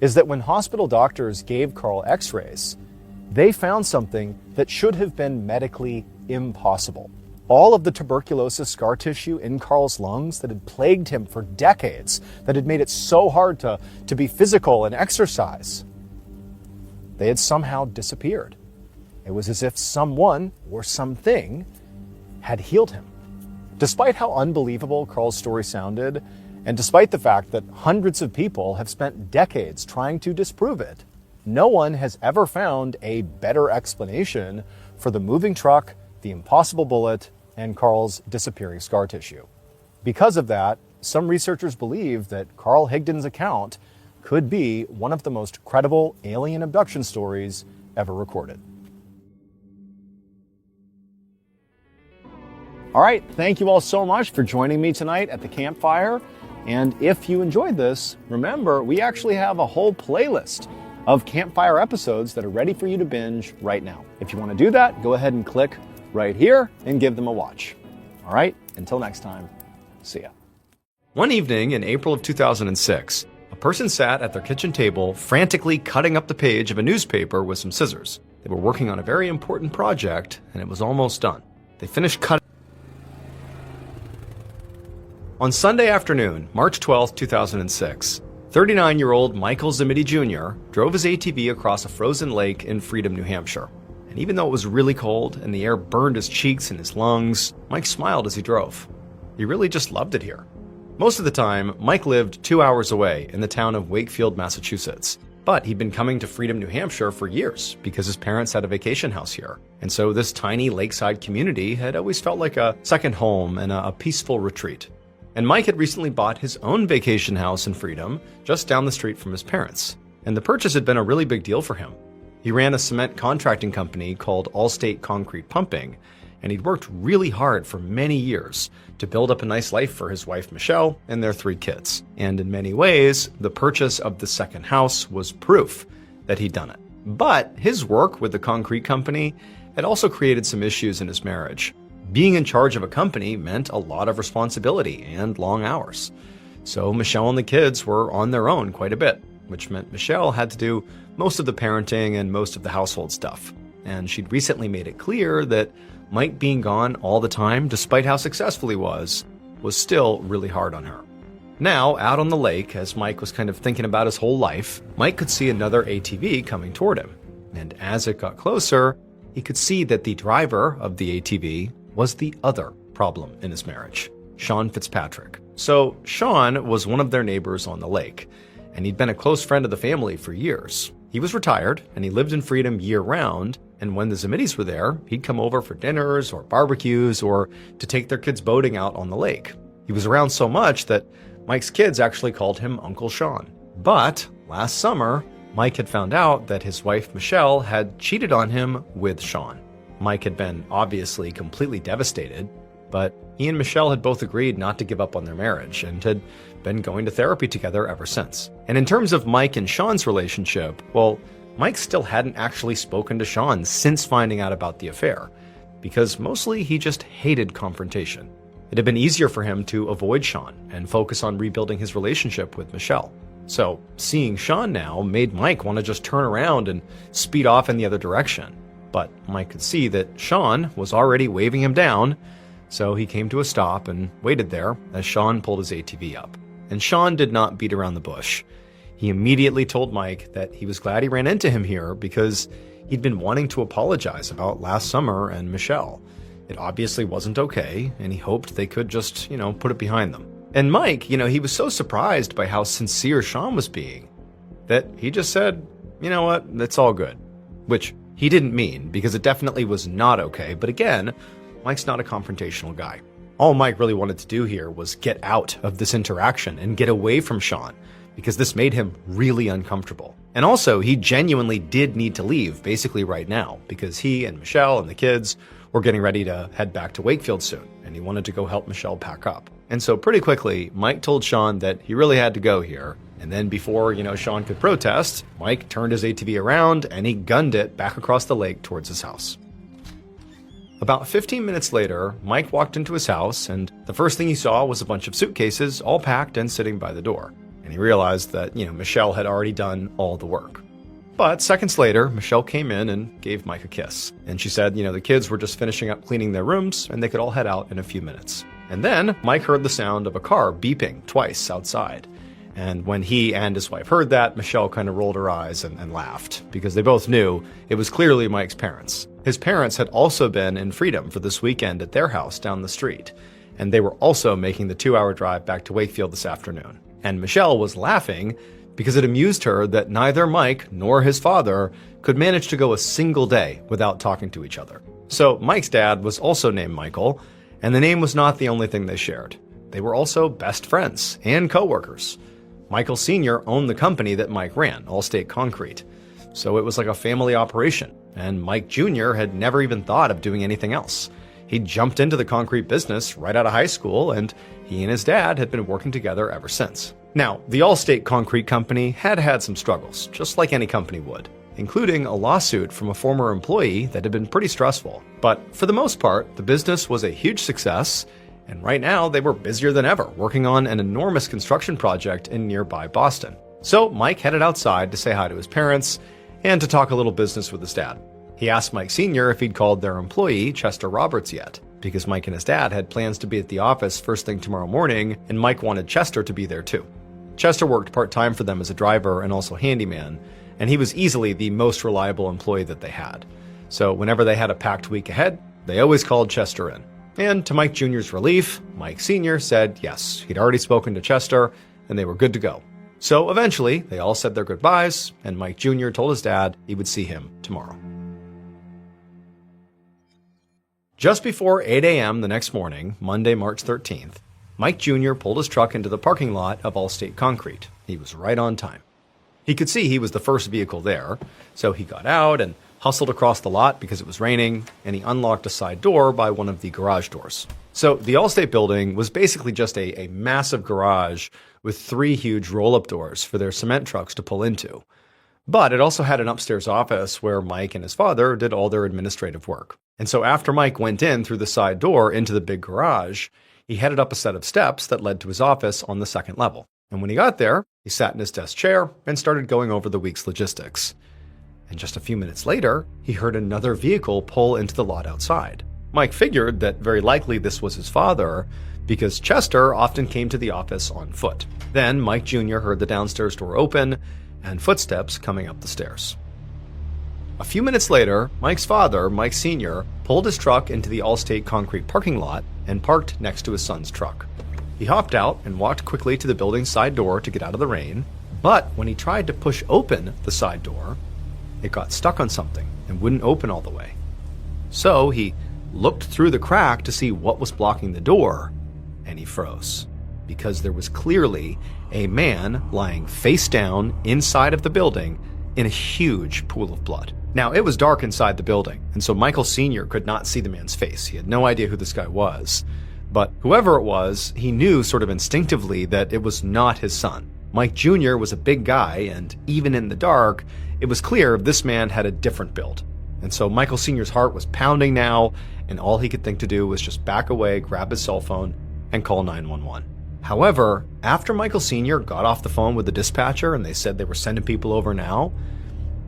is that when hospital doctors gave Carl x-rays, they found something that should have been medically impossible. All of the tuberculosis scar tissue in Carl's lungs that had plagued him for decades, that had made it so hard to be physical and exercise, they had somehow disappeared. It was as if someone or something had healed him. Despite how unbelievable Carl's story sounded, and despite the fact that hundreds of people have spent decades trying to disprove it, no one has ever found a better explanation for the moving truck, the impossible bullet, and Carl's disappearing scar tissue. Because of that, some researchers believe that Carl Higdon's account could be one of the most credible alien abduction stories ever recorded. All right, thank you all so much for joining me tonight at the campfire. And if you enjoyed this, remember, we actually have a whole playlist of campfire episodes that are ready for you to binge right now. If you want to do that, go ahead and click right here and give them a watch. All right, until next time, see ya. One evening in April of 2006, a person sat at their kitchen table frantically cutting up the page of a newspaper with some scissors. They were working on a very important project, and it was almost done. They finished cutting. On Sunday afternoon, March 12, 2006, 39-year-old Michael Zamiti Jr. drove his ATV across a frozen lake in Freedom, New Hampshire. And even though it was really cold and the air burned his cheeks and his lungs, Mike smiled as he drove. He really just loved it here. Most of the time, Mike lived 2 hours away in the town of Wakefield, Massachusetts. But he'd been coming to Freedom, New Hampshire for years because his parents had a vacation house here. And so this tiny lakeside community had always felt like a second home and a peaceful retreat. And Mike had recently bought his own vacation house in Freedom, just down the street from his parents. And the purchase had been a really big deal for him. He ran a cement contracting company called Allstate Concrete Pumping, and he'd worked really hard for many years to build up a nice life for his wife Michelle and their 3 kids. And in many ways, the purchase of the second house was proof that he'd done it. But his work with the concrete company had also created some issues in his marriage. Being in charge of a company meant a lot of responsibility and long hours. So Michelle and the kids were on their own quite a bit. which meant Michelle had to do most of the parenting and most of the household stuff. And she'd recently made it clear that Mike being gone all the time, despite how successful he was still really hard on her. Now, out on the lake, as Mike was kind of thinking about his whole life, Mike could see another ATV coming toward him. And as it got closer, he could see that the driver of the ATV was the other problem in his marriage, Sean Fitzpatrick. So Sean was one of their neighbors on the lake, and he'd been a close friend of the family for years. He was retired, and he lived in freedom year-round, and when the Zamitis were there, he'd come over for dinners or barbecues or to take their kids boating out on the lake. He was around so much that Mike's kids actually called him Uncle Sean. But last summer, Mike had found out that his wife Michelle had cheated on him with Sean. Mike had been obviously completely devastated, but he and Michelle had both agreed not to give up on their marriage and had been going to therapy together ever since. And in terms of Mike and Sean's relationship, well, Mike still hadn't actually spoken to Sean since finding out about the affair, because mostly he just hated confrontation. It had been easier for him to avoid Sean and focus on rebuilding his relationship with Michelle. So seeing Sean now made Mike want to just turn around and speed off in the other direction. But Mike could see that Sean was already waving him down, so he came to a stop and waited there as Sean pulled his ATV up. And Sean did not beat around the bush. He immediately told Mike that he was glad he ran into him here because he'd been wanting to apologize about last summer and Michelle. It obviously wasn't okay, and he hoped they could just, put it behind them. And Mike, he was so surprised by how sincere Sean was being that he just said, you know what, it's all good. Which he didn't mean, because it definitely was not okay. But again, Mike's not a confrontational guy. All Mike really wanted to do here was get out of this interaction and get away from Sean, because this made him really uncomfortable. And also, he genuinely did need to leave basically right now, because he and Michelle and the kids were getting ready to head back to Wakefield soon, and he wanted to go help Michelle pack up. And so pretty quickly, Mike told Sean that he really had to go here. And then before, Sean could protest, Mike turned his ATV around and he gunned it back across the lake towards his house. About 15 minutes later, Mike walked into his house, and the first thing he saw was a bunch of suitcases all packed and sitting by the door. And he realized that, Michelle had already done all the work. But seconds later, Michelle came in and gave Mike a kiss. And she said, the kids were just finishing up cleaning their rooms and they could all head out in a few minutes. And then Mike heard the sound of a car beeping twice outside. And when he and his wife heard that, Michelle kind of rolled her eyes and laughed, because they both knew it was clearly Mike's parents. His parents had also been in freedom for this weekend at their house down the street, and they were also making the 2-hour drive back to Wakefield this afternoon. And Michelle was laughing because it amused her that neither Mike nor his father could manage to go a single day without talking to each other. So Mike's dad was also named Michael, and the name was not the only thing they shared. They were also best friends and co-workers. Michael Sr. owned the company that Mike ran, Allstate Concrete. So it was like a family operation, and Mike Jr. had never even thought of doing anything else. He jumped into the concrete business right out of high school, and he and his dad had been working together ever since. Now, the Allstate Concrete Company had had some struggles, just like any company would, including a lawsuit from a former employee that had been pretty stressful. But for the most part, the business was a huge success, and right now they were busier than ever, working on an enormous construction project in nearby Boston. So Mike headed outside to say hi to his parents and to talk a little business with his dad. He asked Mike Sr. if he'd called their employee, Chester Roberts, yet, because Mike and his dad had plans to be at the office first thing tomorrow morning, and Mike wanted Chester to be there too. Chester worked part-time for them as a driver and also handyman, and he was easily the most reliable employee that they had. So whenever they had a packed week ahead, they always called Chester in. And to Mike Jr.'s relief, Mike Sr. said yes, he'd already spoken to Chester, and they were good to go. So eventually, they all said their goodbyes, and Mike Jr. told his dad he would see him tomorrow. Just before 8 a.m. the next morning, Monday, March 13th, Mike Jr. pulled his truck into the parking lot of Allstate Concrete. He was right on time. He could see he was the first vehicle there, so he got out and hustled across the lot because it was raining, and he unlocked a side door by one of the garage doors. So the Allstate building was basically just a massive garage with 3 huge roll-up doors for their cement trucks to pull into. But it also had an upstairs office where Mike and his father did all their administrative work. And so after Mike went in through the side door into the big garage, he headed up a set of steps that led to his office on the second level. And when he got there, he sat in his desk chair and started going over the week's logistics. And just a few minutes later, he heard another vehicle pull into the lot outside. Mike figured that very likely this was his father, because Chester often came to the office on foot. Then Mike Jr. heard the downstairs door open and footsteps coming up the stairs. A few minutes later, Mike's father, Mike Sr., pulled his truck into the Allstate concrete parking lot and parked next to his son's truck. He hopped out and walked quickly to the building's side door to get out of the rain, but when he tried to push open the side door, it got stuck on something and wouldn't open all the way. So he looked through the crack to see what was blocking the door, and he froze, because there was clearly a man lying face down inside of the building in a huge pool of blood. Now, it was dark inside the building, and so Michael Sr. could not see the man's face. He had no idea who this guy was. But whoever it was, he knew sort of instinctively that it was not his son. Mike Jr. was a big guy, and even in the dark, it was clear this man had a different build. And so Michael Sr.'s heart was pounding now, and all he could think to do was just back away, grab his cell phone, and call 911. However, after Michael Sr. got off the phone with the dispatcher and they said they were sending people over now,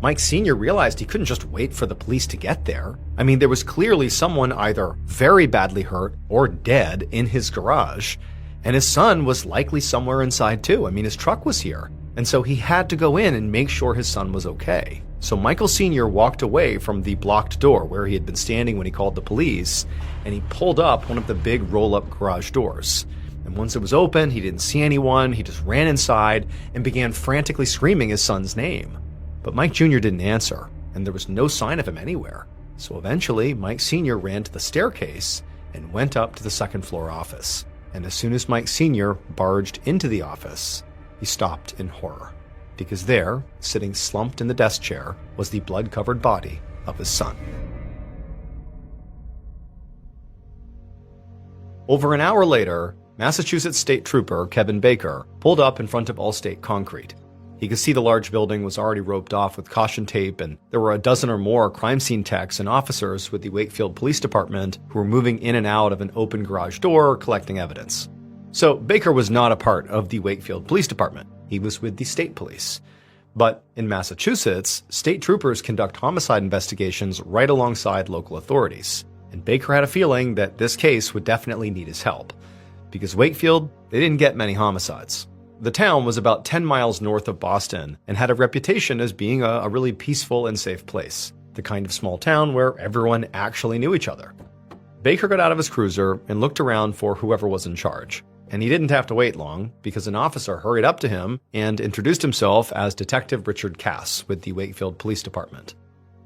Mike Sr. realized he couldn't just wait for the police to get there. I mean, there was clearly someone either very badly hurt or dead in his garage, and his son was likely somewhere inside too. I mean, his truck was here, and so he had to go in and make sure his son was okay. So Michael Sr. walked away from the blocked door where he had been standing when he called the police, and he pulled up one of the big roll-up garage doors. And once it was open, he didn't see anyone. He just ran inside and began frantically screaming his son's name. But Mike Jr. didn't answer, and there was no sign of him anywhere. So eventually, Mike Sr. ran to the staircase and went up to the second-floor office. And as soon as Mike Sr. barged into the office, he stopped in horror, because there, sitting slumped in the desk chair, was the blood-covered body of his son. Over an hour later, Massachusetts State Trooper Kevin Baker pulled up in front of Allstate Concrete. He could see the large building was already roped off with caution tape, and there were a dozen or more crime scene techs and officers with the Wakefield Police Department who were moving in and out of an open garage door collecting evidence. So Baker was not a part of the Wakefield Police Department. He was with the state police. But in Massachusetts, state troopers conduct homicide investigations right alongside local authorities. And Baker had a feeling that this case would definitely need his help, because Wakefield, they didn't get many homicides. The town was about 10 miles north of Boston and had a reputation as being a really peaceful and safe place, the kind of small town where everyone actually knew each other. Baker got out of his cruiser and looked around for whoever was in charge. And he didn't have to wait long, because an officer hurried up to him and introduced himself as Detective Richard Cass with the Wakefield Police Department.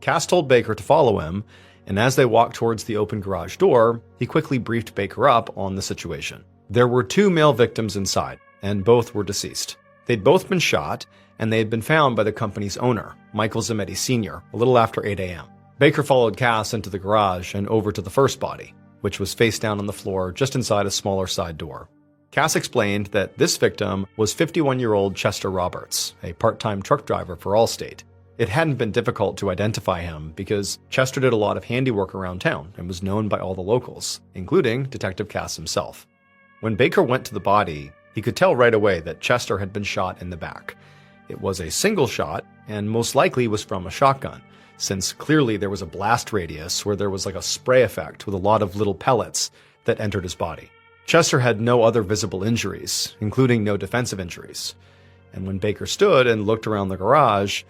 Cass told Baker to follow him, and as they walked towards the open garage door, he quickly briefed Baker up on the situation. There were 2 male victims inside, and both were deceased. They'd both been shot, and they had been found by the company's owner, Michael Zametti Sr., a little after 8 a.m. Baker followed Cass into the garage and over to the first body, which was face down on the floor just inside a smaller side door. Cass explained that this victim was 51-year-old Chester Roberts, a part-time truck driver for Allstate. It hadn't been difficult to identify him because Chester did a lot of handiwork around town and was known by all the locals, including Detective Cass himself. When Baker went to the body, he could tell right away that Chester had been shot in the back. It was a single shot, and most likely was from a shotgun, since clearly there was a blast radius where there was like a spray effect with a lot of little pellets that entered his body. Chester had no other visible injuries, including no defensive injuries. And when Baker stood and looked around the garage,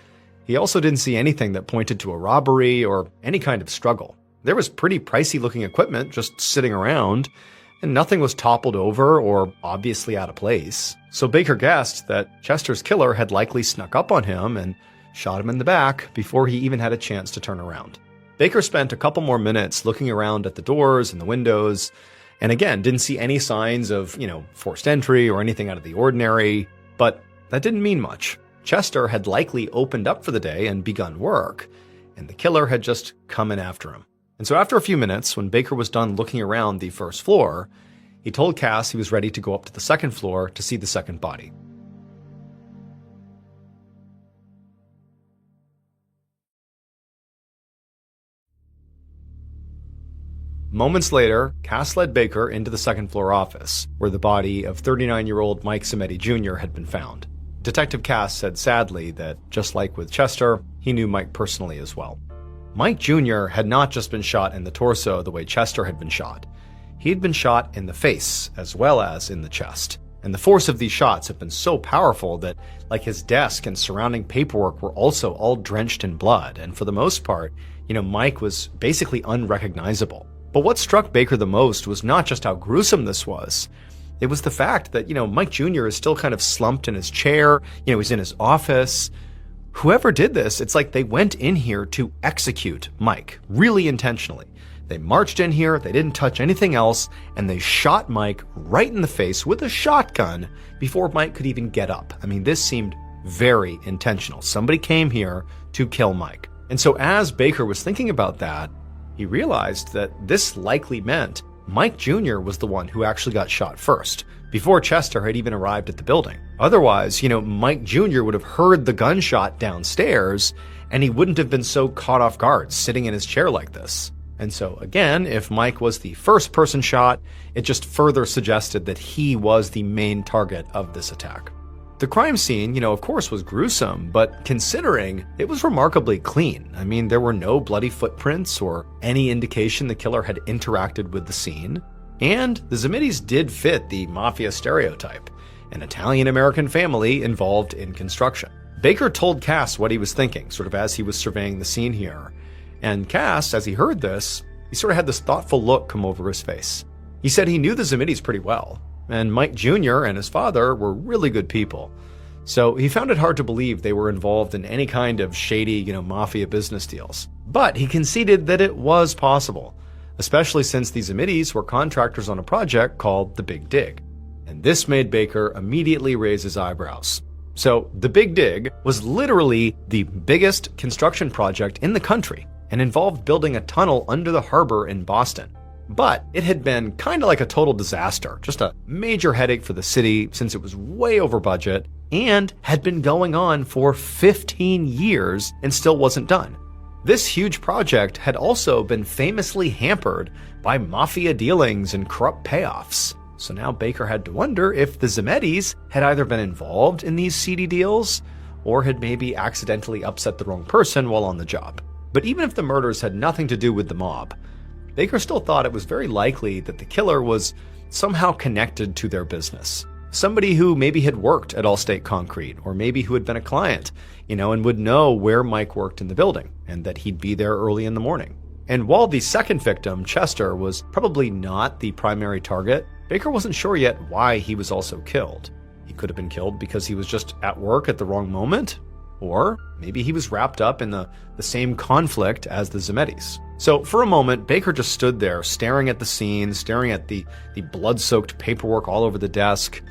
he also didn't see anything that pointed to a robbery or any kind of struggle. There was pretty pricey-looking equipment just sitting around, and nothing was toppled over or obviously out of place. So Baker guessed that Chester's killer had likely snuck up on him and shot him in the back before he even had a chance to turn around. Baker spent a couple more minutes looking around at the doors and the windows, and again, didn't see any signs of, forced entry or anything out of the ordinary, but that didn't mean much. Chester had likely opened up for the day and begun work, and the killer had just come in after him. And so after a few minutes, when Baker was done looking around the first floor, he told Cass he was ready to go up to the second floor to see the second body. Moments later, Cass led Baker into the second-floor office, where the body of 39-year-old Mike Zimetti Jr. had been found. Detective Cass said sadly that, just like with Chester, he knew Mike personally as well. Mike Jr. had not just been shot in the torso the way Chester had been shot. He had been shot in the face as well as in the chest. And the force of these shots had been so powerful that, like, his desk and surrounding paperwork were also all drenched in blood. And for the most part, Mike was basically unrecognizable. But what struck Baker the most was not just how gruesome this was. It was the fact that, Mike Jr. is still kind of slumped in his chair. He's in his office. Whoever did this, it's like they went in here to execute Mike, really intentionally. They marched in here, they didn't touch anything else, and they shot Mike right in the face with a shotgun before Mike could even get up. I mean, this seemed very intentional. Somebody came here to kill Mike. And so as Baker was thinking about that, he realized that this likely meant Mike Jr. was the one who actually got shot first, before Chester had even arrived at the building. Otherwise, Mike Jr. would have heard the gunshot downstairs, and he wouldn't have been so caught off guard sitting in his chair like this. And so, again, if Mike was the first person shot, it just further suggested that he was the main target of this attack. The crime scene, of course was gruesome, but considering it was remarkably clean. I mean, there were no bloody footprints or any indication the killer had interacted with the scene. And the Zimettis did fit the mafia stereotype, an Italian-American family involved in construction. Baker told Cass what he was thinking, sort of as he was surveying the scene here. And Cass, as he heard this, he sort of had this thoughtful look come over his face. He said he knew the Zimettis pretty well, and Mike Jr. and his father were really good people. So he found it hard to believe they were involved in any kind of shady, mafia business deals. But he conceded that it was possible, especially since the Zimettis were contractors on a project called The Big Dig. And this made Baker immediately raise his eyebrows. So the Big Dig was literally the biggest construction project in the country and involved building a tunnel under the harbor in Boston. But it had been kind of like a total disaster, just a major headache for the city since it was way over budget and had been going on for 15 years and still wasn't done. This huge project had also been famously hampered by mafia dealings and corrupt payoffs. So now Baker had to wonder if the Zimettis had either been involved in these seedy deals or had maybe accidentally upset the wrong person while on the job. But even if the murders had nothing to do with the mob, Baker still thought it was very likely that the killer was somehow connected to their business. Somebody who maybe had worked at Allstate Concrete, or maybe who had been a client, and would know where Mike worked in the building, and that he'd be there early in the morning. And while the second victim, Chester, was probably not the primary target, Baker wasn't sure yet why he was also killed. He could have been killed because he was just at work at the wrong moment, or maybe he was wrapped up in the same conflict as the Zimettis. So for a moment, Baker just stood there staring at the scene, staring at the blood-soaked paperwork all over the desk.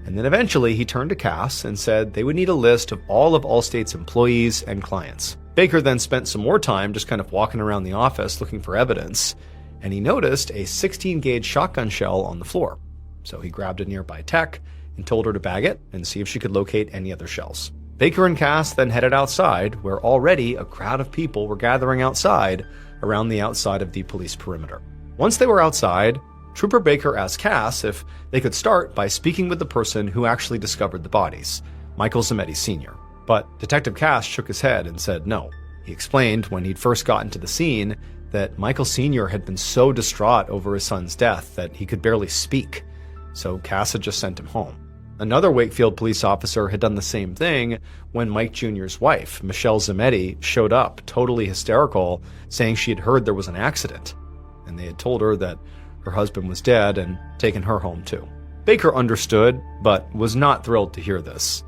And then eventually he turned to Cass and said they would need a list of all of Allstate's employees and clients. Baker then spent some more time just kind of walking around the office looking for evidence, and he noticed a 16-gauge shotgun shell on the floor. So he grabbed a nearby tech and told her to bag it and see if she could locate any other shells. Baker and Cass then headed outside, where already a crowd of people were gathering outside around the outside of the police perimeter. Once they were outside, Trooper Baker asked Cass if they could start by speaking with the person who actually discovered the bodies, Michael Zimetti Sr. But Detective Cass shook his head and said no. He explained when he'd first gotten to the scene that Michael Sr. had been so distraught over his son's death that he could barely speak, so Cass had just sent him home. Another Wakefield police officer had done the same thing when Mike Jr.'s wife, Michelle Zimetti, showed up, totally hysterical, saying she had heard there was an accident, and they had told her that her husband was dead and taken her home too. Baker understood, but was not thrilled to hear this.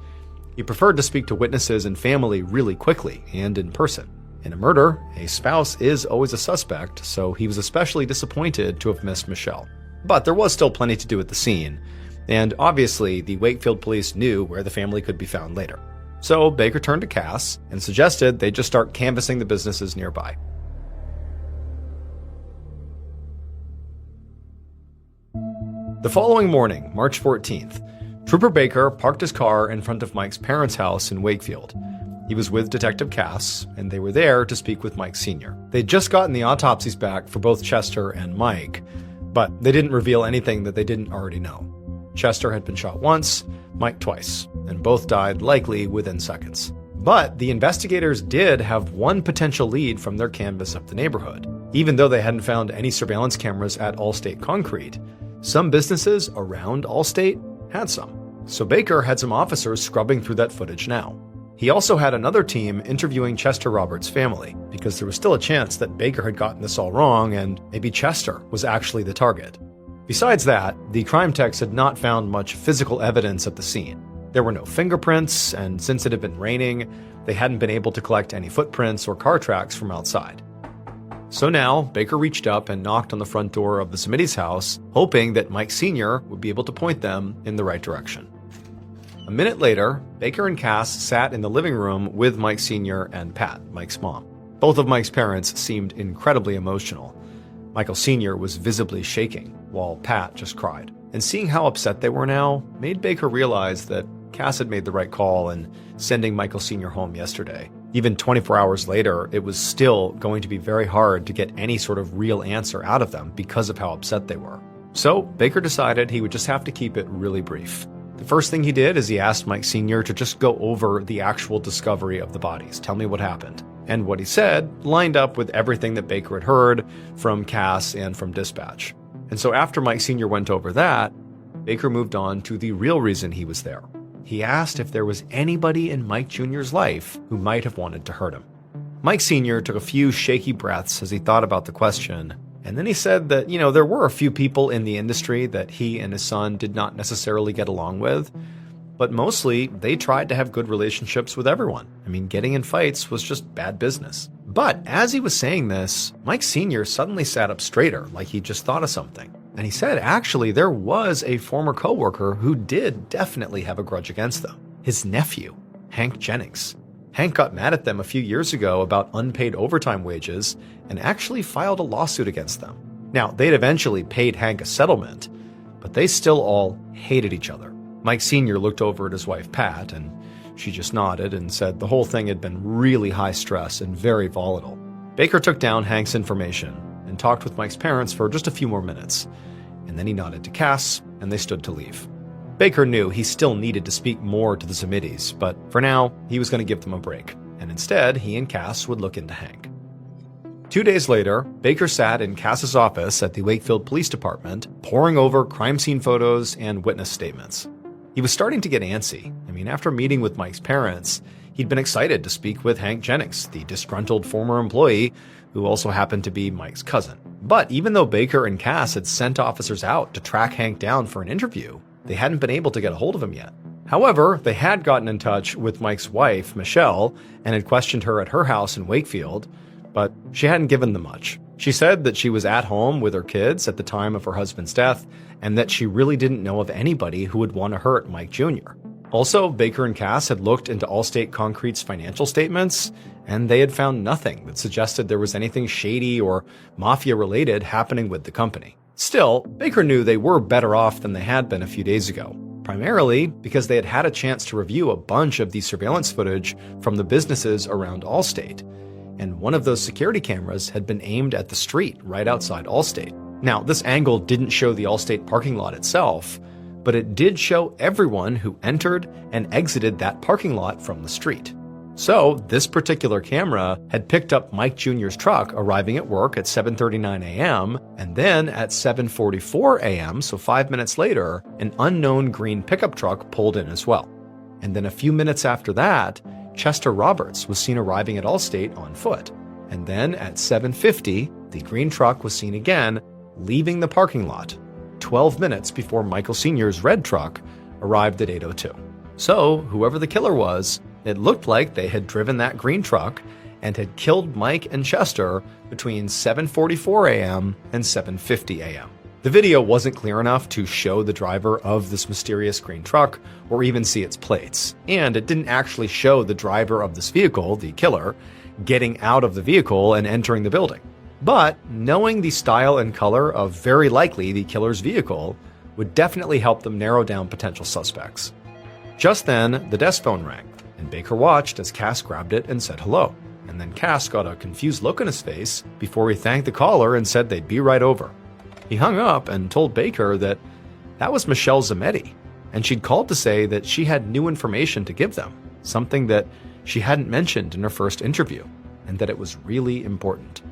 He preferred to speak to witnesses and family really quickly and in person. In a murder, a spouse is always a suspect, so he was especially disappointed to have missed Michelle. But there was still plenty to do at the scene, and obviously the Wakefield police knew where the family could be found later. So Baker turned to Cass and suggested they just start canvassing the businesses nearby. The following morning, March 14th, Trooper Baker parked his car in front of Mike's parents' house in Wakefield. He was with Detective Cass, and they were there to speak with Mike Sr. They'd just gotten the autopsies back for both Chester and Mike, but they didn't reveal anything that they didn't already know. Chester had been shot once, Mike twice, and both died likely within seconds. But the investigators did have one potential lead from their canvass of the neighborhood. Even though they hadn't found any surveillance cameras at Allstate Concrete, some businesses around Allstate had some. So Baker had some officers scrubbing through that footage now. He also had another team interviewing Chester Roberts' family, because there was still a chance that Baker had gotten this all wrong and maybe Chester was actually the target. Besides that, the crime techs had not found much physical evidence at the scene. There were no fingerprints, and since it had been raining, they hadn't been able to collect any footprints or car tracks from outside. So now, Baker reached up and knocked on the front door of the Smitty's house, hoping that Mike Sr. would be able to point them in the right direction. A minute later, Baker and Cass sat in the living room with Mike Sr. and Pat, Mike's mom. Both of Mike's parents seemed incredibly emotional. Michael Sr. was visibly shaking, while Pat just cried. And seeing how upset they were now made Baker realize that Cass had made the right call in sending Michael Sr. home yesterday. Even 24 hours later, it was still going to be very hard to get any sort of real answer out of them because of how upset they were. So Baker decided he would just have to keep it really brief. The first thing he did is he asked Mike Sr. to just go over the actual discovery of the bodies. Tell me what happened. And what he said lined up with everything that Baker had heard from Cass and from dispatch. And so after Mike Sr. went over that, Baker moved on to the real reason he was there. He asked if there was anybody in Mike Jr.'s life who might have wanted to hurt him. Mike Sr. took a few shaky breaths as he thought about the question, and then he said that, there were a few people in the industry that he and his son did not necessarily get along with, but mostly they tried to have good relationships with everyone. Getting in fights was just bad business. But as he was saying this, Mike Sr. suddenly sat up straighter, like he just thought of something. And he said, actually, there was a former coworker who did definitely have a grudge against them. His nephew, Hank Jennings. Hank got mad at them a few years ago about unpaid overtime wages and actually filed a lawsuit against them. Now, they'd eventually paid Hank a settlement, but they still all hated each other. Mike Sr. looked over at his wife, Pat, and she just nodded and said the whole thing had been really high stress and very volatile. Baker took down Hank's information and talked with Mike's parents for just a few more minutes, and then he nodded to Cass, and they stood to leave. Baker knew he still needed to speak more to the Smitties, but for now, he was going to give them a break, and instead, he and Cass would look into Hank. 2 days later, Baker sat in Cass's office at the Wakefield Police Department, poring over crime scene photos and witness statements. He was starting to get antsy. After meeting with Mike's parents, he'd been excited to speak with Hank Jennings, the disgruntled former employee who also happened to be Mike's cousin. But even though Baker and Cass had sent officers out to track Hank down for an interview, they hadn't been able to get a hold of him yet. However, they had gotten in touch with Mike's wife, Michelle, and had questioned her at her house in Wakefield, but she hadn't given them much. She said that she was at home with her kids at the time of her husband's death, and that she really didn't know of anybody who would want to hurt Mike Jr. Also, Baker and Cass had looked into Allstate Concrete's financial statements, and they had found nothing that suggested there was anything shady or mafia-related happening with the company. Still, Baker knew they were better off than they had been a few days ago, primarily because they had had a chance to review a bunch of the surveillance footage from the businesses around Allstate, and one of those security cameras had been aimed at the street right outside Allstate. Now, this angle didn't show the Allstate parking lot itself, but it did show everyone who entered and exited that parking lot from the street. So, this particular camera had picked up Mike Jr.'s truck arriving at work at 7:39 a.m., and then at 7:44 a.m., so 5 minutes later, an unknown green pickup truck pulled in as well. And then a few minutes after that, Chester Roberts was seen arriving at Allstate on foot. And then at 7:50, the green truck was seen again, leaving the parking lot, 12 minutes before Michael Sr.'s red truck arrived at 8:02. So, whoever the killer was, it looked like they had driven that green truck and had killed Mike and Chester between 7:44 a.m. and 7:50 a.m. The video wasn't clear enough to show the driver of this mysterious green truck or even see its plates, and it didn't actually show the driver of this vehicle, the killer, getting out of the vehicle and entering the building. But knowing the style and color of very likely the killer's vehicle would definitely help them narrow down potential suspects. Just then, the desk phone rang, and Baker watched as Cass grabbed it and said hello. And then Cass got a confused look on his face before he thanked the caller and said they'd be right over. He hung up and told Baker that was Michelle Zametti, and she'd called to say that she had new information to give them, something that she hadn't mentioned in her first interview, and that it was really important.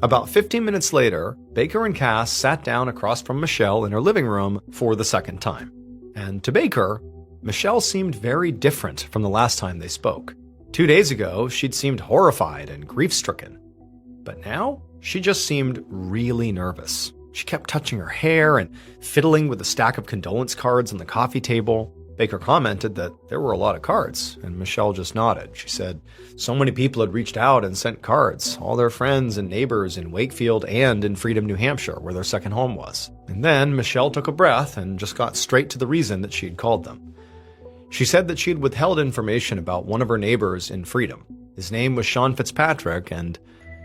About 15 minutes later, Baker and Cass sat down across from Michelle in her living room for the second time. And to Baker, Michelle seemed very different from the last time they spoke. 2 days ago, she'd seemed horrified and grief-stricken. But now, she just seemed really nervous. She kept touching her hair and fiddling with a stack of condolence cards on the coffee table. Baker commented that there were a lot of cards, and Michelle just nodded. She said so many people had reached out and sent cards, all their friends and neighbors in Wakefield and in Freedom, New Hampshire, where their second home was. And then Michelle took a breath and just got straight to the reason that she'd called them. She said that she'd withheld information about one of her neighbors in Freedom. His name was Sean Fitzpatrick, and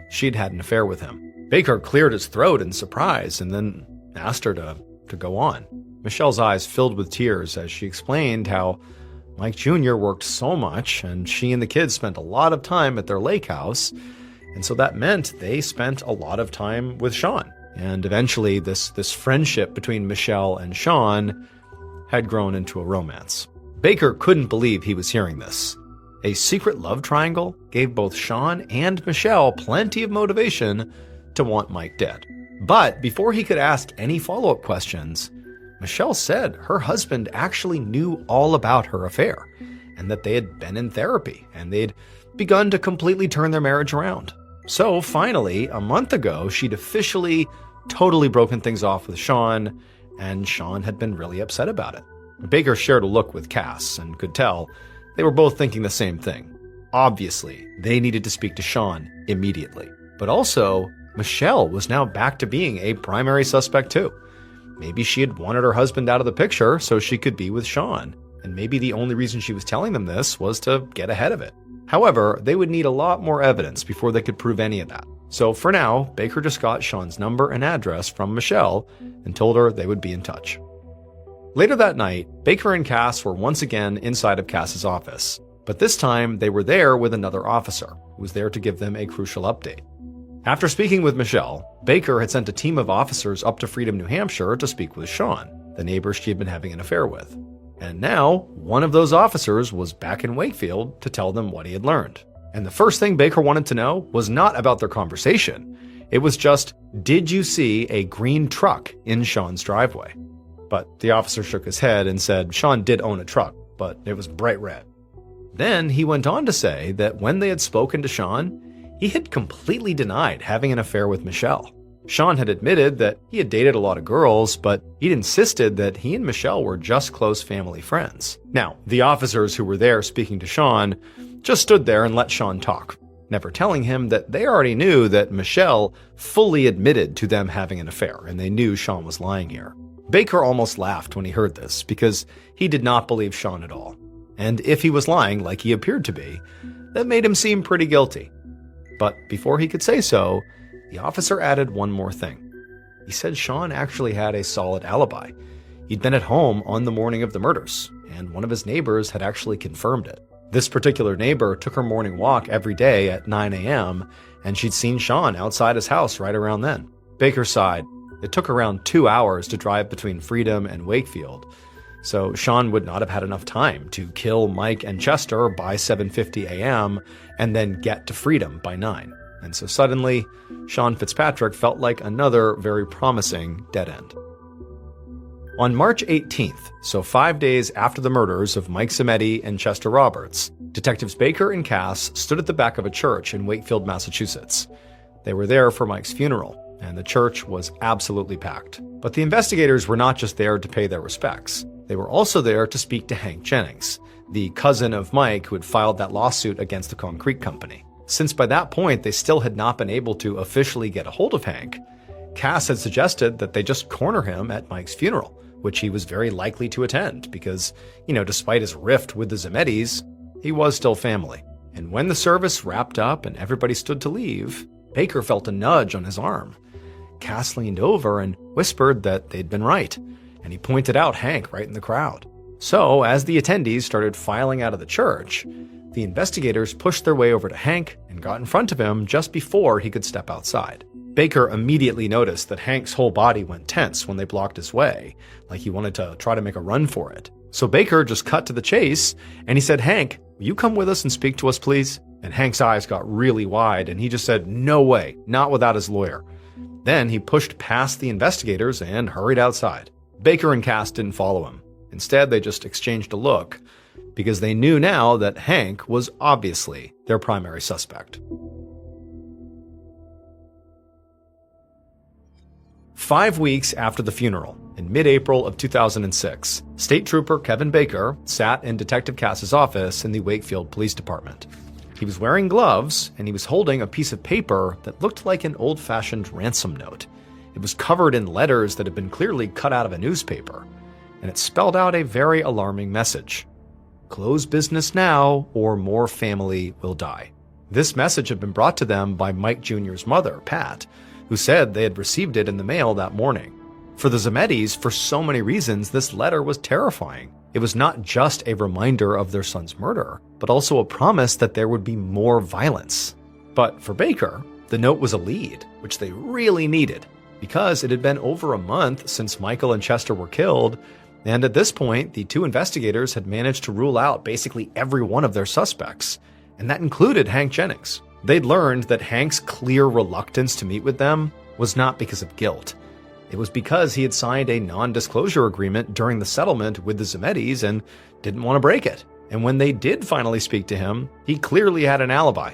she'd had an affair with him. Baker cleared his throat in surprise and then asked her to go on. Michelle's eyes filled with tears as she explained how Mike Jr. worked so much and she and the kids spent a lot of time at their lake house, and so that meant they spent a lot of time with Sean. And eventually this friendship between Michelle and Sean had grown into a romance. Baker couldn't believe he was hearing this. A secret love triangle gave both Sean and Michelle plenty of motivation to want Mike dead. But before he could ask any follow-up questions, Michelle said her husband actually knew all about her affair, and that they had been in therapy, and they'd begun to completely turn their marriage around. So finally, a month ago, she'd officially totally broken things off with Sean, and Sean had been really upset about it. Baker shared a look with Cass and could tell they were both thinking the same thing. Obviously, they needed to speak to Sean immediately. But also, Michelle was now back to being a primary suspect too. Maybe she had wanted her husband out of the picture so she could be with Sean, and maybe the only reason she was telling them this was to get ahead of it. However, they would need a lot more evidence before they could prove any of that. So for now, Baker just got Sean's number and address from Michelle and told her they would be in touch. Later that night, Baker and Cass were once again inside of Cass's office, but this time they were there with another officer who was there to give them a crucial update. After speaking with Michelle, Baker had sent a team of officers up to Freedom, New Hampshire to speak with Sean, the neighbor she had been having an affair with. And now, one of those officers was back in Wakefield to tell them what he had learned. And the first thing Baker wanted to know was not about their conversation. It was just, did you see a green truck in Sean's driveway? But the officer shook his head and said Sean did own a truck, but it was bright red. Then he went on to say that when they had spoken to Sean, he had completely denied having an affair with Michelle. Sean had admitted that he had dated a lot of girls, but he'd insisted that he and Michelle were just close family friends. Now, the officers who were there speaking to Sean just stood there and let Sean talk, never telling him that they already knew that Michelle fully admitted to them having an affair, and they knew Sean was lying here. Baker almost laughed when he heard this, because he did not believe Sean at all. And if he was lying like he appeared to be, that made him seem pretty guilty. But before he could say so, the officer added one more thing. He said Sean actually had a solid alibi. He'd been at home on the morning of the murders, and one of his neighbors had actually confirmed it. This particular neighbor took her morning walk every day at 9 a.m., and she'd seen Sean outside his house right around then. Baker sighed. It took around 2 hours to drive between Freedom and Wakefield, so Sean would not have had enough time to kill Mike and Chester by 7:50 a.m. and then get to Freedom by 9. And so suddenly, Sean Fitzpatrick felt like another very promising dead end. On March 18th, so 5 days after the murders of Mike Zametti and Chester Roberts, Detectives Baker and Cass stood at the back of a church in Wakefield, Massachusetts. They were there for Mike's funeral, and the church was absolutely packed. But the investigators were not just there to pay their respects. They were also there to speak to Hank Jennings, the cousin of Mike who had filed that lawsuit against the concrete company. Since by that point they still had not been able to officially get a hold of Hank, Cass had suggested that they just corner him at Mike's funeral, which he was very likely to attend because, despite his rift with the Zamettis, he was still family. And when the service wrapped up and everybody stood to leave, Baker felt a nudge on his arm. Cass leaned over and whispered that they'd been right, and he pointed out Hank right in the crowd. So, as the attendees started filing out of the church, the investigators pushed their way over to Hank and got in front of him just before he could step outside. Baker immediately noticed that Hank's whole body went tense when they blocked his way, like he wanted to try to make a run for it. So Baker just cut to the chase, and he said, "Hank, will you come with us and speak to us, please?" And Hank's eyes got really wide, and he just said, "No way, not without his lawyer." Then he pushed past the investigators and hurried outside. Baker and Cass didn't follow him. Instead, they just exchanged a look, because they knew now that Hank was obviously their primary suspect. 5 weeks after the funeral, in mid-April of 2006, State Trooper Kevin Baker sat in Detective Cass's office in the Wakefield Police Department. He was wearing gloves, and he was holding a piece of paper that looked like an old-fashioned ransom note. It was covered in letters that had been clearly cut out of a newspaper, and it spelled out a very alarming message. "Close business now, or more family will die." This message had been brought to them by Mike Jr.'s mother, Pat, who said they had received it in the mail that morning. For the Zemedis, for so many reasons, this letter was terrifying. It was not just a reminder of their son's murder, but also a promise that there would be more violence. But for Baker, the note was a lead, which they really needed, because it had been over a month since Michael and Chester were killed, and at this point, the two investigators had managed to rule out basically every one of their suspects, and that included Hank Jennings. They'd learned that Hank's clear reluctance to meet with them was not because of guilt. It was because he had signed a non-disclosure agreement during the settlement with the Zemedis and didn't want to break it. And when they did finally speak to him, he clearly had an alibi.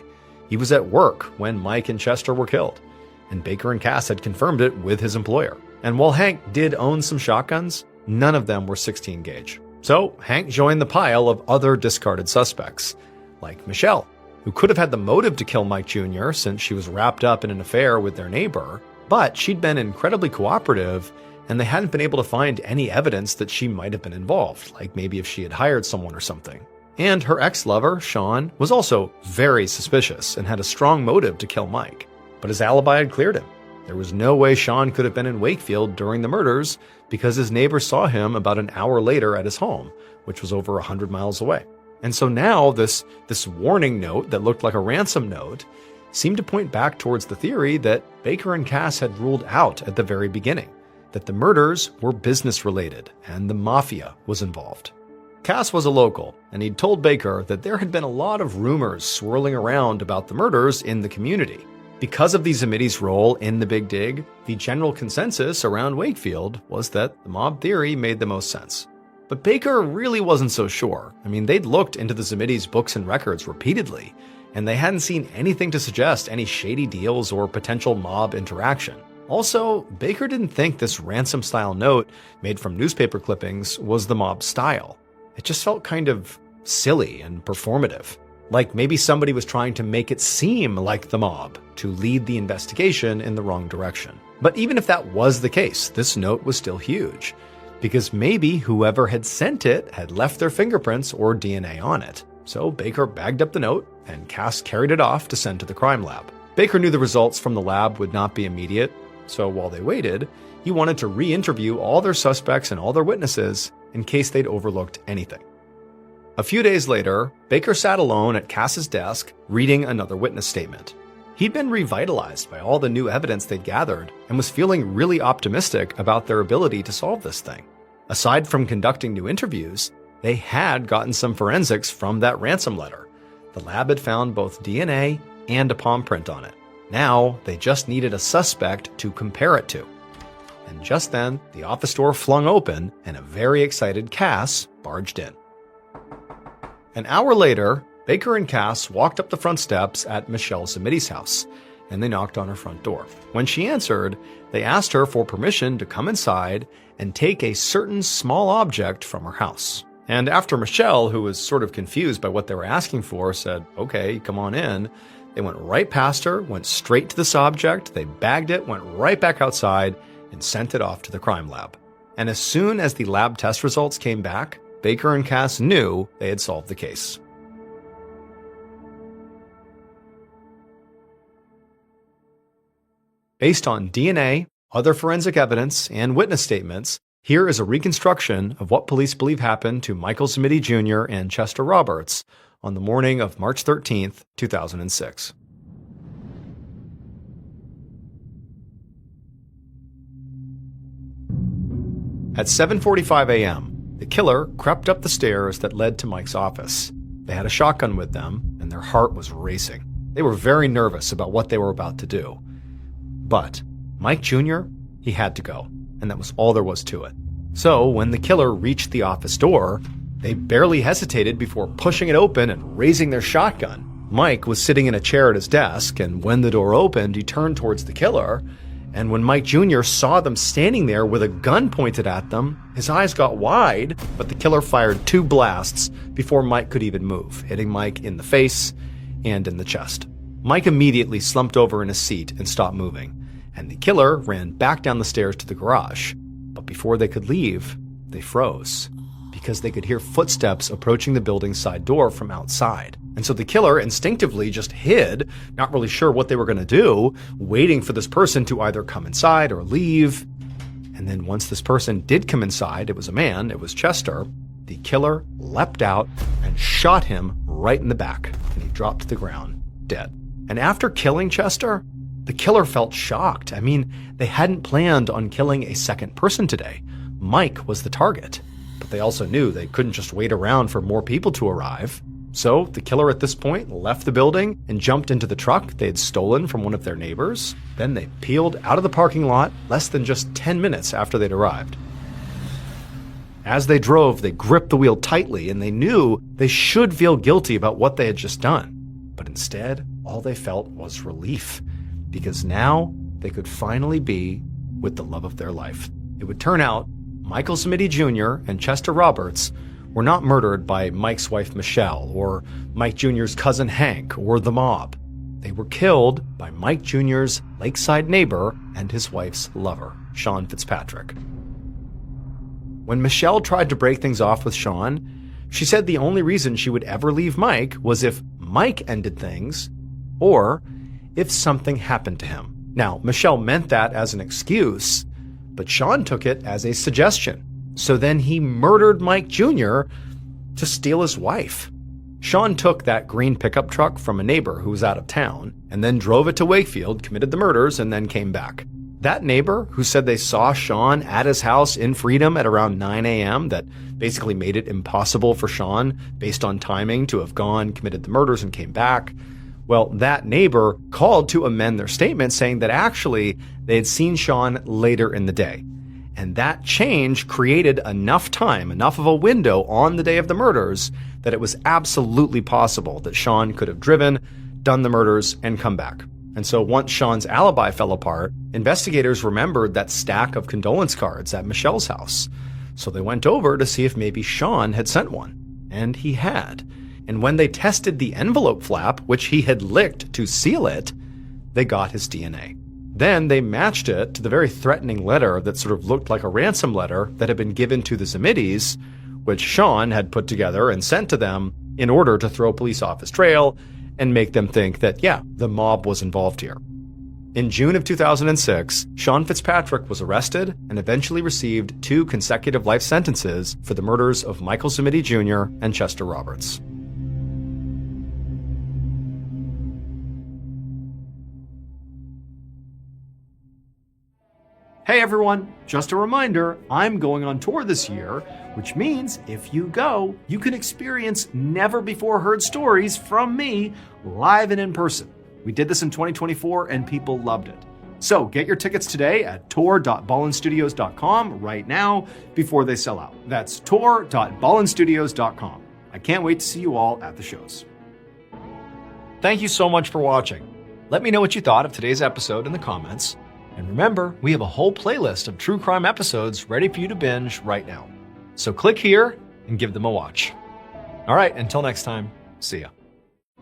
He was at work when Mike and Chester were killed, and Baker and Cass had confirmed it with his employer. And while Hank did own some shotguns, none of them were 16 gauge. So Hank joined the pile of other discarded suspects, like Michelle, who could have had the motive to kill Mike Jr. since she was wrapped up in an affair with their neighbor, but she'd been incredibly cooperative, and they hadn't been able to find any evidence that she might have been involved, like maybe if she had hired someone or something. And her ex-lover, Sean, was also very suspicious and had a strong motive to kill Mike, but his alibi had cleared him. There was no way Sean could have been in Wakefield during the murders because his neighbor saw him about an hour later at his home, which was over 100 miles away. And so now this warning note that looked like a ransom note seemed to point back towards the theory that Baker and Cass had ruled out at the very beginning, that the murders were business-related and the mafia was involved. Cass was a local, and he'd told Baker that there had been a lot of rumors swirling around about the murders in the community. Because of the Zemedis' role in the Big Dig, the general consensus around Wakefield was that the mob theory made the most sense. But Baker really wasn't so sure. I mean, they'd looked into the Zemedis' books and records repeatedly, and they hadn't seen anything to suggest any shady deals or potential mob interaction. Also, Baker didn't think this ransom-style note made from newspaper clippings was the mob style. It just felt kind of silly and performative. Like maybe somebody was trying to make it seem like the mob to lead the investigation in the wrong direction. But even if that was the case, this note was still huge, because maybe whoever had sent it had left their fingerprints or DNA on it. So Baker bagged up the note, and Cass carried it off to send to the crime lab. Baker knew the results from the lab would not be immediate, so while they waited, he wanted to re-interview all their suspects and all their witnesses in case they'd overlooked anything. A few days later, Baker sat alone at Cass's desk, reading another witness statement. He'd been revitalized by all the new evidence they'd gathered and was feeling really optimistic about their ability to solve this thing. Aside from conducting new interviews, they had gotten some forensics from that ransom letter. The lab had found both DNA and a palm print on it. Now, they just needed a suspect to compare it to. And just then, the office door flung open and a very excited Cass barged in. An hour later, Baker and Cass walked up the front steps at Michelle Zemedis' house, and they knocked on her front door. When she answered, they asked her for permission to come inside and take a certain small object from her house. And after Michelle, who was sort of confused by what they were asking for, said, "Okay, come on in," they went right past her, went straight to this object, they bagged it, went right back outside, and sent it off to the crime lab. And as soon as the lab test results came back, Baker and Cass knew they had solved the case. Based on DNA, other forensic evidence, and witness statements, here is a reconstruction of what police believe happened to Michael Smitty Jr. and Chester Roberts on the morning of March 13th, 2006. At 7:45 a.m., the killer crept up the stairs that led to Mike's office. They had a shotgun with them, and their heart was racing. They were very nervous about what they were about to do. But Mike Jr., he had to go, and that was all there was to it. So when the killer reached the office door, they barely hesitated before pushing it open and raising their shotgun. Mike was sitting in a chair at his desk, and when the door opened, he turned towards the killer. And when Mike Jr. saw them standing there with a gun pointed at them, his eyes got wide, but the killer fired 2 blasts before Mike could even move, hitting Mike in the face and in the chest. Mike immediately slumped over in his seat and stopped moving, and the killer ran back down the stairs to the garage. But before they could leave, they froze, because they could hear footsteps approaching the building's side door from outside. And so the killer instinctively just hid, not really sure what they were going to do, waiting for this person to either come inside or leave. And then once this person did come inside, it was a man, it was Chester, the killer leapt out and shot him right in the back, and he dropped to the ground, dead. And after killing Chester, the killer felt shocked. I mean, they hadn't planned on killing a second person today. Mike was the target. But they also knew they couldn't just wait around for more people to arrive. So the killer at this point left the building and jumped into the truck they had stolen from one of their neighbors. Then they peeled out of the parking lot less than just 10 minutes after they'd arrived. As they drove, they gripped the wheel tightly, and they knew they should feel guilty about what they had just done. But instead, all they felt was relief, because now they could finally be with the love of their life. It would turn out Michael Smitty Jr. and Chester Roberts were not murdered by Mike's wife Michelle, or Mike Jr.'s cousin Hank, or the mob. They were killed by Mike Jr.'s lakeside neighbor and his wife's lover, Sean Fitzpatrick. When Michelle tried to break things off with Sean, she said the only reason she would ever leave Mike was if Mike ended things, or if something happened to him. Now, Michelle meant that as an excuse, but Sean took it as a suggestion. So then he murdered Mike Jr. to steal his wife. Sean took that green pickup truck from a neighbor who was out of town, and then drove it to Wakefield, committed the murders, and then came back. That neighbor who said they saw Sean at his house in Freedom at around 9 a.m., that basically made it impossible for Sean, based on timing, to have gone, committed the murders, and came back. Well, that neighbor called to amend their statement, saying that actually they had seen Sean later in the day. And that change created enough time, enough of a window on the day of the murders, that it was absolutely possible that Sean could have driven, done the murders, and come back. And so once Sean's alibi fell apart, investigators remembered that stack of condolence cards at Michelle's house. So they went over to see if maybe Sean had sent one. And he had. And when they tested the envelope flap, which he had licked to seal it, they got his DNA. Then they matched it to the very threatening letter that sort of looked like a ransom letter that had been given to the Smitties, which Sean had put together and sent to them in order to throw police off his trail and make them think that, yeah, the mob was involved here. In June of 2006, Sean Fitzpatrick was arrested and eventually received 2 consecutive life sentences for the murders of Michael Smitty Jr. and Chester Roberts. Hey everyone, just a reminder, I'm going on tour this year, which means if you go, you can experience never-before-heard stories from me live and in person. We did this in 2024 and people loved it. So get your tickets today at tour.ballenstudios.com right now before they sell out. That's tour.ballenstudios.com. I can't wait to see you all at the shows. Thank you so much for watching. Let me know what you thought of today's episode in the comments. And remember, we have a whole playlist of true crime episodes ready for you to binge right now. So click here and give them a watch. All right, until next time, see ya.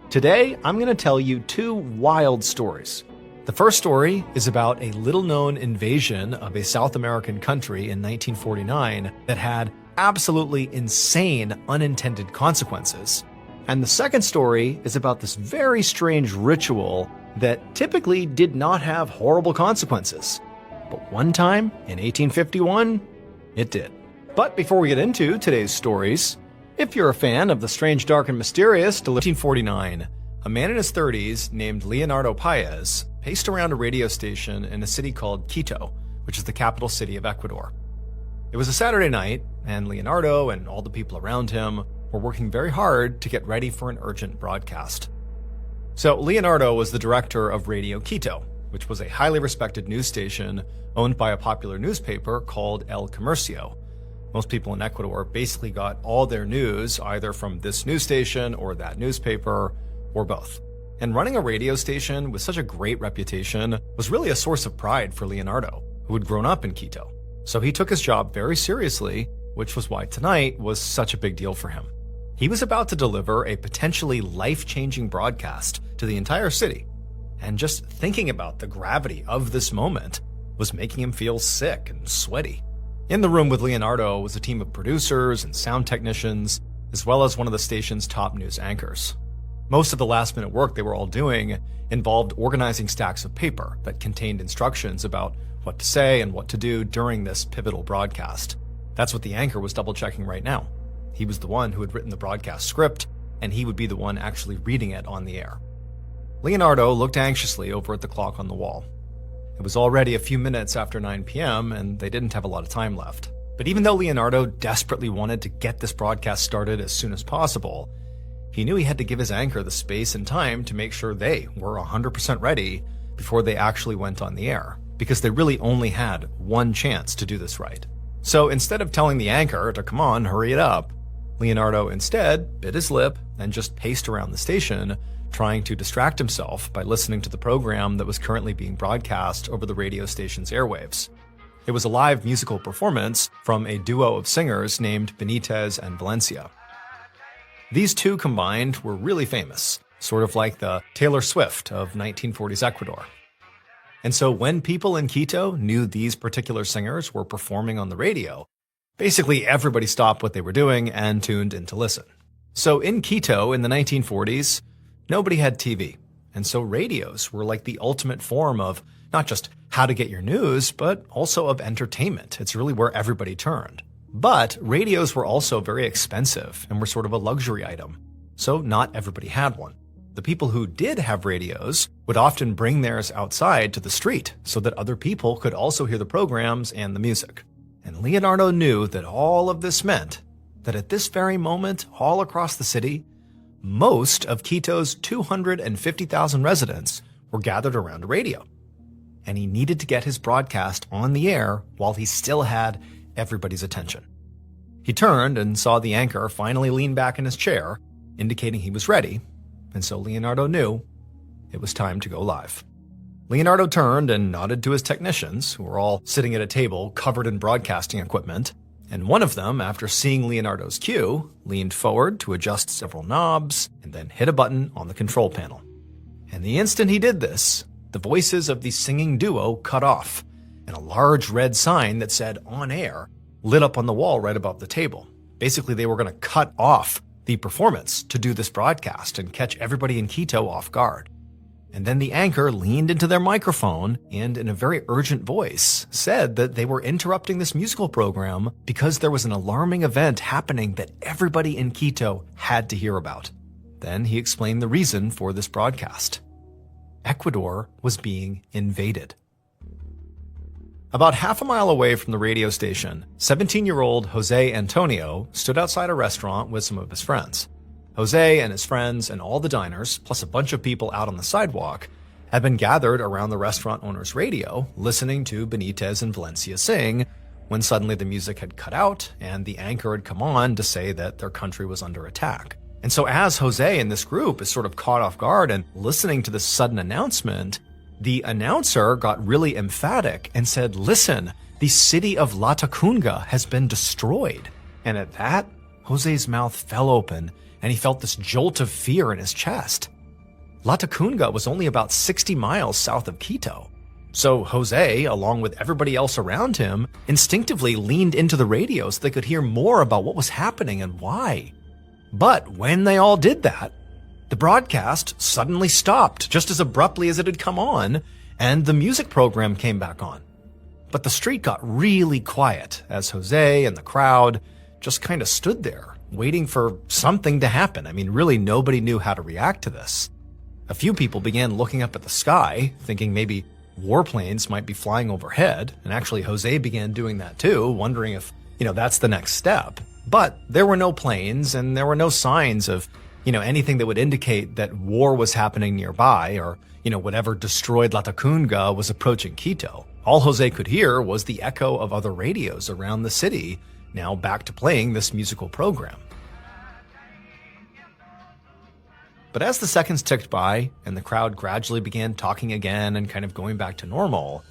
Today, I'm going to tell you 2 wild stories. The first story is about a little-known invasion of a South American country in 1949 that had absolutely insane unintended consequences. And the second story is about this very strange ritual that typically did not have horrible consequences. But one time, in 1851, it did. But before we get into today's stories, if you're a fan of the strange, dark, and mysterious, 1949, a man in his 30s named Leonardo Paez paced around a radio station in a city called Quito, which is the capital city of Ecuador. It was a Saturday night, and Leonardo and all the people around him were working very hard to get ready for an urgent broadcast. So Leonardo was the director of Radio Quito, which was a highly respected news station owned by a popular newspaper called El Comercio. Most people in Ecuador basically got all their news either from this news station or that newspaper, or both. And running a radio station with such a great reputation was really a source of pride for Leonardo, who had grown up in Quito. So he took his job very seriously, which was why tonight was such a big deal for him. He was about to deliver a potentially life-changing broadcast to the entire city. And just thinking about the gravity of this moment was making him feel sick and sweaty. In the room with Leonardo was a team of producers and sound technicians, as well as one of the station's top news anchors. Most of the last-minute work they were all doing involved organizing stacks of paper that contained instructions about what to say and what to do during this pivotal broadcast. That's what the anchor was double-checking right now. He was the one who had written the broadcast script, and he would be the one actually reading it on the air. Leonardo looked anxiously over at the clock on the wall. It was already a few minutes after 9 p.m., and they didn't have a lot of time left. But even though Leonardo desperately wanted to get this broadcast started as soon as possible, he knew he had to give his anchor the space and time to make sure they were 100% ready before they actually went on the air, because they really only had one chance to do this right. So instead of telling the anchor to come on, hurry it up, Leonardo instead bit his lip and just paced around the station, trying to distract himself by listening to the program that was currently being broadcast over the radio station's airwaves. It was a live musical performance from a duo of singers named Benitez and Valencia. These two combined were really famous, sort of like the Taylor Swift of 1940s Ecuador. And so when people in Quito knew these particular singers were performing on the radio, basically everybody stopped what they were doing and tuned in to listen. So in Quito in the 1940s, nobody had TV, and so radios were like the ultimate form of not just how to get your news, but also of entertainment. It's really where everybody turned. But radios were also very expensive and were sort of a luxury item, so not everybody had one. The people who did have radios would often bring theirs outside to the street so that other people could also hear the programs and the music. And Leonardo knew that all of this meant that at this very moment, all across the city, most of Quito's 250,000 residents were gathered around a radio. And he needed to get his broadcast on the air while he still had everybody's attention. He turned and saw the anchor finally lean back in his chair, indicating he was ready, and so Leonardo knew it was time to go live. Leonardo turned and nodded to his technicians, who were all sitting at a table covered in broadcasting equipment, and one of them, after seeing Leonardo's cue, leaned forward to adjust several knobs and then hit a button on the control panel. And the instant he did this, the voices of the singing duo cut off, and a large red sign that said "On Air" lit up on the wall right above the table. Basically, they were going to cut off the performance to do this broadcast and catch everybody in Quito off guard. And then the anchor leaned into their microphone and, in a very urgent voice, said that they were interrupting this musical program because there was an alarming event happening that everybody in Quito had to hear about. Then he explained the reason for this broadcast. Ecuador was being invaded. About half a mile away from the radio station, 17-year-old Jose Antonio stood outside a restaurant with some of his friends. Jose and his friends and all the diners, plus a bunch of people out on the sidewalk, had been gathered around the restaurant owner's radio, listening to Benitez and Valencia sing, when suddenly the music had cut out and the anchor had come on to say that their country was under attack. And so as Jose and this group is sort of caught off guard and listening to this sudden announcement, the announcer got really emphatic and said, "Listen, the city of Latacunga has been destroyed." And at that, Jose's mouth fell open and he felt this jolt of fear in his chest. Latacunga was only about 60 miles south of Quito. So Jose, along with everybody else around him, instinctively leaned into the radio so they could hear more about what was happening and why. But when they all did that, The broadcast suddenly stopped, just as abruptly as it had come on, and the music program came back on. But the street got really quiet as Jose and the crowd just kind of stood there, waiting for something to happen. I mean, really nobody knew how to react to this. A few people began looking up at the sky, thinking maybe warplanes might be flying overhead, and actually Jose began doing that too, wondering if, that's the next step. But there were no planes, and there were no signs of, anything that would indicate that war was happening nearby, or, whatever destroyed Latacunga was approaching Quito. All Jose could hear was the echo of other radios around the city, now back to playing this musical program. But as the seconds ticked by and the crowd gradually began talking again and kind of going back to normal,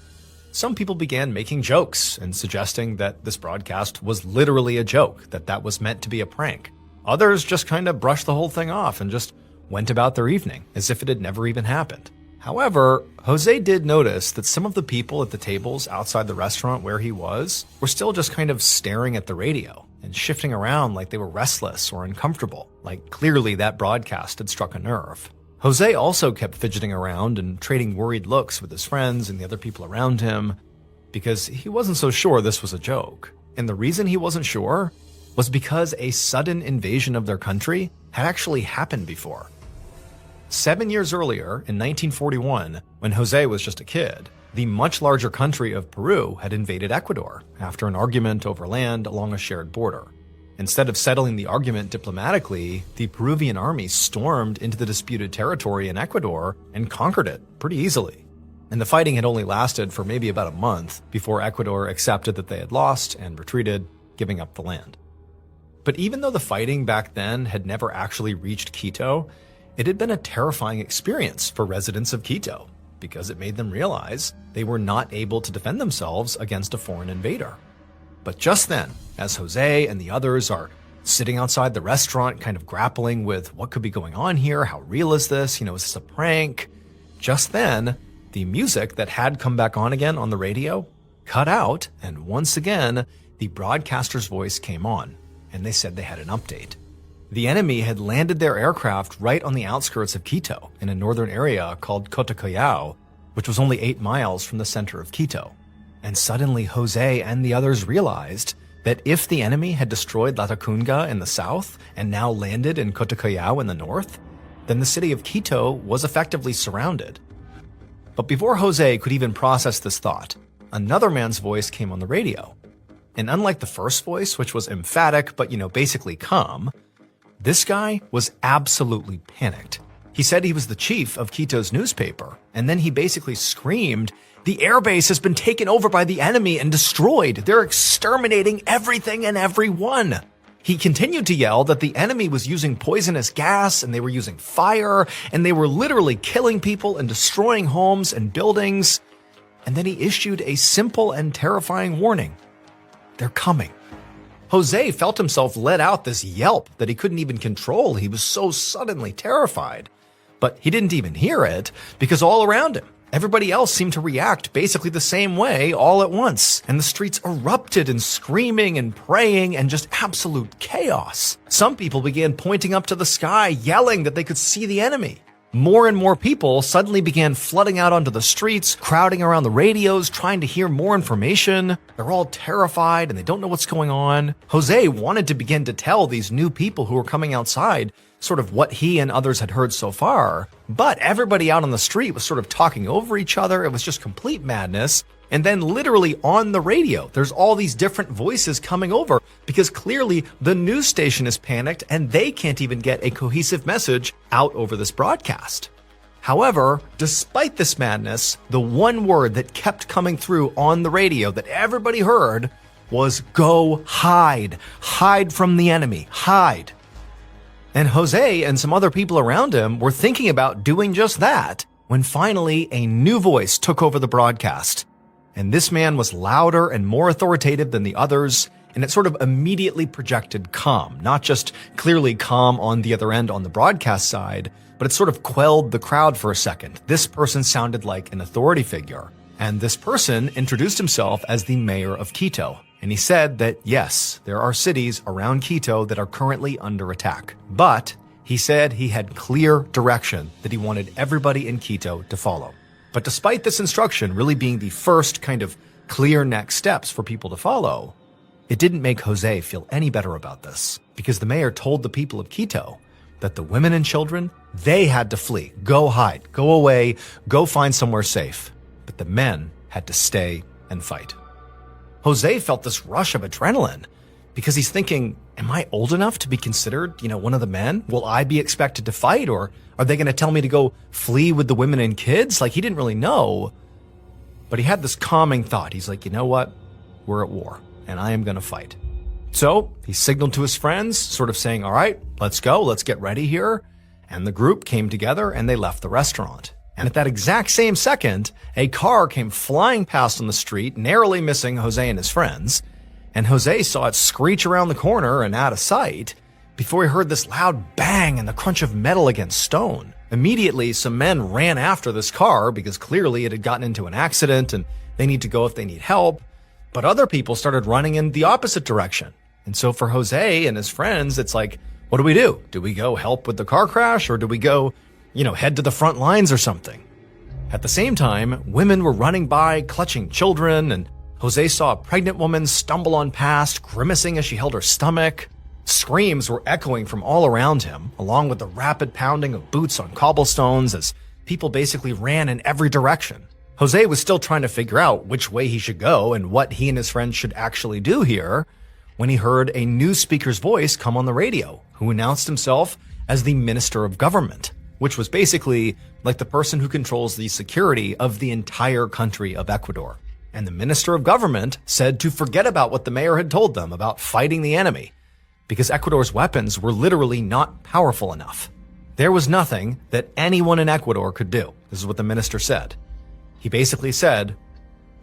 some people began making jokes and suggesting that this broadcast was literally a joke, that was meant to be a prank. Others just kind of brushed the whole thing off and just went about their evening as if it had never even happened. However, Jose did notice that some of the people at the tables outside the restaurant where he was were still just kind of staring at the radio and shifting around like they were restless or uncomfortable, like clearly that broadcast had struck a nerve. Jose also kept fidgeting around and trading worried looks with his friends and the other people around him because he wasn't so sure this was a joke. And the reason he wasn't sure was because a sudden invasion of their country had actually happened before. 7 years earlier, in 1941, when Jose was just a kid, the much larger country of Peru had invaded Ecuador after an argument over land along a shared border. Instead of settling the argument diplomatically, the Peruvian army stormed into the disputed territory in Ecuador and conquered it pretty easily. And the fighting had only lasted for maybe about a month before Ecuador accepted that they had lost and retreated, giving up the land. But even though the fighting back then had never actually reached Quito, it had been a terrifying experience for residents of Quito because it made them realize they were not able to defend themselves against a foreign invader. But just then, as Jose and the others are sitting outside the restaurant kind of grappling with what could be going on here, how real is this, is this a prank? Just then, the music that had come back on again on the radio cut out, and once again, the broadcaster's voice came on, and they said they had an update. The enemy had landed their aircraft right on the outskirts of Quito in a northern area called Cotocollao, which was only 8 miles from the center of Quito. And suddenly Jose and the others realized that if the enemy had destroyed Latacunga in the south and now landed in Cotocollao in the north, then the city of Quito was effectively surrounded. But before Jose could even process this thought, another man's voice came on the radio. And unlike the first voice, which was emphatic but, basically calm, this guy was absolutely panicked. He said he was the chief of Quito's newspaper, and then he basically screamed, "The airbase has been taken over by the enemy and destroyed. They're exterminating everything and everyone." He continued to yell that the enemy was using poisonous gas and they were using fire and they were literally killing people and destroying homes and buildings. And then he issued a simple and terrifying warning. They're coming. Jose felt himself let out this yelp that he couldn't even control. He was so suddenly terrified. But he didn't even hear it because all around him, everybody else seemed to react basically the same way all at once. And the streets erupted in screaming and praying and just absolute chaos. Some people began pointing up to the sky, yelling that they could see the enemy. More and more people suddenly began flooding out onto the streets, crowding around the radios, trying to hear more information. They're all terrified and they don't know what's going on. Jose wanted to begin to tell these new people who were coming outside sort of what he and others had heard so far, but everybody out on the street was sort of talking over each other. It was just complete madness. And then literally on the radio, there's all these different voices coming over because clearly the news station is panicked and they can't even get a cohesive message out over this broadcast. However, despite this madness, the one word that kept coming through on the radio that everybody heard was "Go hide. Hide from the enemy. Hide." And Jose and some other people around him were thinking about doing just that when finally a new voice took over the broadcast. And this man was louder and more authoritative than the others, and it sort of immediately projected calm, not just clearly calm on the other end on the broadcast side, but it sort of quelled the crowd for a second. This person sounded like an authority figure, and this person introduced himself as the mayor of Quito. And he said that, yes, there are cities around Quito that are currently under attack, but He said he had clear direction that he wanted everybody in Quito to follow. But despite this instruction really being the first kind of clear next steps for people to follow, it didn't make Jose feel any better about this, because the mayor told the people of Quito that the women and children, they had to flee, go hide, go away, go find somewhere safe. But the men had to stay and fight. Jose felt this rush of adrenaline because he's thinking, am I old enough to be considered, one of the men? Will I be expected to fight, or are they going to tell me to go flee with the women and kids? Like, he didn't really know, but he had this calming thought. He's like, you know what? We're at war and I am going to fight. So he signaled to his friends, sort of saying, all right, let's go. Let's get ready here. And the group came together and they left the restaurant. And at that exact same second, a car came flying past on the street, narrowly missing Jose and his friends. And Jose saw it screech around the corner and out of sight before he heard this loud bang and the crunch of metal against stone. Immediately, some men ran after this car because clearly it had gotten into an accident and they need to go if they need help. But other people started running in the opposite direction. And so for Jose and his friends, it's like, what do we do? Do we go help with the car crash, or do we go, head to the front lines or something? At the same time, women were running by, clutching children, and Jose saw a pregnant woman stumble on past, grimacing as she held her stomach. Screams were echoing from all around him, along with the rapid pounding of boots on cobblestones as people basically ran in every direction. Jose was still trying to figure out which way he should go and what he and his friends should actually do here when he heard a news speaker's voice come on the radio, who announced himself as the Minister of Government, which was basically like the person who controls the security of the entire country of Ecuador. And the Minister of Government said to forget about what the mayor had told them about fighting the enemy, because Ecuador's weapons were literally not powerful enough. There was nothing that anyone in Ecuador could do. This is what the minister said. He basically said,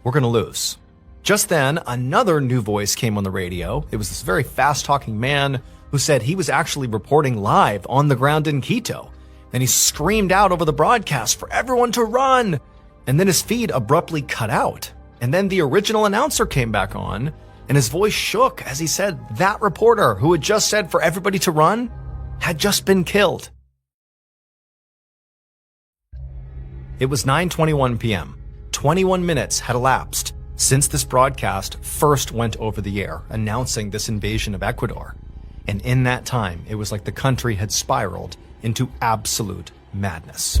we're going to lose. Just then, another new voice came on the radio. It was this very fast-talking man who said he was actually reporting live on the ground in Quito. And he screamed out over the broadcast for everyone to run. And then his feed abruptly cut out. And then the original announcer came back on, and his voice shook as he said that reporter who had just said for everybody to run had just been killed. It was 9:21 p.m. 21 minutes had elapsed since this broadcast first went over the air, announcing this invasion of Ecuador. And in that time, it was like the country had spiraled into absolute madness.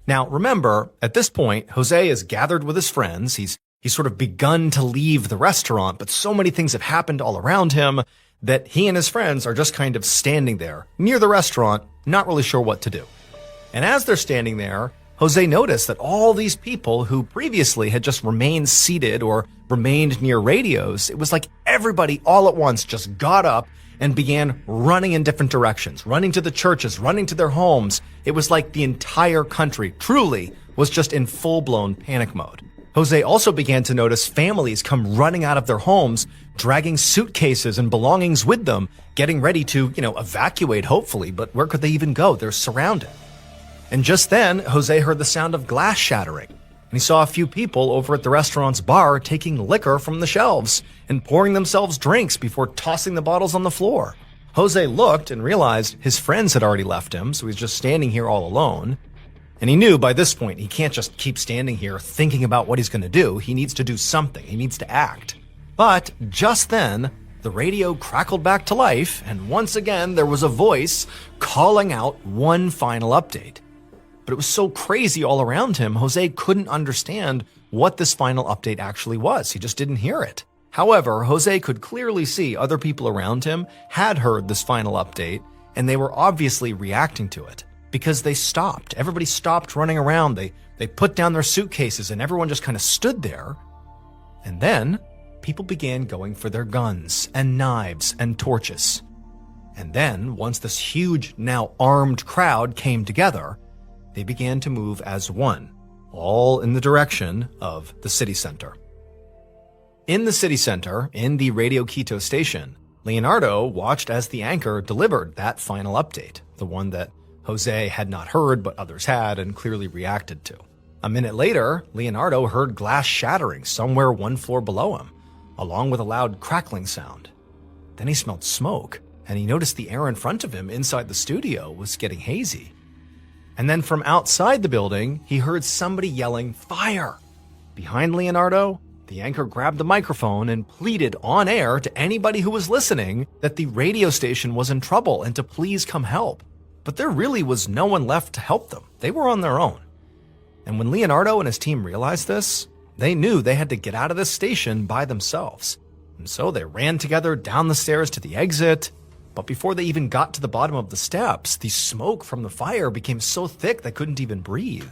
Now, remember, at this point, Jose is gathered with his friends. He's sort of begun to leave the restaurant, but so many things have happened all around him that he and his friends are just kind of standing there near the restaurant, not really sure what to do. And as they're standing there, Jose noticed that all these people who previously had just remained seated or remained near radios, it was like everybody all at once just got up and began running in different directions, running to the churches, running to their homes. It was like the entire country truly was just in full-blown panic mode. Jose also began to notice families come running out of their homes, dragging suitcases and belongings with them, getting ready to, evacuate hopefully, but where could they even go? They're surrounded. And just then, Jose heard the sound of glass shattering, and he saw a few people over at the restaurant's bar taking liquor from the shelves and pouring themselves drinks before tossing the bottles on the floor. Jose looked and realized his friends had already left him, so he's just standing here all alone. And he knew by this point he can't just keep standing here thinking about what he's going to do. He needs to do something. He needs to act. But just then, the radio crackled back to life, and once again there was a voice calling out one final update. But it was so crazy all around him, Jose couldn't understand what this final update actually was. He just didn't hear it. However, Jose could clearly see other people around him had heard this final update, and they were obviously reacting to it because they stopped. Everybody stopped running around. They put down their suitcases, and everyone just kind of stood there. And then people began going for their guns and knives and torches. And then, once this huge, now armed crowd came together, they began to move as one, all in the direction of the city center. In the city center, in the Radio Quito station, Leonardo watched as the anchor delivered that final update, the one that Jose had not heard but others had and clearly reacted to. A minute later, Leonardo heard glass shattering somewhere one floor below him, along with a loud crackling sound. Then he smelled smoke, and he noticed the air in front of him inside the studio was getting hazy. And then from outside the building, he heard somebody yelling, "Fire!" Behind Leonardo, the anchor grabbed the microphone and pleaded on air to anybody who was listening that the radio station was in trouble and to please come help. But there really was no one left to help them. They were on their own. And when Leonardo and his team realized this, they knew they had to get out of this station by themselves. And so they ran together down the stairs to the exit. But before they even got to the bottom of the steps, the smoke from the fire became so thick they couldn't even breathe.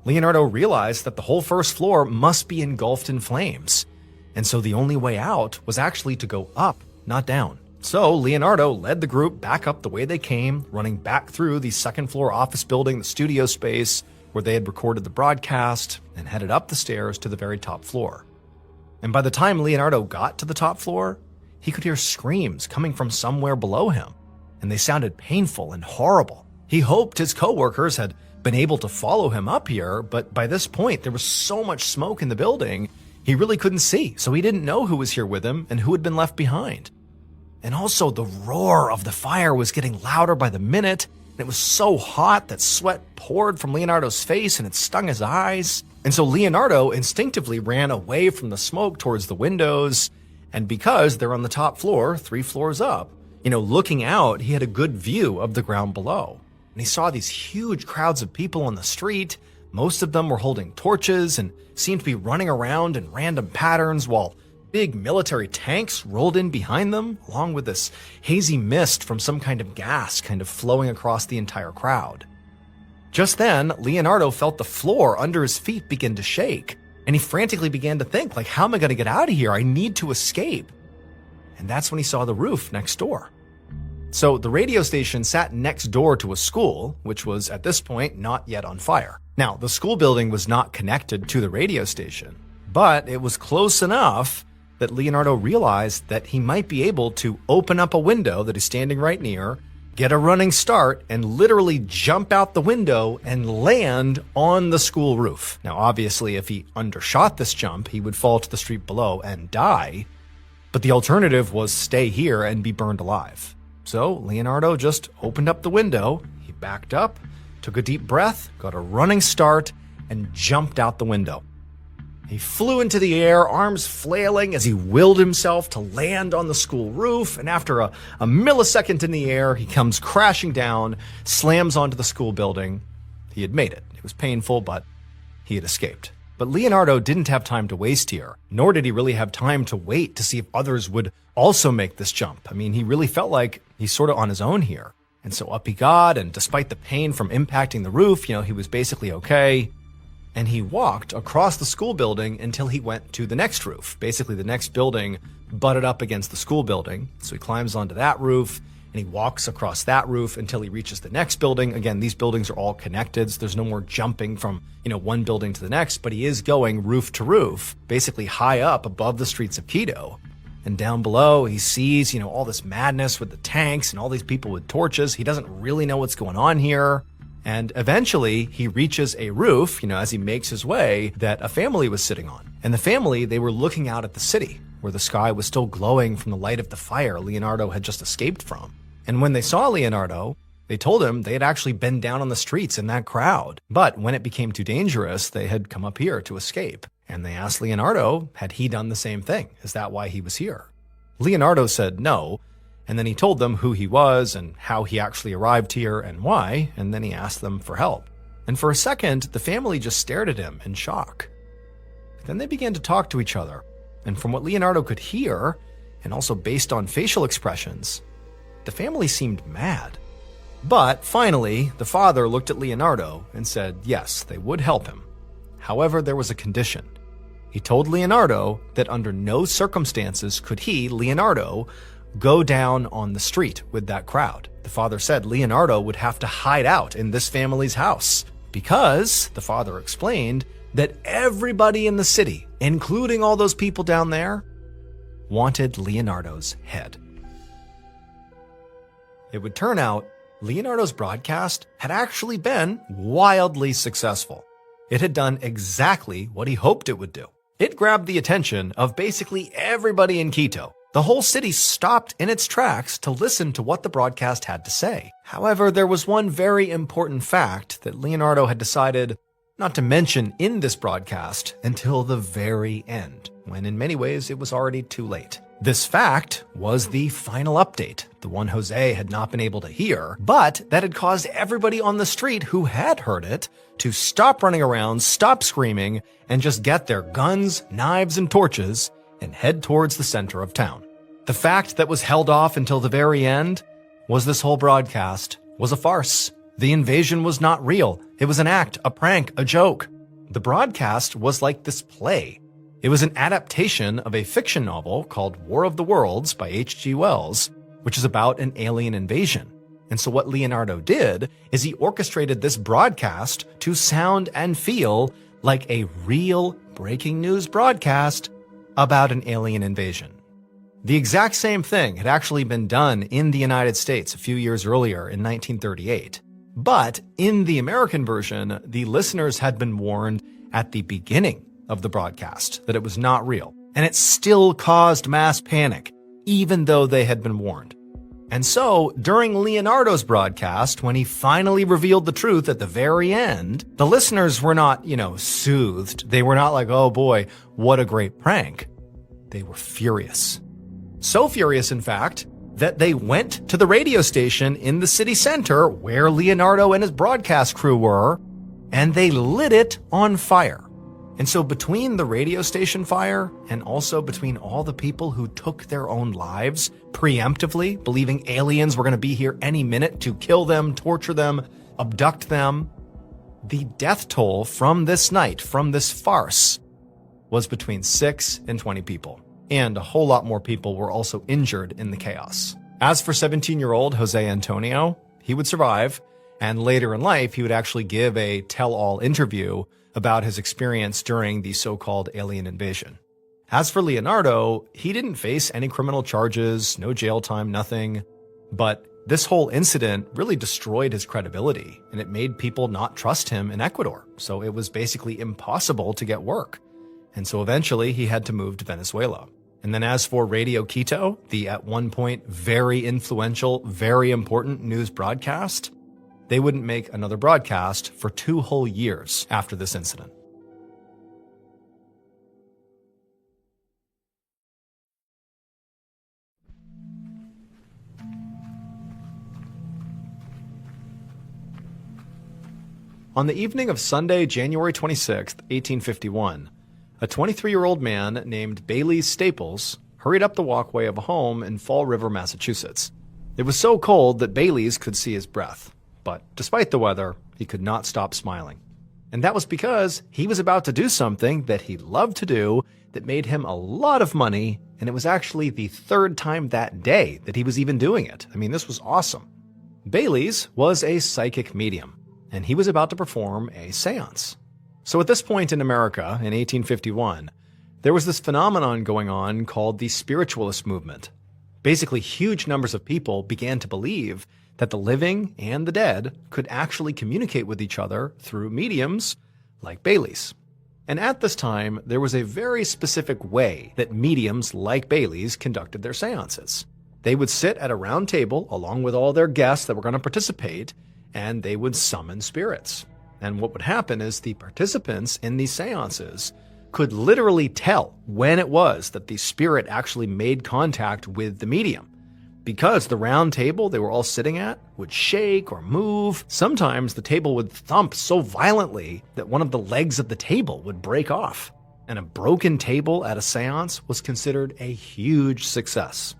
Leonardo realized that the whole first floor must be engulfed in flames. And so the only way out was actually to go up, not down. So Leonardo led the group back up the way they came, running back through the second floor office building, the studio space, where they had recorded the broadcast, and headed up the stairs to the very top floor. And by the time Leonardo got to the top floor, he could hear screams coming from somewhere below him, and they sounded painful and horrible. He hoped his coworkers had been able to follow him up here, but by this point there was so much smoke in the building, he really couldn't see, so he didn't know who was here with him and who had been left behind. And also the roar of the fire was getting louder by the minute, and it was so hot that sweat poured from Leonardo's face and it stung his eyes. And so Leonardo instinctively ran away from the smoke towards the windows, and because they're on the top floor, 3 floors up, looking out, he had a good view of the ground below. And he saw these huge crowds of people on the street. Most of them were holding torches and seemed to be running around in random patterns while big military tanks rolled in behind them, along with this hazy mist from some kind of gas kind of flowing across the entire crowd. Just then, Leonardo felt the floor under his feet begin to shake, and he frantically began to think, how am I going to get out of here? I need to escape. And that's when he saw the roof next door. So the radio station sat next door to a school, which was at this point not yet on fire. Now, the school building was not connected to the radio station, but it was close enough that Leonardo realized that he might be able to open up a window that is standing right near, get a running start, and literally jump out the window and land on the school roof. Now, obviously, if he undershot this jump, he would fall to the street below and die, but the alternative was stay here and be burned alive. So Leonardo just opened up the window, he backed up, took a deep breath, got a running start, and jumped out the window. He flew into the air, arms flailing as he willed himself to land on the school roof, and after a millisecond in the air, he comes crashing down, slams onto the school building. He had made it. It was painful, but he had escaped. But Leonardo didn't have time to waste here, nor did he really have time to wait to see if others would also make this jump. I mean, he really felt like he's sort of on his own here. And so up he got, and despite the pain from impacting the roof, he was basically okay. And he walked across the school building until he went to the next roof. Basically, the next building butted up against the school building. So he climbs onto that roof, and he walks across that roof until he reaches the next building. Again, these buildings are all connected, so there's no more jumping from, one building to the next, but he is going roof to roof, basically high up above the streets of Quito. And down below, he sees, all this madness with the tanks and all these people with torches. He doesn't really know what's going on here. And eventually, he reaches a roof, as he makes his way, that a family was sitting on. And the family, they were looking out at the city, where the sky was still glowing from the light of the fire Leonardo had just escaped from. And when they saw Leonardo, they told him they had actually been down on the streets in that crowd. But when it became too dangerous, they had come up here to escape. And they asked Leonardo, had he done the same thing? Is that why he was here? Leonardo said no. And then he told them who he was and how he actually arrived here and why, and then he asked them for help. And for a second, the family just stared at him in shock. Then they began to talk to each other, and from what Leonardo could hear, and also based on facial expressions, the family seemed mad. But finally, the father looked at Leonardo and said yes, they would help him. However, there was a condition. He told Leonardo that under no circumstances could he, Leonardo, go down on the street with that crowd. The father said Leonardo would have to hide out in this family's house because, the father explained, that everybody in the city, including all those people down there, wanted Leonardo's head. It would turn out Leonardo's broadcast had actually been wildly successful. It had done exactly what he hoped it would do. It grabbed the attention of basically everybody in Quito, The whole city stopped in its tracks to listen to what the broadcast had to say. However, there was one very important fact that Leonardo had decided not to mention in this broadcast until the very end, when in many ways it was already too late. This fact was the final update, the one Jose had not been able to hear, but that had caused everybody on the street who had heard it to stop running around, stop screaming, and just get their guns, knives, and torches and head towards the center of town. The fact that was held off until the very end was this whole broadcast was a farce. The invasion was not real. It was an act, a prank, a joke. The broadcast was like this play. It was an adaptation of a fiction novel called War of the Worlds by H.G. Wells, which is about an alien invasion. And so what Leonardo did is he orchestrated this broadcast to sound and feel like a real breaking news broadcast about an alien invasion. The exact same thing had actually been done in the United States a few years earlier in 1938. But in the American version, the listeners had been warned at the beginning of the broadcast that it was not real. And it still caused mass panic, even though they had been warned. And so, during Leonardo's broadcast, when he finally revealed the truth at the very end, the listeners were not, soothed. They were not like, oh boy, what a great prank. They were furious. So furious, in fact, that they went to the radio station in the city center where Leonardo and his broadcast crew were, and they lit it on fire. And so between the radio station fire and also between all the people who took their own lives preemptively, believing aliens were going to be here any minute to kill them, torture them, abduct them, the death toll from this night, from this farce, was between 6 and 20 people. And a whole lot more people were also injured in the chaos. As for 17-year-old Jose Antonio, he would survive, and later in life, he would actually give a tell-all interview about his experience during the so-called alien invasion. As for Leonardo, he didn't face any criminal charges, no jail time, nothing. But this whole incident really destroyed his credibility, and it made people not trust him in Ecuador. So it was basically impossible to get work. And so eventually he had to move to Venezuela. And then as for Radio Quito, the at one point very influential, very important news broadcast, they wouldn't make another broadcast for 2 whole years after this incident. On the evening of Sunday, January 26, 1851, a 23-year-old man named Bailey Staples hurried up the walkway of a home in Fall River, Massachusetts. It was so cold that Bailey's could see his breath, but despite the weather, he could not stop smiling. And that was because he was about to do something that he loved to do that made him a lot of money, and it was actually the 3rd time that day that he was even doing it. I mean, this was awesome. Bailey's was a psychic medium, and he was about to perform a seance. So at this point in America, in 1851, there was this phenomenon going on called the spiritualist movement. Basically, huge numbers of people began to believe that the living and the dead could actually communicate with each other through mediums like Bailey's. And at this time, there was a very specific way that mediums like Bailey's conducted their seances. They would sit at a round table along with all their guests that were going to participate, and they would summon spirits. And what would happen is the participants in these seances could literally tell when it was that the spirit actually made contact with the medium. Because the round table they were all sitting at would shake or move. Sometimes the table would thump so violently that one of the legs of the table would break off. And a broken table at a seance was considered a huge success.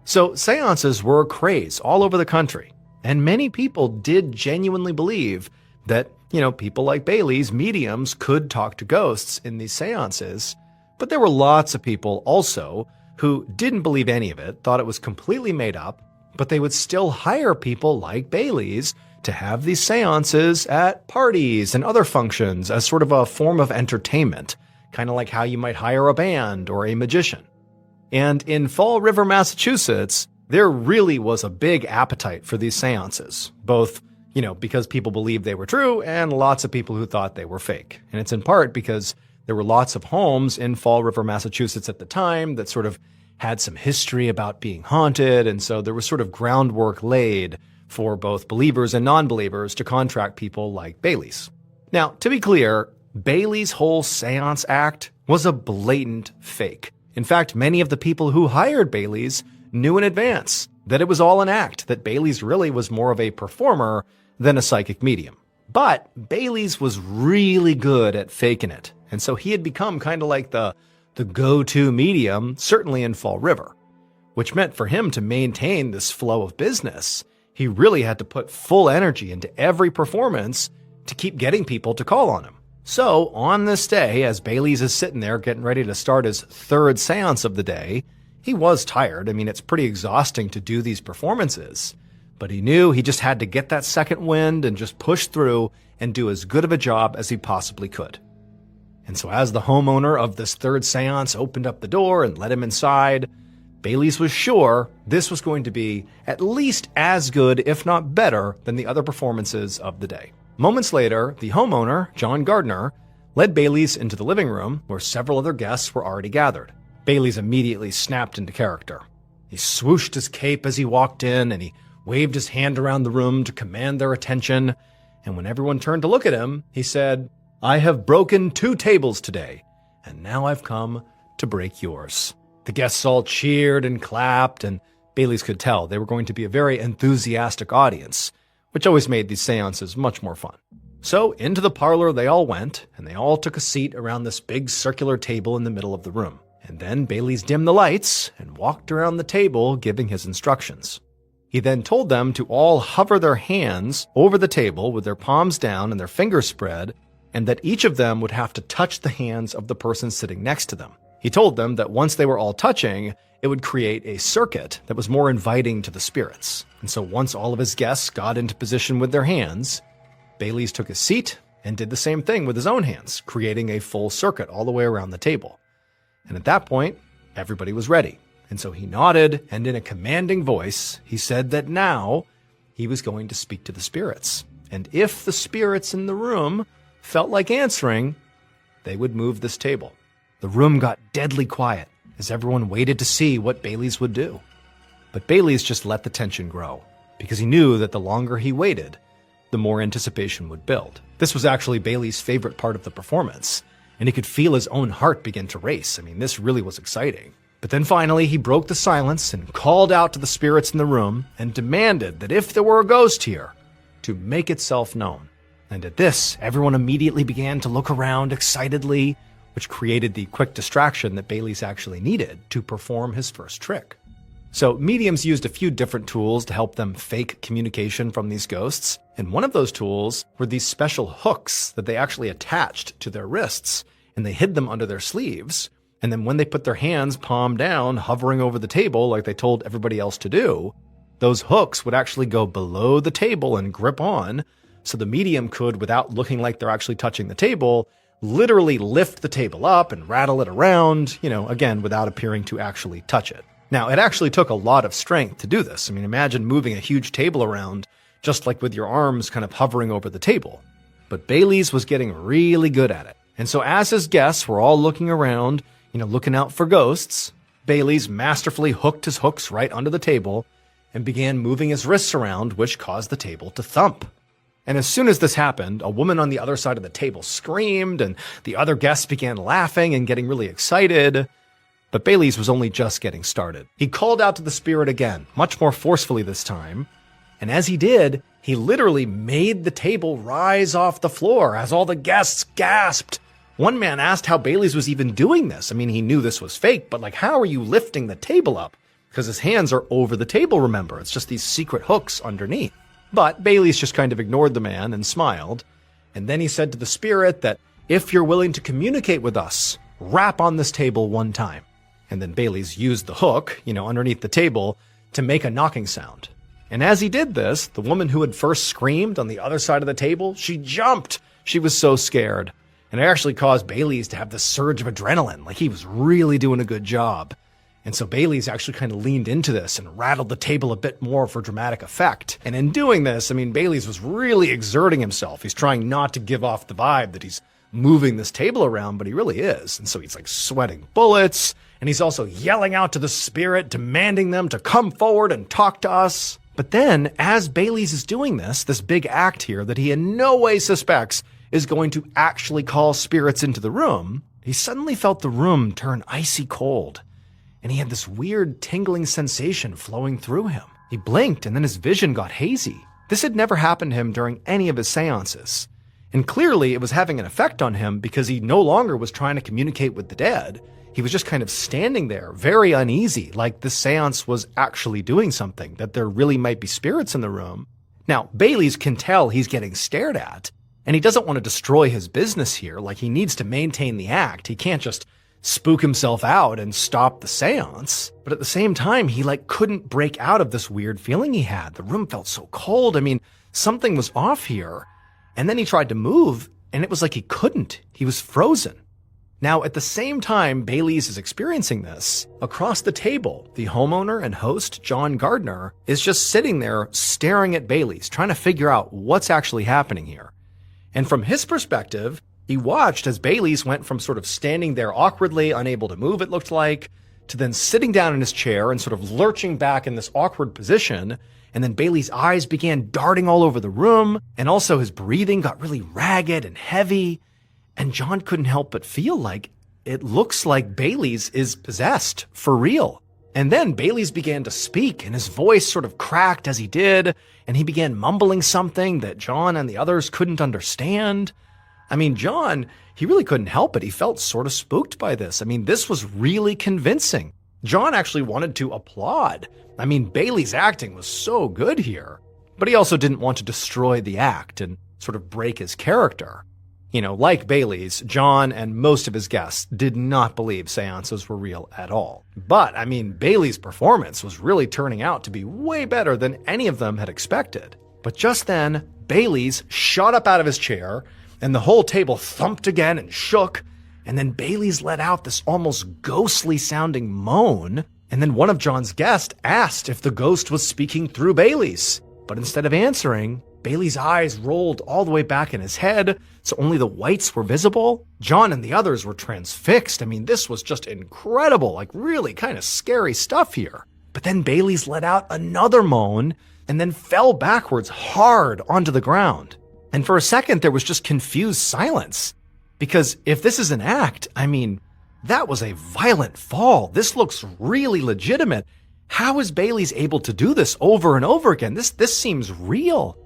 So seances were a craze all over the country. And many people did genuinely believe that, people like Bailey's, mediums, could talk to ghosts in these seances. But there were lots of people also who didn't believe any of it, thought it was completely made up, but they would still hire people like Bailey's to have these seances at parties and other functions as sort of a form of entertainment, kind of like how you might hire a band or a magician. And in Fall River, Massachusetts, there really was a big appetite for these seances, both because people believed they were true and lots of people who thought they were fake. And it's in part because there were lots of homes in Fall River, Massachusetts at the time that sort of had some history about being haunted, and so there was sort of groundwork laid for both believers and non-believers to contract people like Bailey's. Now, to be clear, Bailey's whole seance act was a blatant fake. In fact, many of the people who hired Bailey's knew in advance that it was all an act, that Bailey's really was more of a performer than a psychic medium. But Bailey's was really good at faking it, and so he had become kind of like the go-to medium, certainly in Fall River, which meant for him to maintain this flow of business, he really had to put full energy into every performance to keep getting people to call on him. So, on this day, as Bailey's is sitting there getting ready to start his third seance of the day, he was tired. I mean, it's pretty exhausting to do these performances. But he knew he just had to get that second wind and just push through and do as good of a job as he possibly could. And so as the homeowner of this third seance opened up the door and let him inside, Bailey's was sure this was going to be at least as good, if not better, than the other performances of the day. Moments later, the homeowner, John Gardner, led Bailey's into the living room where several other guests were already gathered. Bailey's immediately snapped into character. He swooshed his cape as he walked in, and he waved his hand around the room to command their attention. And when everyone turned to look at him, he said, "I have broken 2 tables today, and now I've come to break yours." The guests all cheered and clapped, and Bailey's could tell they were going to be a very enthusiastic audience, which always made these seances much more fun. So into the parlor they all went, and they all took a seat around this big circular table in the middle of the room. And then Bailey's dimmed the lights and walked around the table giving his instructions. He then told them to all hover their hands over the table with their palms down and their fingers spread, and that each of them would have to touch the hands of the person sitting next to them. He told them that once they were all touching, it would create a circuit that was more inviting to the spirits. And so once all of his guests got into position with their hands, Bailey's took his seat and did the same thing with his own hands, creating a full circuit all the way around the table. And at that point, everybody was ready. And so he nodded, and in a commanding voice, he said that now he was going to speak to the spirits. And if the spirits in the room felt like answering, they would move this table. The room got deadly quiet as everyone waited to see what Bailey's would do. But Bailey's just let the tension grow, because he knew that the longer he waited, the more anticipation would build. This was actually Bailey's favorite part of the performance, and he could feel his own heart begin to race. I mean, this really was exciting. But then finally, he broke the silence and called out to the spirits in the room and demanded that if there were a ghost here, to make itself known. And at this, everyone immediately began to look around excitedly, which created the quick distraction that Bailey's actually needed to perform his first trick. So mediums used a few different tools to help them fake communication from these ghosts, and one of those tools were these special hooks that they actually attached to their wrists, and they hid them under their sleeves. And then when they put their hands palm down, hovering over the table like they told everybody else to do, those hooks would actually go below the table and grip on, so the medium could, without looking like they're actually touching the table, literally lift the table up and rattle it around, again, without appearing to actually touch it. Now, it actually took a lot of strength to do this. I mean, imagine moving a huge table around just like with your arms kind of hovering over the table. But Bailey's was getting really good at it. And so as his guests were all looking around, looking out for ghosts, Bailey's masterfully hooked his hooks right under the table and began moving his wrists around, which caused the table to thump. And as soon as this happened, a woman on the other side of the table screamed, and the other guests began laughing and getting really excited. But Bailey's was only just getting started. He called out to the spirit again, much more forcefully this time, and as he did, he literally made the table rise off the floor as all the guests gasped. One man asked how Bailey's was even doing this. I mean, he knew this was fake, but how are you lifting the table up? Because his hands are over the table, remember. It's just these secret hooks underneath. But Bailey's just kind of ignored the man and smiled. And then he said to the spirit that if you're willing to communicate with us, rap on this table one time. And then Bailey's used the hook, underneath the table to make a knocking sound. And as he did this, the woman who had first screamed on the other side of the table, she jumped. She was so scared. And it actually caused Bailey's to have this surge of adrenaline, like he was really doing a good job. And so Bailey's actually kind of leaned into this and rattled the table a bit more for dramatic effect. And in doing this, Bailey's was really exerting himself. He's trying not to give off the vibe that he's moving this table around, but he really is. And so he's like sweating bullets, and he's also yelling out to the spirit, demanding them to come forward and talk to us. But then, as Bailey's is doing this big act here that he in no way suspects is going to actually call spirits into the room, he suddenly felt the room turn icy cold, and he had this weird tingling sensation flowing through him. He blinked, and then his vision got hazy. This had never happened to him during any of his seances. And clearly it was having an effect on him because he no longer was trying to communicate with the dead. He was just kind of standing there, very uneasy, like the seance was actually doing something, that there really might be spirits in the room. Now, Bailey's can tell he's getting stared at, and he doesn't want to destroy his business here. Like, he needs to maintain the act. He can't just spook himself out and stop the seance. But at the same time, he couldn't break out of this weird feeling he had. The room felt so cold. I mean, something was off here. And then he tried to move, and it was like he couldn't. He was frozen. Now, at the same time Bailey's is experiencing this, across the table, the homeowner and host, John Gardner, is just sitting there staring at Bailey's, trying to figure out what's actually happening here. And from his perspective, he watched as Bailey's went from sort of standing there awkwardly, unable to move, it looked like, to then sitting down in his chair and sort of lurching back in this awkward position. And then Bailey's eyes began darting all over the room, and also his breathing got really ragged and heavy. And John couldn't help but feel like it looks like Bailey's is possessed for real. And then Bailey's began to speak, and his voice sort of cracked as he did, and he began mumbling something that John and the others couldn't understand. I mean, John, he really couldn't help it. He felt sort of spooked by this. I mean, this was really convincing. John actually wanted to applaud. I mean, Bailey's acting was so good here. But he also didn't want to destroy the act and sort of break his character. You know, like Bailey's, John and most of his guests did not believe seances were real at all. But, I mean, Bailey's performance was really turning out to be way better than any of them had expected. But just then, Bailey's shot up out of his chair, and the whole table thumped again and shook, and then Bailey's let out this almost ghostly-sounding moan, and then one of John's guests asked if the ghost was speaking through Bailey's. But instead of answering, Bailey's eyes rolled all the way back in his head, so only the whites were visible. John and the others were transfixed. I mean, this was just incredible, like really kind of scary stuff here. But then Bailey's let out another moan and then fell backwards hard onto the ground. And for a second, there was just confused silence. Because if this is an act, I mean, that was a violent fall. This looks really legitimate. How is Bailey's able to do this over and over again? This seems real.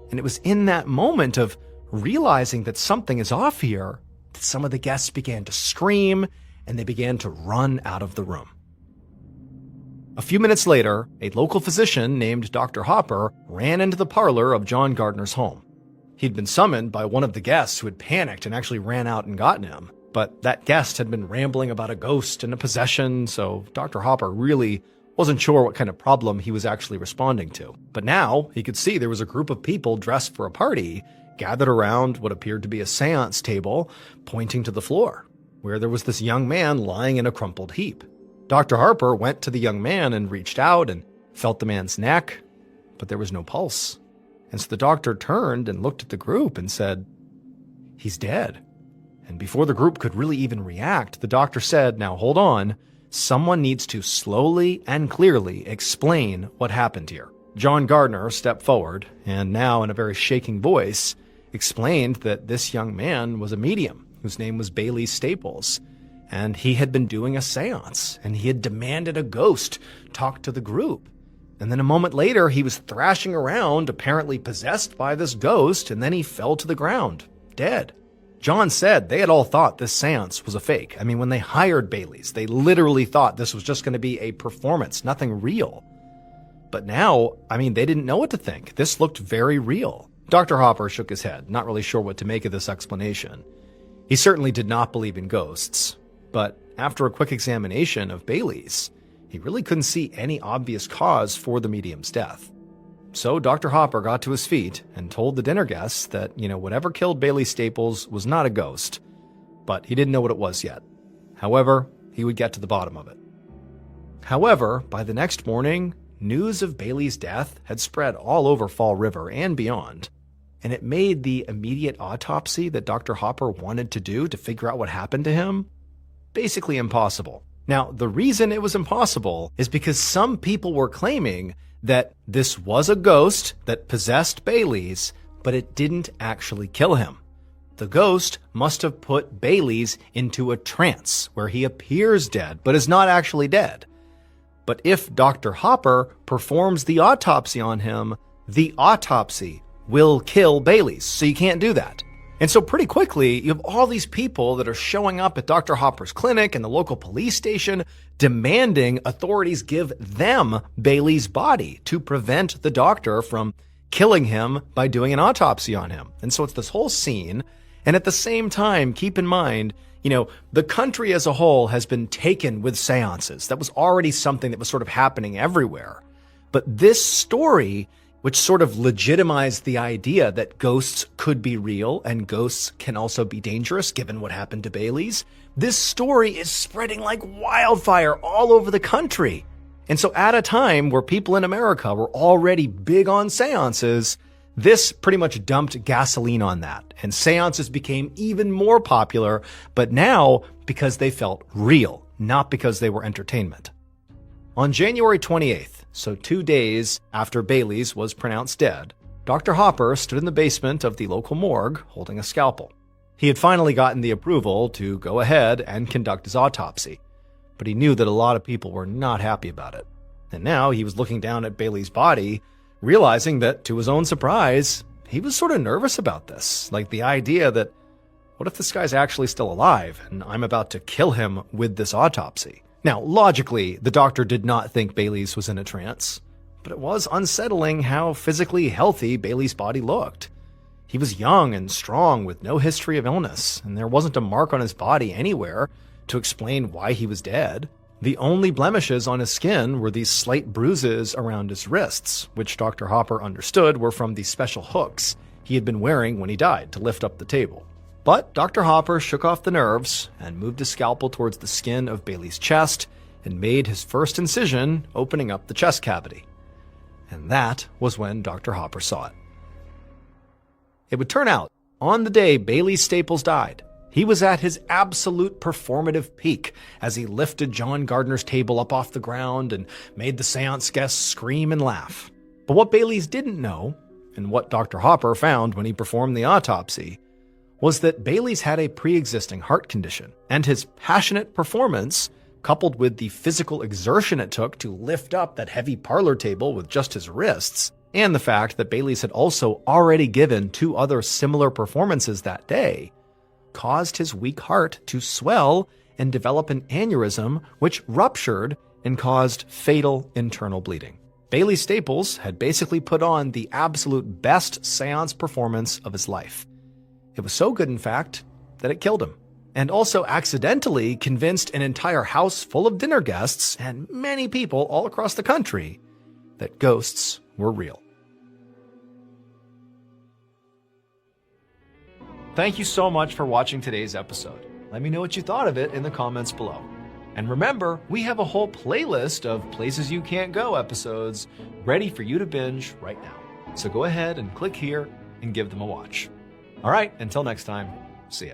And it was in that moment of realizing that something is off here that some of the guests began to scream and they began to run out of the room. A few minutes later, a local physician named Dr. Hopper ran into the parlor of John Gardner's home. He'd been summoned by one of the guests who had panicked and actually ran out and gotten him. But that guest had been rambling about a ghost and a possession, so Dr. Hopper really wasn't sure what kind of problem he was actually responding to. But now he could see there was a group of people dressed for a party gathered around what appeared to be a seance table, pointing to the floor, where there was this young man lying in a crumpled heap. Dr. Harper went to the young man and reached out and felt the man's neck, but there was no pulse. And so the doctor turned and looked at the group and said, "He's dead." And before the group could really even react, the doctor said, "Now hold on. Someone needs to slowly and clearly explain what happened here." John Gardner stepped forward and now in a very shaking voice explained that this young man was a medium whose name was Bailey Staples, and he had been doing a seance and he had demanded a ghost talk to the group. And then a moment later, he was thrashing around, apparently possessed by this ghost, and then he fell to the ground, dead. John said they had all thought this seance was a fake. I mean, when they hired Bailey's, they literally thought this was just going to be a performance, nothing real. But now, I mean, they didn't know what to think. This looked very real. Dr. Hopper shook his head, not really sure what to make of this explanation. He certainly did not believe in ghosts, but after a quick examination of Bailey's, he really couldn't see any obvious cause for the medium's death. So Dr. Hopper got to his feet and told the dinner guests that, whatever killed Bailey Staples was not a ghost, but he didn't know what it was yet. However, he would get to the bottom of it. However, by the next morning, news of Bailey's death had spread all over Fall River and beyond, and it made the immediate autopsy that Dr. Hopper wanted to do to figure out what happened to him basically impossible. Now, the reason it was impossible is because some people were claiming that this was a ghost that possessed Bailey's, but it didn't actually kill him. The ghost must have put Bailey's into a trance where he appears dead, but is not actually dead. But if Dr. Hopper performs the autopsy on him, the autopsy will kill Bailey's, so you can't do that. And so pretty quickly, you have all these people that are showing up at Dr. Hopper's clinic and the local police station demanding authorities give them Bailey's body to prevent the doctor from killing him by doing an autopsy on him. And so it's this whole scene. And at the same time, keep in mind, the country as a whole has been taken with seances. That was already something that was sort of happening everywhere. But this story, which sort of legitimized the idea that ghosts could be real and ghosts can also be dangerous given what happened to Bailey's, this story is spreading like wildfire all over the country. And so at a time where people in America were already big on seances, this pretty much dumped gasoline on that. And seances became even more popular, but now because they felt real, not because they were entertainment. On January 28th, so 2 days after Bailey's was pronounced dead, Dr. Hopper stood in the basement of the local morgue holding a scalpel. He had finally gotten the approval to go ahead and conduct his autopsy, but he knew that a lot of people were not happy about it. And now he was looking down at Bailey's body, realizing that, to his own surprise, he was sort of nervous about this. Like the idea that, what if this guy's actually still alive and I'm about to kill him with this autopsy? Now, logically, the doctor did not think Bailey's was in a trance, but it was unsettling how physically healthy Bailey's body looked. He was young and strong with no history of illness, and there wasn't a mark on his body anywhere to explain why he was dead. The only blemishes on his skin were these slight bruises around his wrists, which Dr. Hopper understood were from the special hooks he had been wearing when he died to lift up the table. But Dr. Hopper shook off the nerves and moved his scalpel towards the skin of Bailey's chest and made his first incision, opening up the chest cavity. And that was when Dr. Hopper saw it. It would turn out, on the day Bailey Staples died, he was at his absolute performative peak as he lifted John Gardner's table up off the ground and made the seance guests scream and laugh. But what Bailey's didn't know, and what Dr. Hopper found when he performed the autopsy, was that Bailey's had a pre-existing heart condition, and his passionate performance, coupled with the physical exertion it took to lift up that heavy parlor table with just his wrists, and the fact that Bailey's had also already given 2 other similar performances that day, caused his weak heart to swell and develop an aneurysm which ruptured and caused fatal internal bleeding. Bailey Staples had basically put on the absolute best seance performance of his life. It was so good, in fact, that it killed him, and also accidentally convinced an entire house full of dinner guests and many people all across the country that ghosts were real. Thank you so much for watching today's episode. Let me know what you thought of it in the comments below. And remember, we have a whole playlist of Places You Can't Go episodes ready for you to binge right now. So go ahead and click here and give them a watch. All right, until next time, see ya.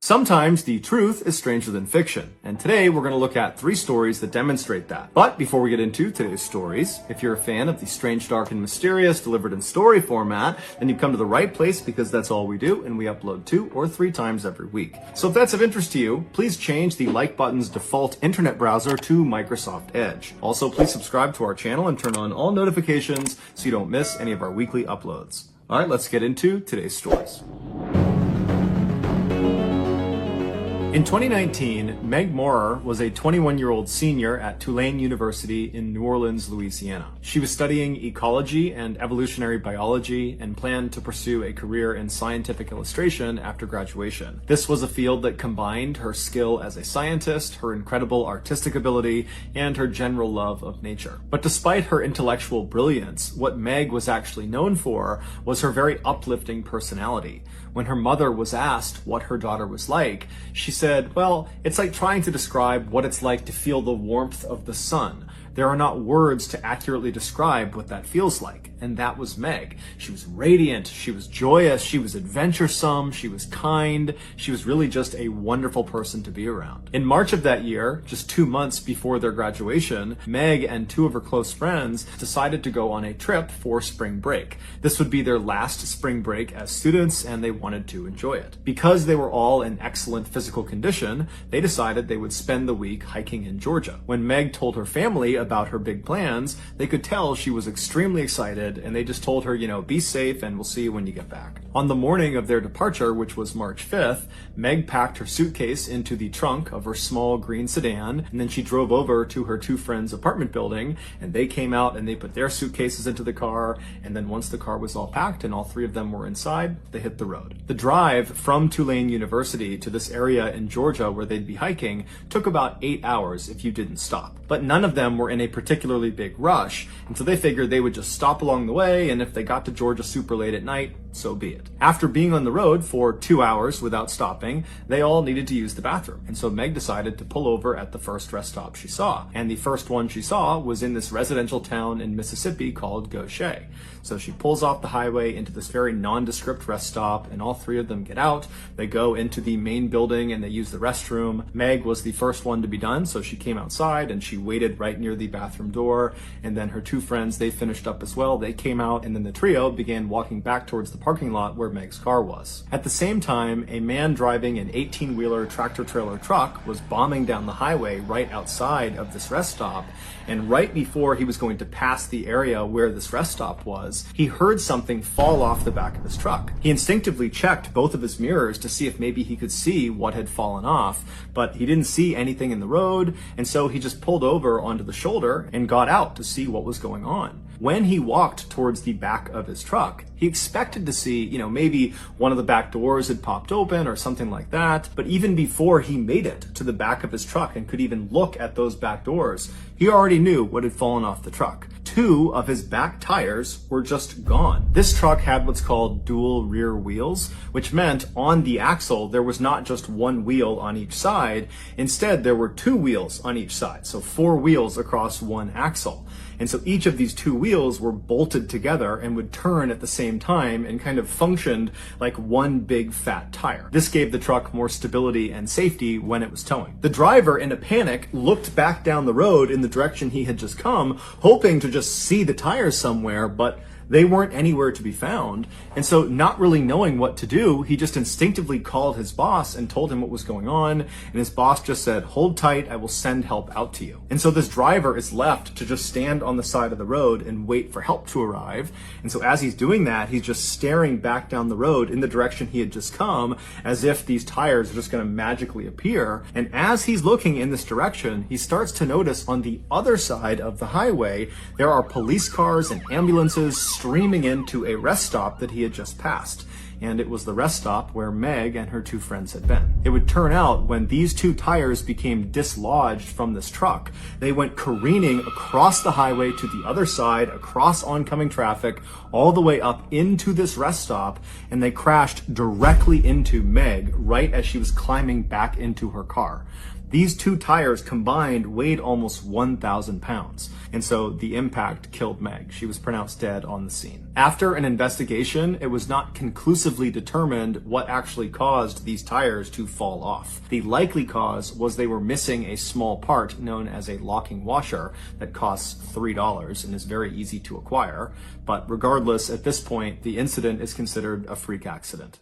Sometimes the truth is stranger than fiction, and today we're going to look at 3 stories that demonstrate that. But before we get into today's stories, if you're a fan of the strange, dark, and mysterious delivered in story format, then you've come to the right place because that's all we do, and we upload 2 or 3 times every week. So if that's of interest to you, please change the like button's default internet browser to Microsoft Edge. Also, please subscribe to our channel and turn on all notifications so you don't miss any of our weekly uploads. All right, let's get into today's stories. In 2019, Meg Morer was a 21-year-old senior at Tulane University in New Orleans, Louisiana. She was studying ecology and evolutionary biology and planned to pursue a career in scientific illustration after graduation. This was a field that combined her skill as a scientist, her incredible artistic ability, and her general love of nature. But despite her intellectual brilliance, what Meg was actually known for was her very uplifting personality. When her mother was asked what her daughter was like, she said, well, it's like trying to describe what it's like to feel the warmth of the sun, There are not words to accurately describe what that feels like. And that was Meg. She was radiant, she was joyous, she was adventuresome, she was kind, she was really just a wonderful person to be around. In March of that year, just 2 months before their graduation, Meg and 2 of her close friends decided to go on a trip for spring break. This would be their last spring break as students, and they wanted to enjoy it. Because they were all in excellent physical condition, they decided they would spend the week hiking in Georgia. When Meg told her family about her big plans, they could tell she was extremely excited, and they just told her, be safe and we'll see you when you get back. On the morning of their departure, which was March 5th, Meg packed her suitcase into the trunk of her small green sedan, and then she drove over to her 2 friends' apartment building, and they came out and they put their suitcases into the car, and then once the car was all packed and all 3 of them were inside, they hit the road. The drive from Tulane University to this area in Georgia where they'd be hiking took about 8 hours if you didn't stop. But none of them were in a particularly big rush, and so they figured they would just stop along the way, and if they got to Georgia super late at night, so be it. After being on the road for 2 hours without stopping, they all needed to use the bathroom, and so Meg decided to pull over at the first rest stop she saw. And the first one she saw was in this residential town in Mississippi called Gaucher. So she pulls off the highway into this very nondescript rest stop, and all 3 of them get out. They go into the main building and they use the restroom. Meg was the first one to be done, so she came outside and she waited right near the bathroom door, and then her 2 friends, they finished up as well. They came out, and then the trio began walking back towards the parking lot where Meg's car was. At the same time, a man driving an 18-wheeler tractor-trailer truck was bombing down the highway right outside of this rest stop, and right before he was going to pass the area where this rest stop was, he heard something fall off the back of his truck. He instinctively checked both of his mirrors to see if maybe he could see what had fallen off, but he didn't see anything in the road, and so he just pulled over onto the shoulder and got out to see what was going on. When he walked towards the back of his truck, he expected to see, maybe one of the back doors had popped open or something like that. But even before he made it to the back of his truck and could even look at those back doors, he already knew what had fallen off the truck. 2 of his back tires were just gone. This truck had what's called dual rear wheels, which meant on the axle there was not just 1 wheel on each side. Instead, there were 2 wheels on each side, so 4 wheels across 1 axle. And so each of these 2 wheels were bolted together and would turn at the same time and kind of functioned like one big fat tire. This gave the truck more stability and safety when it was towing. The driver, in a panic, looked back down the road in the direction he had just come, hoping to just see the tires somewhere, but they weren't anywhere to be found. And so, not really knowing what to do, he just instinctively called his boss and told him what was going on. And his boss just said, "Hold tight, I will send help out to you." And so this driver is left to just stand on the side of the road and wait for help to arrive. And so as he's doing that, he's just staring back down the road in the direction he had just come, as if these tires are just going to magically appear. And as he's looking in this direction, he starts to notice on the other side of the highway, there are police cars and ambulances streaming into a rest stop that he had just passed. And it was the rest stop where Meg and her 2 friends had been. It would turn out when these 2 tires became dislodged from this truck, they went careening across the highway to the other side, across oncoming traffic, all the way up into this rest stop, and they crashed directly into Meg right as she was climbing back into her car. These 2 tires combined weighed almost 1,000 pounds, and so the impact killed Meg. She was pronounced dead on the scene. After an investigation, it was not conclusively determined what actually caused these tires to fall off. The likely cause was they were missing a small part known as a locking washer that costs $3 and is very easy to acquire. But regardless, at this point, the incident is considered a freak accident.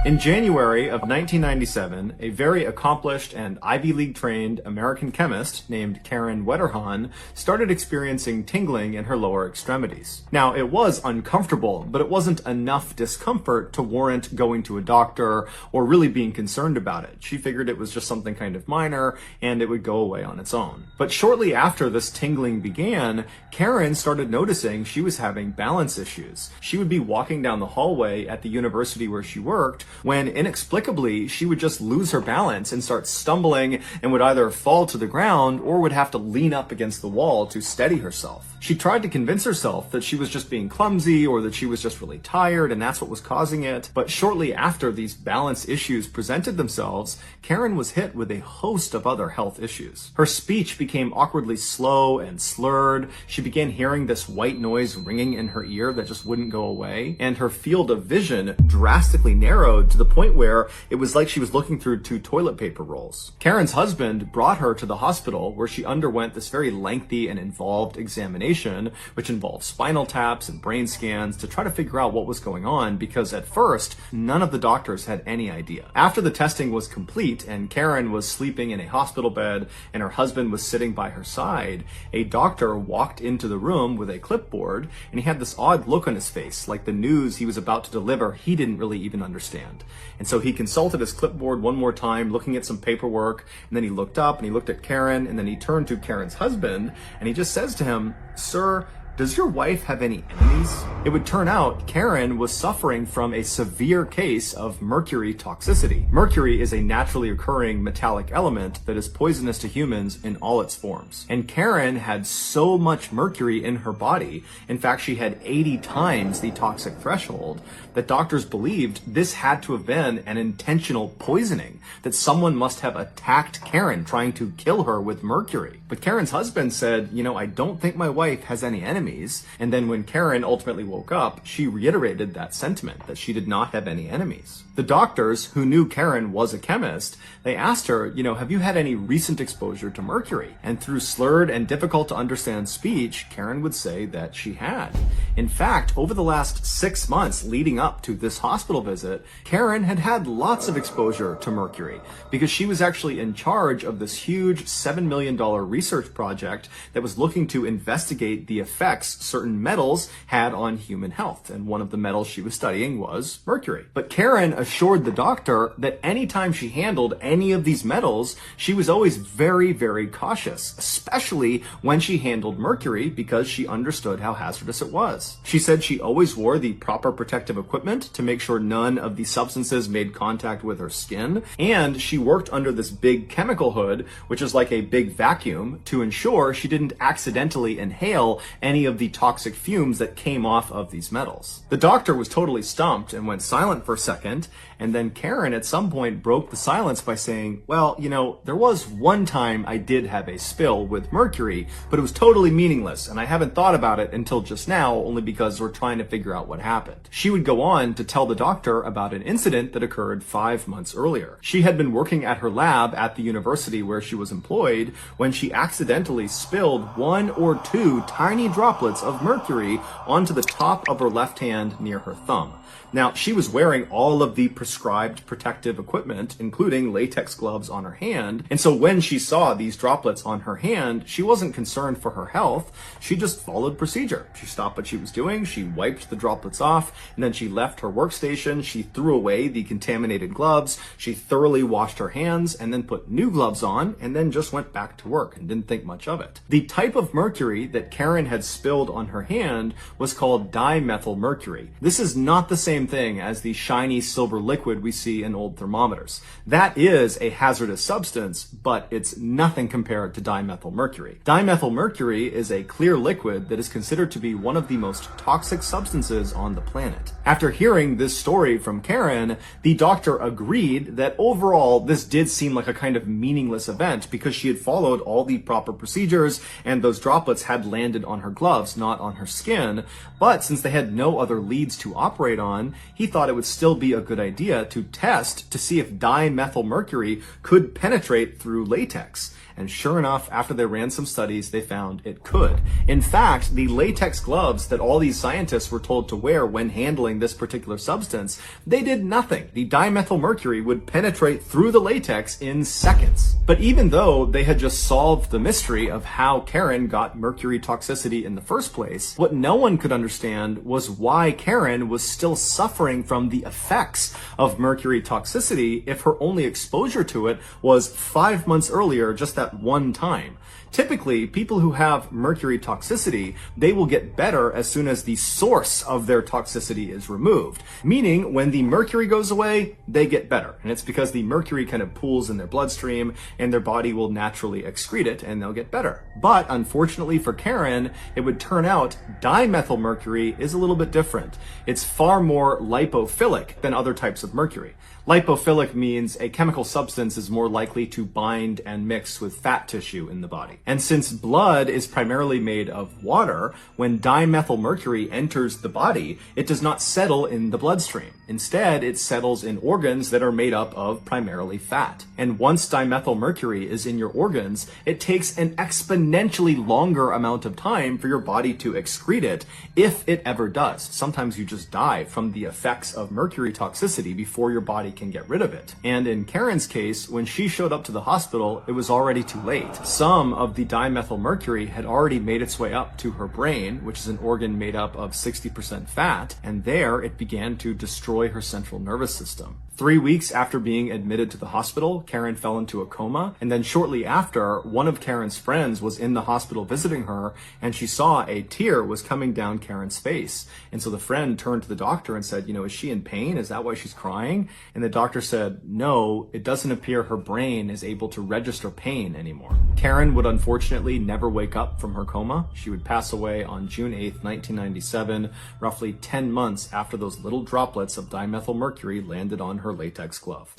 In January of 1997, a very accomplished and Ivy League trained American chemist named Karen Wetterhahn started experiencing tingling in her lower extremities. Now, it was uncomfortable, but it wasn't enough discomfort to warrant going to a doctor or really being concerned about it. She figured it was just something kind of minor and it would go away on its own. But shortly after this tingling began, Karen started noticing she was having balance issues. She would be walking down the hallway at the university where she worked when inexplicably she would just lose her balance and start stumbling and would either fall to the ground or would have to lean up against the wall to steady herself. She tried to convince herself that she was just being clumsy or that she was just really tired and that's what was causing it. But shortly after these balance issues presented themselves, Karen was hit with a host of other health issues. Her speech became awkwardly slow and slurred. She began hearing this white noise ringing in her ear that just wouldn't go away. And her field of vision drastically narrowed to the point where it was like she was looking through 2 toilet paper rolls. Karen's husband brought her to the hospital where she underwent this very lengthy and involved examination, which involved spinal taps and brain scans to try to figure out what was going on, because at first, none of the doctors had any idea. After the testing was complete and Karen was sleeping in a hospital bed and her husband was sitting by her side, a doctor walked into the room with a clipboard and he had this odd look on his face, like the news he was about to deliver he didn't really even understand. And so he consulted his clipboard one more time, looking at some paperwork, and then he looked up and he looked at Karen, and then he turned to Karen's husband and he just says to him, "Sir, does your wife have any enemies?" It would turn out Karen was suffering from a severe case of mercury toxicity. Mercury is a naturally occurring metallic element that is poisonous to humans in all its forms. And Karen had so much mercury in her body, in fact she had 80 times the toxic threshold, that doctors believed this had to have been an intentional poisoning, that someone must have attacked Karen trying to kill her with mercury. But Karen's husband said, I don't think my wife has any enemies. And then when Karen ultimately woke up, she reiterated that sentiment, that she did not have any enemies. The doctors, who knew Karen was a chemist, they asked her, have you had any recent exposure to mercury? And through slurred and difficult to understand speech, Karen would say that she had. In fact, over the last 6 months leading up to this hospital visit, Karen had had lots of exposure to mercury because she was actually in charge of this huge $7 million research project that was looking to investigate the effects certain metals had on human health. And one of the metals she was studying was mercury. But Karen assured the doctor that anytime she handled any of these metals, she was always very, very cautious, especially when she handled mercury, because she understood how hazardous it was. She said she always wore the proper protective equipment to make sure none of the substances made contact with her skin, and she worked under this big chemical hood, which is like a big vacuum, to ensure she didn't accidentally inhale any of the toxic fumes that came off of these metals. The doctor was totally stumped and went silent for a second, and then Karen at some point broke the silence by saying, well, there was one time I did have a spill with mercury, but it was totally meaningless, and I haven't thought about it until just now, only because we're trying to figure out what happened. She would go on to tell the doctor about an incident that occurred 5 months earlier. She had been working at her lab at the university where she was employed when she accidentally spilled 1 or 2 tiny droplets of mercury onto the top of her left hand near her thumb. Now, she was wearing all of the prescribed protective equipment, including latex gloves on her hand, and so when she saw these droplets on her hand, she wasn't concerned for her health. She just followed procedure. She stopped what she was doing, she wiped the droplets off, and then she left her workstation, she threw away the contaminated gloves, she thoroughly washed her hands, and then put new gloves on, and then just went back to work and didn't think much of it. The type of mercury that Karen had spilled on her hand was called dimethylmercury. This is not the same thing as the shiny silver liquid we see in old thermometers. That is a hazardous substance, but it's nothing compared to dimethylmercury. Dimethylmercury is a clear liquid that is considered to be one of the most toxic substances on the planet. After hearing this story from Karen, the doctor agreed that overall this did seem like a kind of meaningless event because she had followed all the proper procedures and those droplets had landed on her gloves, not on her skin. But since they had no other leads to operate on, he thought it would still be a good idea to test to see if dimethylmercury could penetrate through latex. And sure enough, after they ran some studies, they found it could. In fact, the latex gloves that all these scientists were told to wear when handling this particular substance, they did nothing. The dimethylmercury would penetrate through the latex in seconds. But even though they had just solved the mystery of how Karen got mercury toxicity in the first place, what no one could understand was why Karen was still suffering from the effects of mercury toxicity if her only exposure to it was 5 months earlier, just that one time. Typically, people who have mercury toxicity, they will get better as soon as the source of their toxicity is removed. Meaning, when the mercury goes away, they get better. And it's because the mercury kind of pools in their bloodstream and their body will naturally excrete it and they'll get better. But unfortunately for Karen, it would turn out dimethylmercury is a little bit different. It's far more lipophilic than other types of mercury. Lipophilic means a chemical substance is more likely to bind and mix with fat tissue in the body. And since blood is primarily made of water, when dimethylmercury enters the body, it does not settle in the bloodstream. Instead, it settles in organs that are made up of primarily fat. And once dimethylmercury is in your organs, it takes an exponentially longer amount of time for your body to excrete it, if it ever does. Sometimes you just die from the effects of mercury toxicity before your body can get rid of it. And in Karen's case, when she showed up to the hospital, it was already too late. Some of the dimethylmercury had already made its way up to her brain, which is an organ made up of 60% fat, and there it began to destroy her central nervous system. 3 weeks after being admitted to the hospital, Karen fell into a coma, and then shortly after, one of Karen's friends was in the hospital visiting her, and she saw a tear was coming down Karen's face. And so the friend turned to the doctor and said, is she in pain? Is that why she's crying? And the doctor said, no, it doesn't appear her brain is able to register pain anymore. Karen would unfortunately never wake up from her coma. She would pass away on June 8th, 1997, roughly 10 months after those little droplets of dimethylmercury landed on her latex glove.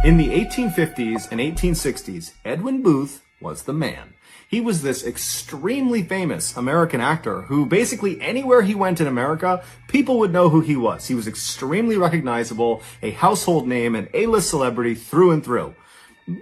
In the 1850s and 1860s, Edwin Booth was the man. He was this extremely famous American actor who basically anywhere he went in America, people would know who he was. He was extremely recognizable, a household name, an A-list celebrity through and through.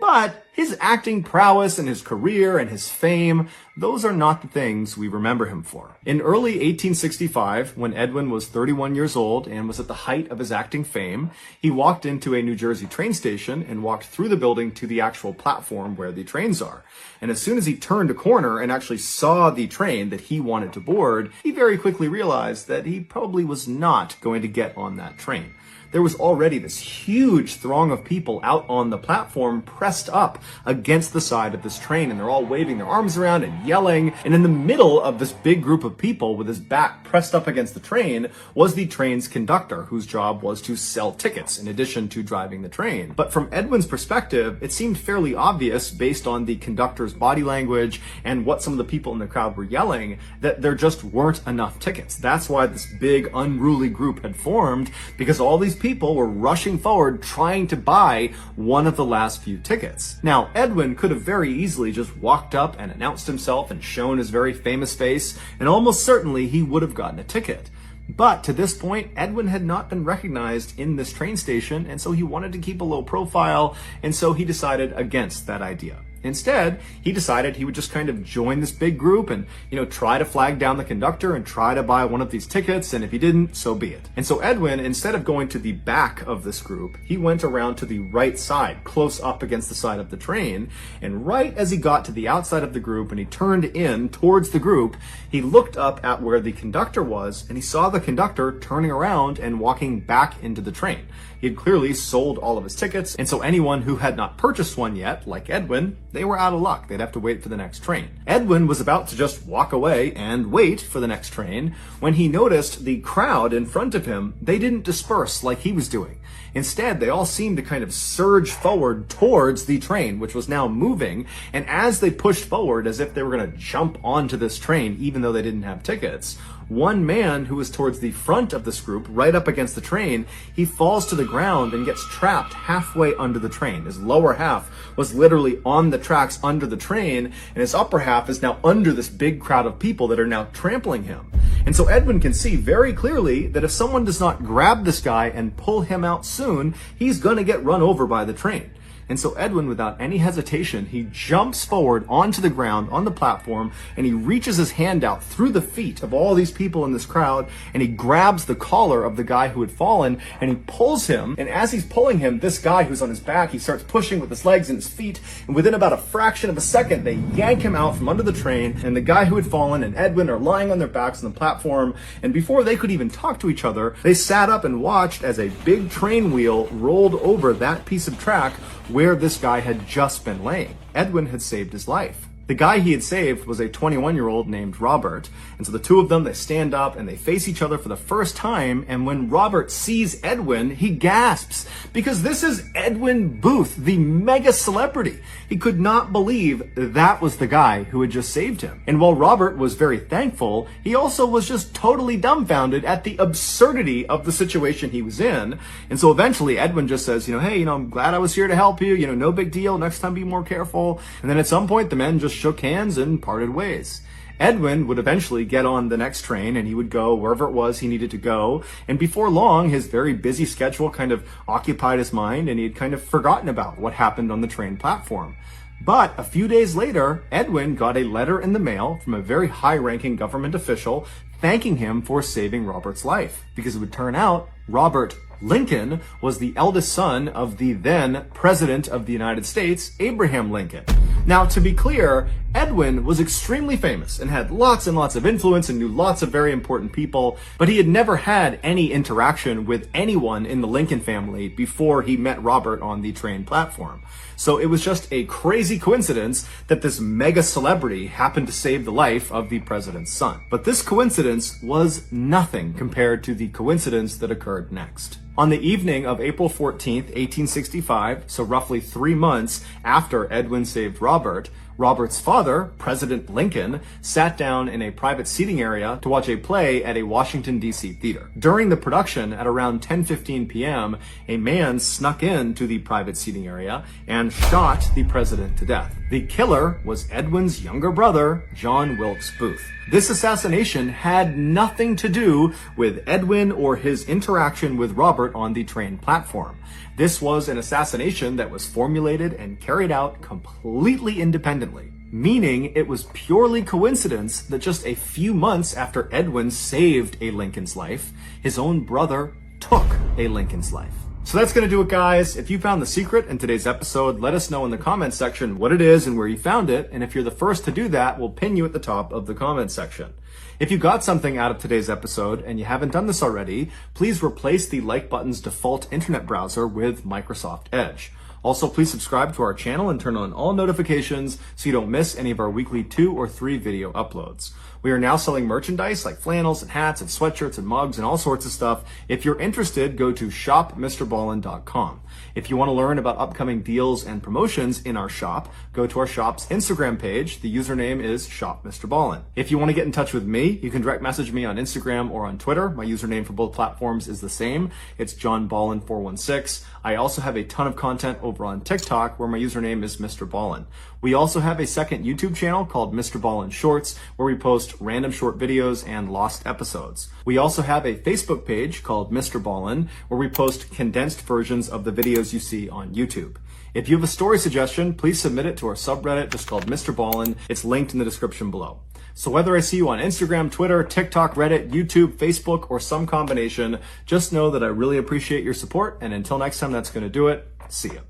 But his acting prowess and his career and his fame, those are not the things we remember him for. In early 1865, when Edwin was 31 years old and was at the height of his acting fame, he walked into a New Jersey train station and walked through the building to the actual platform where the trains are. And as soon as he turned a corner and actually saw the train that he wanted to board, he very quickly realized that he probably was not going to get on that train. There was already this huge throng of people out on the platform pressed up against the side of this train, and they're all waving their arms around and yelling. And in the middle of this big group of people with his back pressed up against the train was the train's conductor, whose job was to sell tickets in addition to driving the train. But from Edwin's perspective, it seemed fairly obvious based on the conductor's body language and what some of the people in the crowd were yelling that there just weren't enough tickets. That's why this big unruly group had formed, because all these people were rushing forward trying to buy one of the last few tickets. Now, Edwin could have very easily just walked up and announced himself and shown his very famous face, and almost certainly he would have gotten a ticket. But to this point, Edwin had not been recognized in this train station, and so he wanted to keep a low profile, and so he decided against that idea. Instead, he decided he would just kind of join this big group and, try to flag down the conductor and try to buy one of these tickets, and if he didn't, so be it. And so Edwin, instead of going to the back of this group, he went around to the right side, close up against the side of the train, and right as he got to the outside of the group and he turned in towards the group, he looked up at where the conductor was, and he saw the conductor turning around and walking back into the train. He had clearly sold all of his tickets, and so anyone who had not purchased one yet, like Edwin, they were out of luck. They'd have to wait for the next train. Edwin was about to just walk away and wait for the next train when he noticed the crowd in front of him. They didn't disperse like he was doing. Instead, they all seemed to kind of surge forward towards the train, which was now moving, and as they pushed forward as if they were going to jump onto this train, even though they didn't have tickets, one man who was towards the front of this group, right up against the train, he falls to the ground and gets trapped halfway under the train. His lower half was literally on the tracks under the train, and his upper half is now under this big crowd of people that are now trampling him. And so Edwin can see very clearly that if someone does not grab this guy and pull him out soon, he's going to get run over by the train. And so Edwin, without any hesitation, he jumps forward onto the ground on the platform, and he reaches his hand out through the feet of all these people in this crowd, and he grabs the collar of the guy who had fallen, and he pulls him. And as he's pulling him, this guy who's on his back, he starts pushing with his legs and his feet, and within about a fraction of a second, they yank him out from under the train, and the guy who had fallen and Edwin are lying on their backs on the platform, and before they could even talk to each other, they sat up and watched as a big train wheel rolled over that piece of track where this guy had just been laying. Edwin had saved his life. The guy he had saved was a 21-year-old named Robert. And so the two of them, they stand up and they face each other for the first time. And when Robert sees Edwin, he gasps because this is Edwin Booth, the mega celebrity. He could not believe that was the guy who had just saved him. And while Robert was very thankful, he also was just totally dumbfounded at the absurdity of the situation he was in. And so eventually Edwin just says, hey, I'm glad I was here to help you. No big deal. Next time be more careful. And then at some point, the men just shook hands and parted ways. Edwin would eventually get on the next train and he would go wherever it was he needed to go. And before long, his very busy schedule kind of occupied his mind and he had kind of forgotten about what happened on the train platform. But a few days later, Edwin got a letter in the mail from a very high-ranking government official thanking him for saving Robert's life. Because it would turn out Robert Lincoln was the eldest son of the then President of the United States, Abraham Lincoln. Now, to be clear, Edwin was extremely famous and had lots and lots of influence and knew lots of very important people, but he had never had any interaction with anyone in the Lincoln family before he met Robert on the train platform. So it was just a crazy coincidence that this mega celebrity happened to save the life of the president's son. But this coincidence was nothing compared to the coincidence that occurred next. On the evening of April 14th, 1865, so roughly 3 months after Edwin saved Robert, Robert's father, President Lincoln, sat down in a private seating area to watch a play at a Washington, D.C. theater. During the production, at around 10:15 p.m., a man snuck into the private seating area and shot the president to death. The killer was Edwin's younger brother, John Wilkes Booth. This assassination had nothing to do with Edwin or his interaction with Robert on the train platform. This was an assassination that was formulated and carried out completely independently, meaning it was purely coincidence that just a few months after Edwin saved a Lincoln's life, his own brother took a Lincoln's life. So that's going to do it, guys. If you found the secret in today's episode, let us know in the comments section what it is and where you found it. And if you're the first to do that, we'll pin you at the top of the comments section. If you got something out of today's episode and you haven't done this already, please replace the like button's default internet browser with Microsoft Edge. Also, please subscribe to our channel and turn on all notifications so you don't miss any of our weekly 2 or 3 video uploads. We are now selling merchandise like flannels and hats and sweatshirts and mugs and all sorts of stuff. If you're interested, go to shopmrballen.com. If you want to learn about upcoming deals and promotions in our shop, go to our shop's Instagram page. The username is shopmrballen. If you want to get in touch with me, you can direct message me on Instagram or on Twitter. My username for both platforms is the same. It's johnballen416. I also have a ton of content over on TikTok where my username is MrBallen. We also have a second YouTube channel called MrBallen Shorts where we post random short videos and lost episodes. We also have a Facebook page called MrBallen where we post condensed versions of the videos you see on YouTube. If you have a story suggestion, please submit it to our subreddit just called MrBallen. It's linked in the description below. So whether I see you on Instagram, Twitter, TikTok, Reddit, YouTube, Facebook, or some combination, just know that I really appreciate your support. And until next time, that's going to do it. See ya.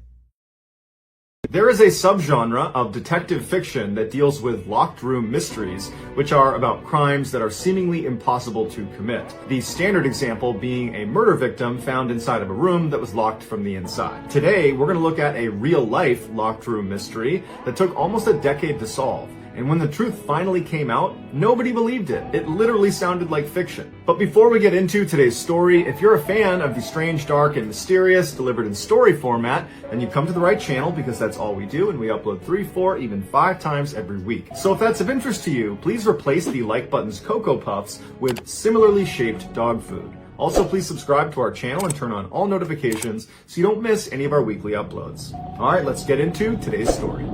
There is a subgenre of detective fiction that deals with locked room mysteries, which are about crimes that are seemingly impossible to commit. The standard example being a murder victim found inside of a room that was locked from the inside. Today, we're going to look at a real-life locked room mystery that took almost a decade to solve. And when the truth finally came out, nobody believed it. It literally sounded like fiction. But before we get into today's story, if you're a fan of the strange, dark, and mysterious delivered in story format, then you've come to the right channel because that's all we do, and we upload 3, 4, even 5 times every week. So if that's of interest to you, please replace the like button's Cocoa Puffs with similarly shaped dog food. Also, please subscribe to our channel and turn on all notifications so you don't miss any of our weekly uploads. All right, let's get into today's story.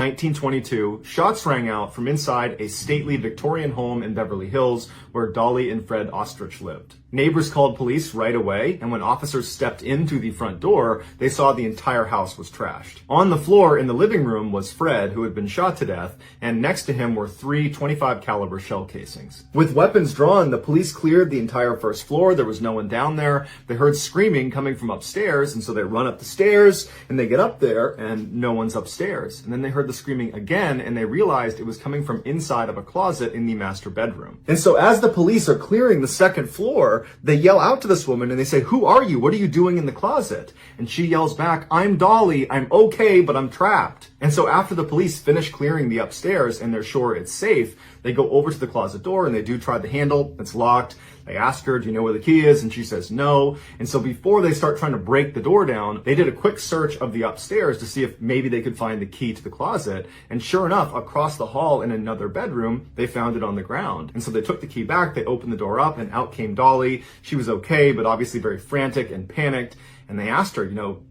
1922, shots rang out from inside a stately Victorian home in Beverly Hills where Dolly and Fred Ostrich lived. Neighbors called police right away, and when officers stepped into the front door, they saw the entire house was trashed. On the floor in the living room was Fred, who had been shot to death, and next to him were 3 .25 caliber shell casings. With weapons drawn, the police cleared the entire first floor. There was no one down there. They heard screaming coming from upstairs, and so they run up the stairs, and they get up there, and no one's upstairs. And then they heard the the screaming again, and they realized it was coming from inside of a closet in the master bedroom. And so as the police are clearing the second floor, they yell out to this woman and they say, "Who are you? What are you doing in the closet?" And she yells back, "I'm Dolly. I'm okay, but I'm trapped." And so after the police finish clearing the upstairs and they're sure it's safe, they go over to the closet door and they do try the handle. It's locked. They ask her, "Do you know where the key is?" And she says no. And so before they start trying to break the door down, they did a quick search of the upstairs to see if maybe they could find the key to the closet. And sure enough, across the hall in another bedroom, they found it on the ground. And so they took the key back, they opened the door up, and out came Dolly. She was okay, but obviously very frantic and panicked. And they asked her,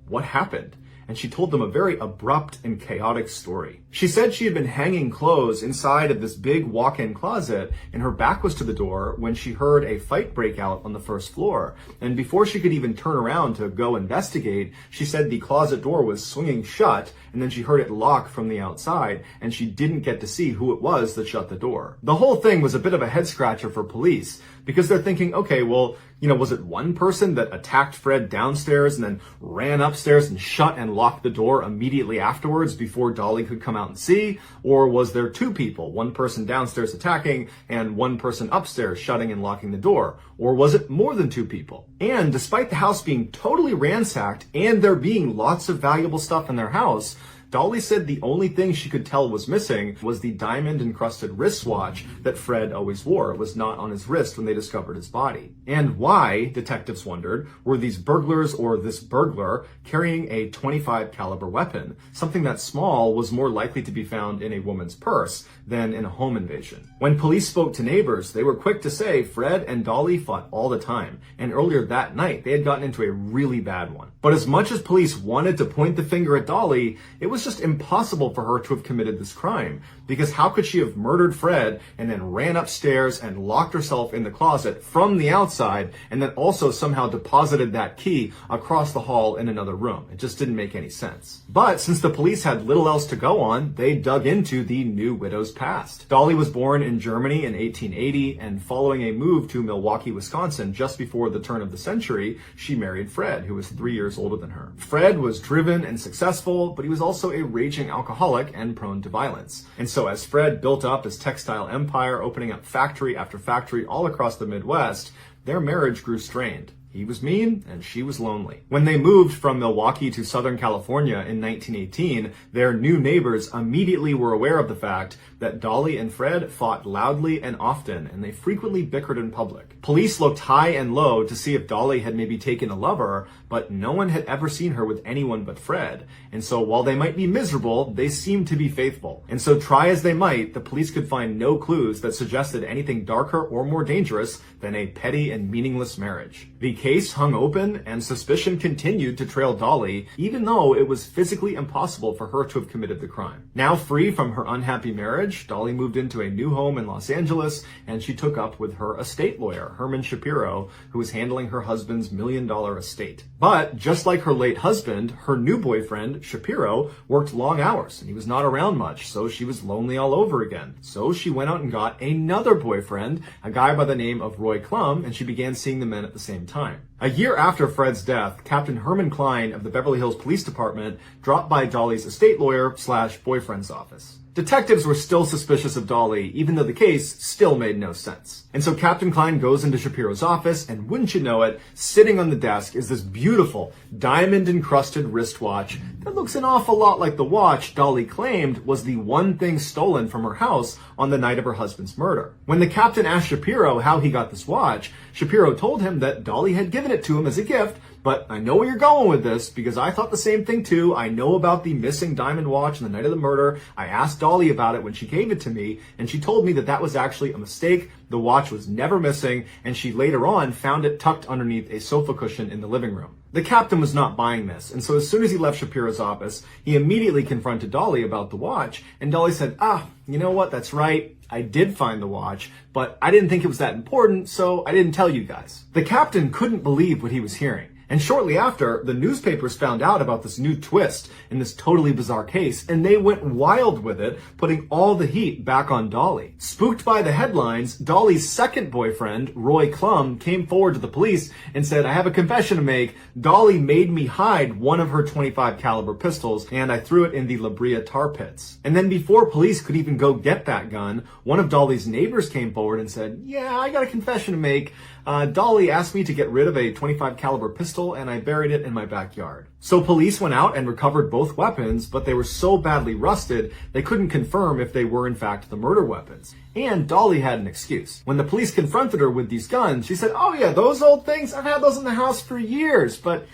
what happened? And she told them a very abrupt and chaotic story. She said she had been hanging clothes inside of this big walk-in closet, and her back was to the door when she heard a fight break out on the first floor. And before she could even turn around to go investigate, she said the closet door was swinging shut, and then she heard it lock from the outside, and she didn't get to see who it was that shut the door. The whole thing was a bit of a head scratcher for police, because they're thinking, okay, well, was it one person that attacked Fred downstairs and then ran upstairs and shut and locked the door immediately afterwards before Dolly could come out and see? Or was there two people, one person downstairs attacking and one person upstairs shutting and locking the door? Or was it more than two people? And despite the house being totally ransacked and there being lots of valuable stuff in their house, Dolly said the only thing she could tell was missing was the diamond-encrusted wristwatch that Fred always wore. It was not on his wrist when they discovered his body. And why, detectives wondered, were these burglars or this burglar carrying a .25 caliber weapon? Something that small was more likely to be found in a woman's purse than in a home invasion. When police spoke to neighbors, they were quick to say Fred and Dolly fought all the time, and earlier that night they had gotten into a really bad one. But as much as police wanted to point the finger at Dolly, it was just impossible for her to have committed this crime, because how could she have murdered Fred and then ran upstairs and locked herself in the closet from the outside and then also somehow deposited that key across the hall in another room? It just didn't make any sense. But since the police had little else to go on, they dug into the new widow's past. Dolly was born in Germany in 1880, and following a move to Milwaukee, Wisconsin just before the turn of the century, she married Fred, who was 3 years older than her. Fred was driven and successful, but he was also a raging alcoholic and prone to violence. And so as Fred built up his textile empire, opening up factory after factory all across the Midwest, their marriage grew strained. He was mean and she was lonely. When they moved from Milwaukee to Southern California in 1918, their new neighbors immediately were aware of the fact that Dolly and Fred fought loudly and often, and they frequently bickered in public. Police looked high and low to see if Dolly had maybe taken a lover, but no one had ever seen her with anyone but Fred. And so while they might be miserable, they seemed to be faithful. And so try as they might, the police could find no clues that suggested anything darker or more dangerous than a petty and meaningless marriage. The case hung open, and suspicion continued to trail Dolly, even though it was physically impossible for her to have committed the crime. Now free from her unhappy marriage, Dolly moved into a new home in Los Angeles, and she took up with her estate lawyer, Herman Shapiro, who was handling her husband's $1 million estate. But just like her late husband, her new boyfriend, Shapiro, worked long hours, and he was not around much, so she was lonely all over again. So she went out and got another boyfriend, a guy by the name of Roy Klum, and she began seeing the men at the same time. A year after Fred's death, Captain Herman Klein of the Beverly Hills Police Department dropped by Dolly's estate lawyer/boyfriend's office. Detectives were still suspicious of Dolly, even though the case still made no sense. And so Captain Klein goes into Shapiro's office, and wouldn't you know it, sitting on the desk is this beautiful diamond-encrusted wristwatch that looks an awful lot like the watch Dolly claimed was the one thing stolen from her house on the night of her husband's murder. When the captain asked Shapiro how he got this watch, Shapiro told him that Dolly had given it to him as a gift, but I know where you're going with this because I thought the same thing too. I know about the missing diamond watch on the night of the murder. I asked Dolly about it when she gave it to me, and she told me that that was actually a mistake. The watch was never missing, and she later on found it tucked underneath a sofa cushion in the living room. The captain was not buying this, and so as soon as he left Shapiro's office, he immediately confronted Dolly about the watch, and Dolly said, you know what, that's right. I did find the watch, but I didn't think it was that important, so I didn't tell you guys. The captain couldn't believe what he was hearing. And shortly after, the newspapers found out about this new twist in this totally bizarre case, and they went wild with it, putting all the heat back on Dolly. Spooked by the headlines, Dolly's second boyfriend, Roy Klum, came forward to the police and said, "I have a confession to make. Dolly made me hide one of her .25 caliber pistols, and I threw it in the La Brea tar pits." And then before police could even go get that gun, one of Dolly's neighbors came forward and said, "Yeah, I got a confession to make. Dolly asked me to get rid of a .25 caliber pistol, and I buried it in my backyard." So police went out and recovered both weapons, but they were so badly rusted, they couldn't confirm if they were in fact the murder weapons. And Dolly had an excuse. When the police confronted her with these guns, she said, "Oh yeah, those old things, I've had those in the house for years, but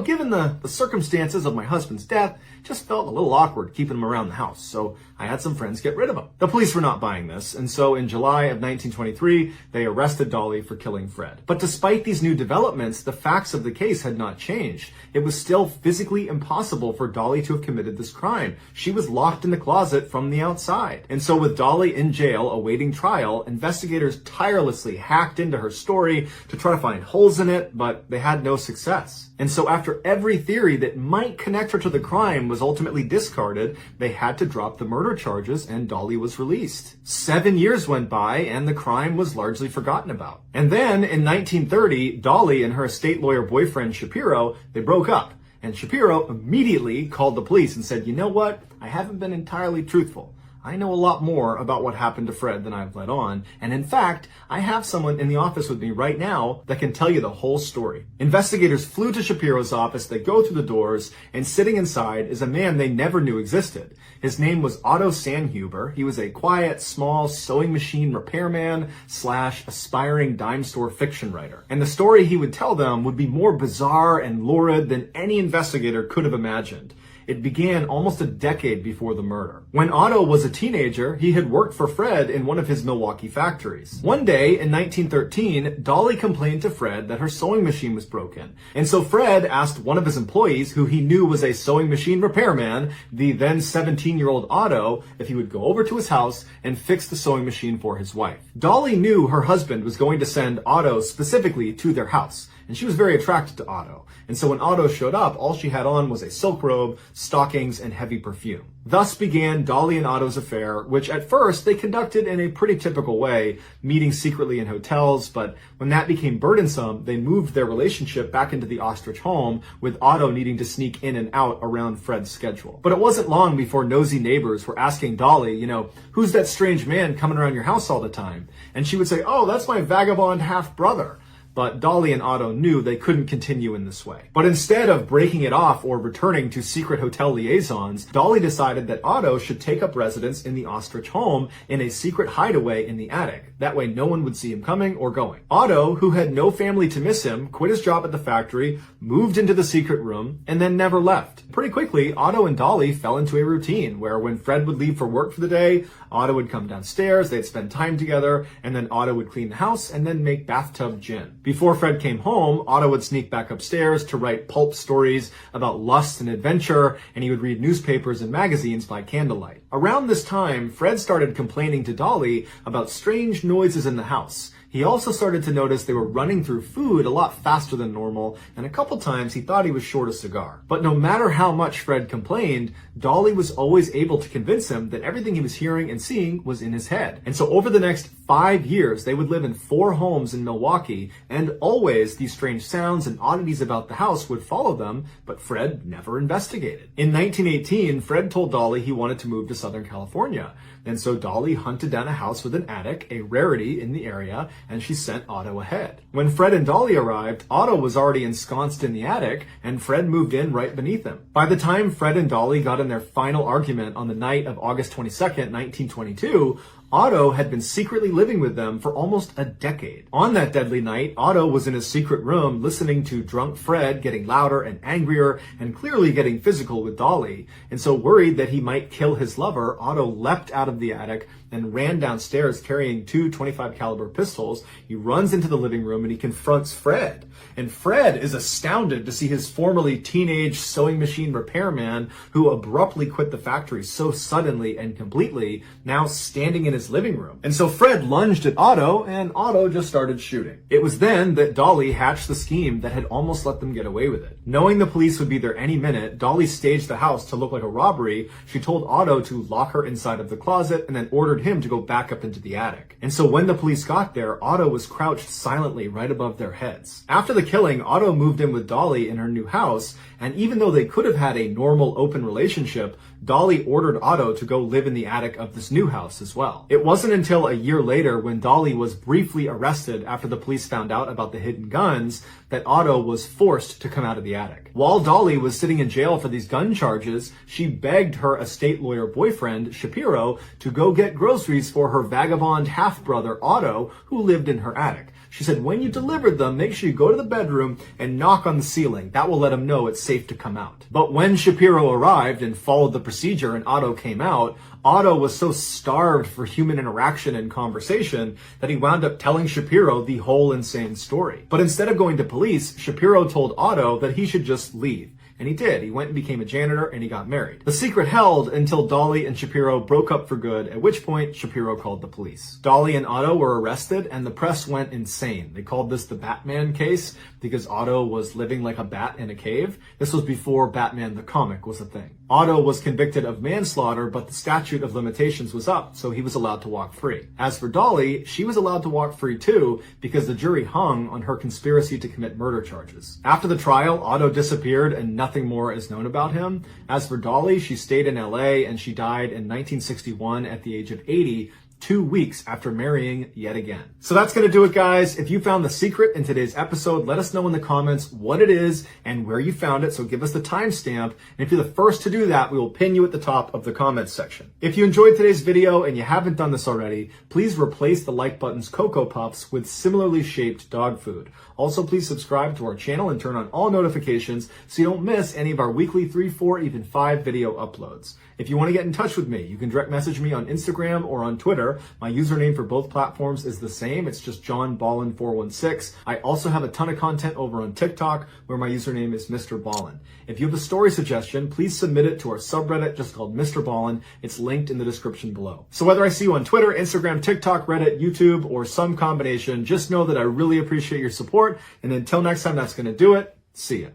given the circumstances of my husband's death, just felt a little awkward keeping them around the house, so I had some friends get rid of them." The police were not buying this, and so in July of 1923, they arrested Dolly for killing Fred. But despite these new developments, the facts of the case had not changed. It was still physically impossible for Dolly to have committed this crime. She was locked in the closet from the outside. And so with Dolly in jail awaiting trial, investigators tirelessly hacked into her story to try to find holes in it, but they had no success. And so after every theory that might connect her to the crime was ultimately discarded, they had to drop the murder charges and Dolly was released. 7 years went by and the crime was largely forgotten about. And then in 1930, Dolly and her estate lawyer boyfriend Shapiro, they broke up. And Shapiro immediately called the police and said, "You know what? I haven't been entirely truthful. I know a lot more about what happened to Fred than I've let on, and in fact, I have someone in the office with me right now that can tell you the whole story." Investigators flew to Shapiro's office, they go through the doors, and sitting inside is a man they never knew existed. His name was Otto Sandhuber. He was a quiet, small sewing machine repairman / aspiring dime store fiction writer. And the story he would tell them would be more bizarre and lurid than any investigator could have imagined. It began almost a decade before the murder. When Otto was a teenager, he had worked for Fred in one of his Milwaukee factories. One day in 1913, Dolly complained to Fred that her sewing machine was broken. And so Fred asked one of his employees, who he knew was a sewing machine repairman, the then 17-year-old Otto, if he would go over to his house and fix the sewing machine for his wife. Dolly knew her husband was going to send Otto specifically to their house, and she was very attracted to Otto. And so when Otto showed up, all she had on was a silk robe, stockings, and heavy perfume. Thus began Dolly and Otto's affair, which at first they conducted in a pretty typical way, meeting secretly in hotels, but when that became burdensome, they moved their relationship back into the ostrich home, with Otto needing to sneak in and out around Fred's schedule. But it wasn't long before nosy neighbors were asking Dolly, "Who's that strange man coming around your house all the time?" And she would say, "Oh, that's my vagabond half-brother." But Dolly and Otto knew they couldn't continue in this way. But instead of breaking it off or returning to secret hotel liaisons, Dolly decided that Otto should take up residence in the ostrich home in a secret hideaway in the attic. That way no one would see him coming or going. Otto, who had no family to miss him, quit his job at the factory, moved into the secret room, and then never left. Pretty quickly, Otto and Dolly fell into a routine where when Fred would leave for work for the day, Otto would come downstairs, they'd spend time together, and then Otto would clean the house and then make bathtub gin. Before Fred came home, Otto would sneak back upstairs to write pulp stories about lust and adventure, and he would read newspapers and magazines by candlelight. Around this time, Fred started complaining to Dolly about strange noises in the house. He also started to notice they were running through food a lot faster than normal, and a couple times he thought he was short a cigar. But no matter how much Fred complained, Dolly was always able to convince him that everything he was hearing and seeing was in his head. And so over the next 5 years, they would live in 4 homes in Milwaukee, and always these strange sounds and oddities about the house would follow them, but Fred never investigated. In 1918, Fred told Dolly he wanted to move to Southern California. And so Dolly hunted down a house with an attic, a rarity in the area, and she sent Otto ahead. When Fred and Dolly arrived, Otto was already ensconced in the attic, and Fred moved in right beneath him. By the time Fred and Dolly got in their final argument on the night of August 22nd, 1922, Otto had been secretly living with them for almost a decade. On that deadly night, Otto was in his secret room listening to drunk Fred getting louder and angrier and clearly getting physical with Dolly. And so worried that he might kill his lover, Otto leapt out of the attic and ran downstairs carrying two 25 caliber pistols. He runs into the living room and he confronts Fred. And Fred is astounded to see his formerly teenage sewing machine repairman, who abruptly quit the factory so suddenly and completely, now standing in his living room. And so Fred lunged at Otto, and Otto just started shooting. It was then that Dolly hatched the scheme that had almost let them get away with it. Knowing the police would be there any minute, Dolly staged the house to look like a robbery. She told Otto to lock her inside of the closet and then ordered him to go back up into the attic. And so when the police got there, Otto was crouched silently right above their heads. After the killing, Otto moved in with Dolly in her new house, and even though they could have had a normal open relationship, Dolly ordered Otto to go live in the attic of this new house as well. It wasn't until a year later, when Dolly was briefly arrested after the police found out about the hidden guns, that Otto was forced to come out of the attic. While Dolly was sitting in jail for these gun charges, she begged her estate lawyer boyfriend, Shapiro, to go get groceries for her vagabond half-brother, Otto, who lived in her attic. She said, when you delivered them, make sure you go to the bedroom and knock on the ceiling. That will let him know it's safe to come out. But when Shapiro arrived and followed the procedure and Otto came out, Otto was so starved for human interaction and conversation that he wound up telling Shapiro the whole insane story. But instead of going to police, Shapiro told Otto that he should just leave. And he did. He went and became a janitor, and he got married. The secret held until Dolly and Shapiro broke up for good, at which point Shapiro called the police. Dolly and Otto were arrested, and the press went insane. They called this the Batman case because Otto was living like a bat in a cave. This was before Batman the comic was a thing. Otto was convicted of manslaughter, but the statute of limitations was up, so he was allowed to walk free. As for Dolly, she was allowed to walk free too, because the jury hung on her conspiracy to commit murder charges. After the trial, Otto disappeared and nothing more is known about him. As for Dolly, she stayed in LA and she died in 1961 at the age of 80, 2 weeks after marrying yet again. So that's going to do it, guys. If you found the secret in today's episode, let us know in the comments what it is and where you found it. So give us the timestamp. And if you're the first to do that, we will pin you at the top of the comments section. If you enjoyed today's video and you haven't done this already, please replace the like button's Cocoa Puffs with similarly shaped dog food. Also, please subscribe to our channel and turn on all notifications so you don't miss any of our weekly 3, 4, even 5 video uploads. If you want to get in touch with me, you can direct message me on Instagram or on Twitter. My username for both platforms is the same. It's just JohnBallen416. I also have a ton of content over on TikTok where my username is MrBallen. If you have a story suggestion, please submit it to our subreddit just called MrBallen. It's linked in the description below. So whether I see you on Twitter, Instagram, TikTok, Reddit, YouTube, or some combination, just know that I really appreciate your support. And until next time, that's going to do it. See ya.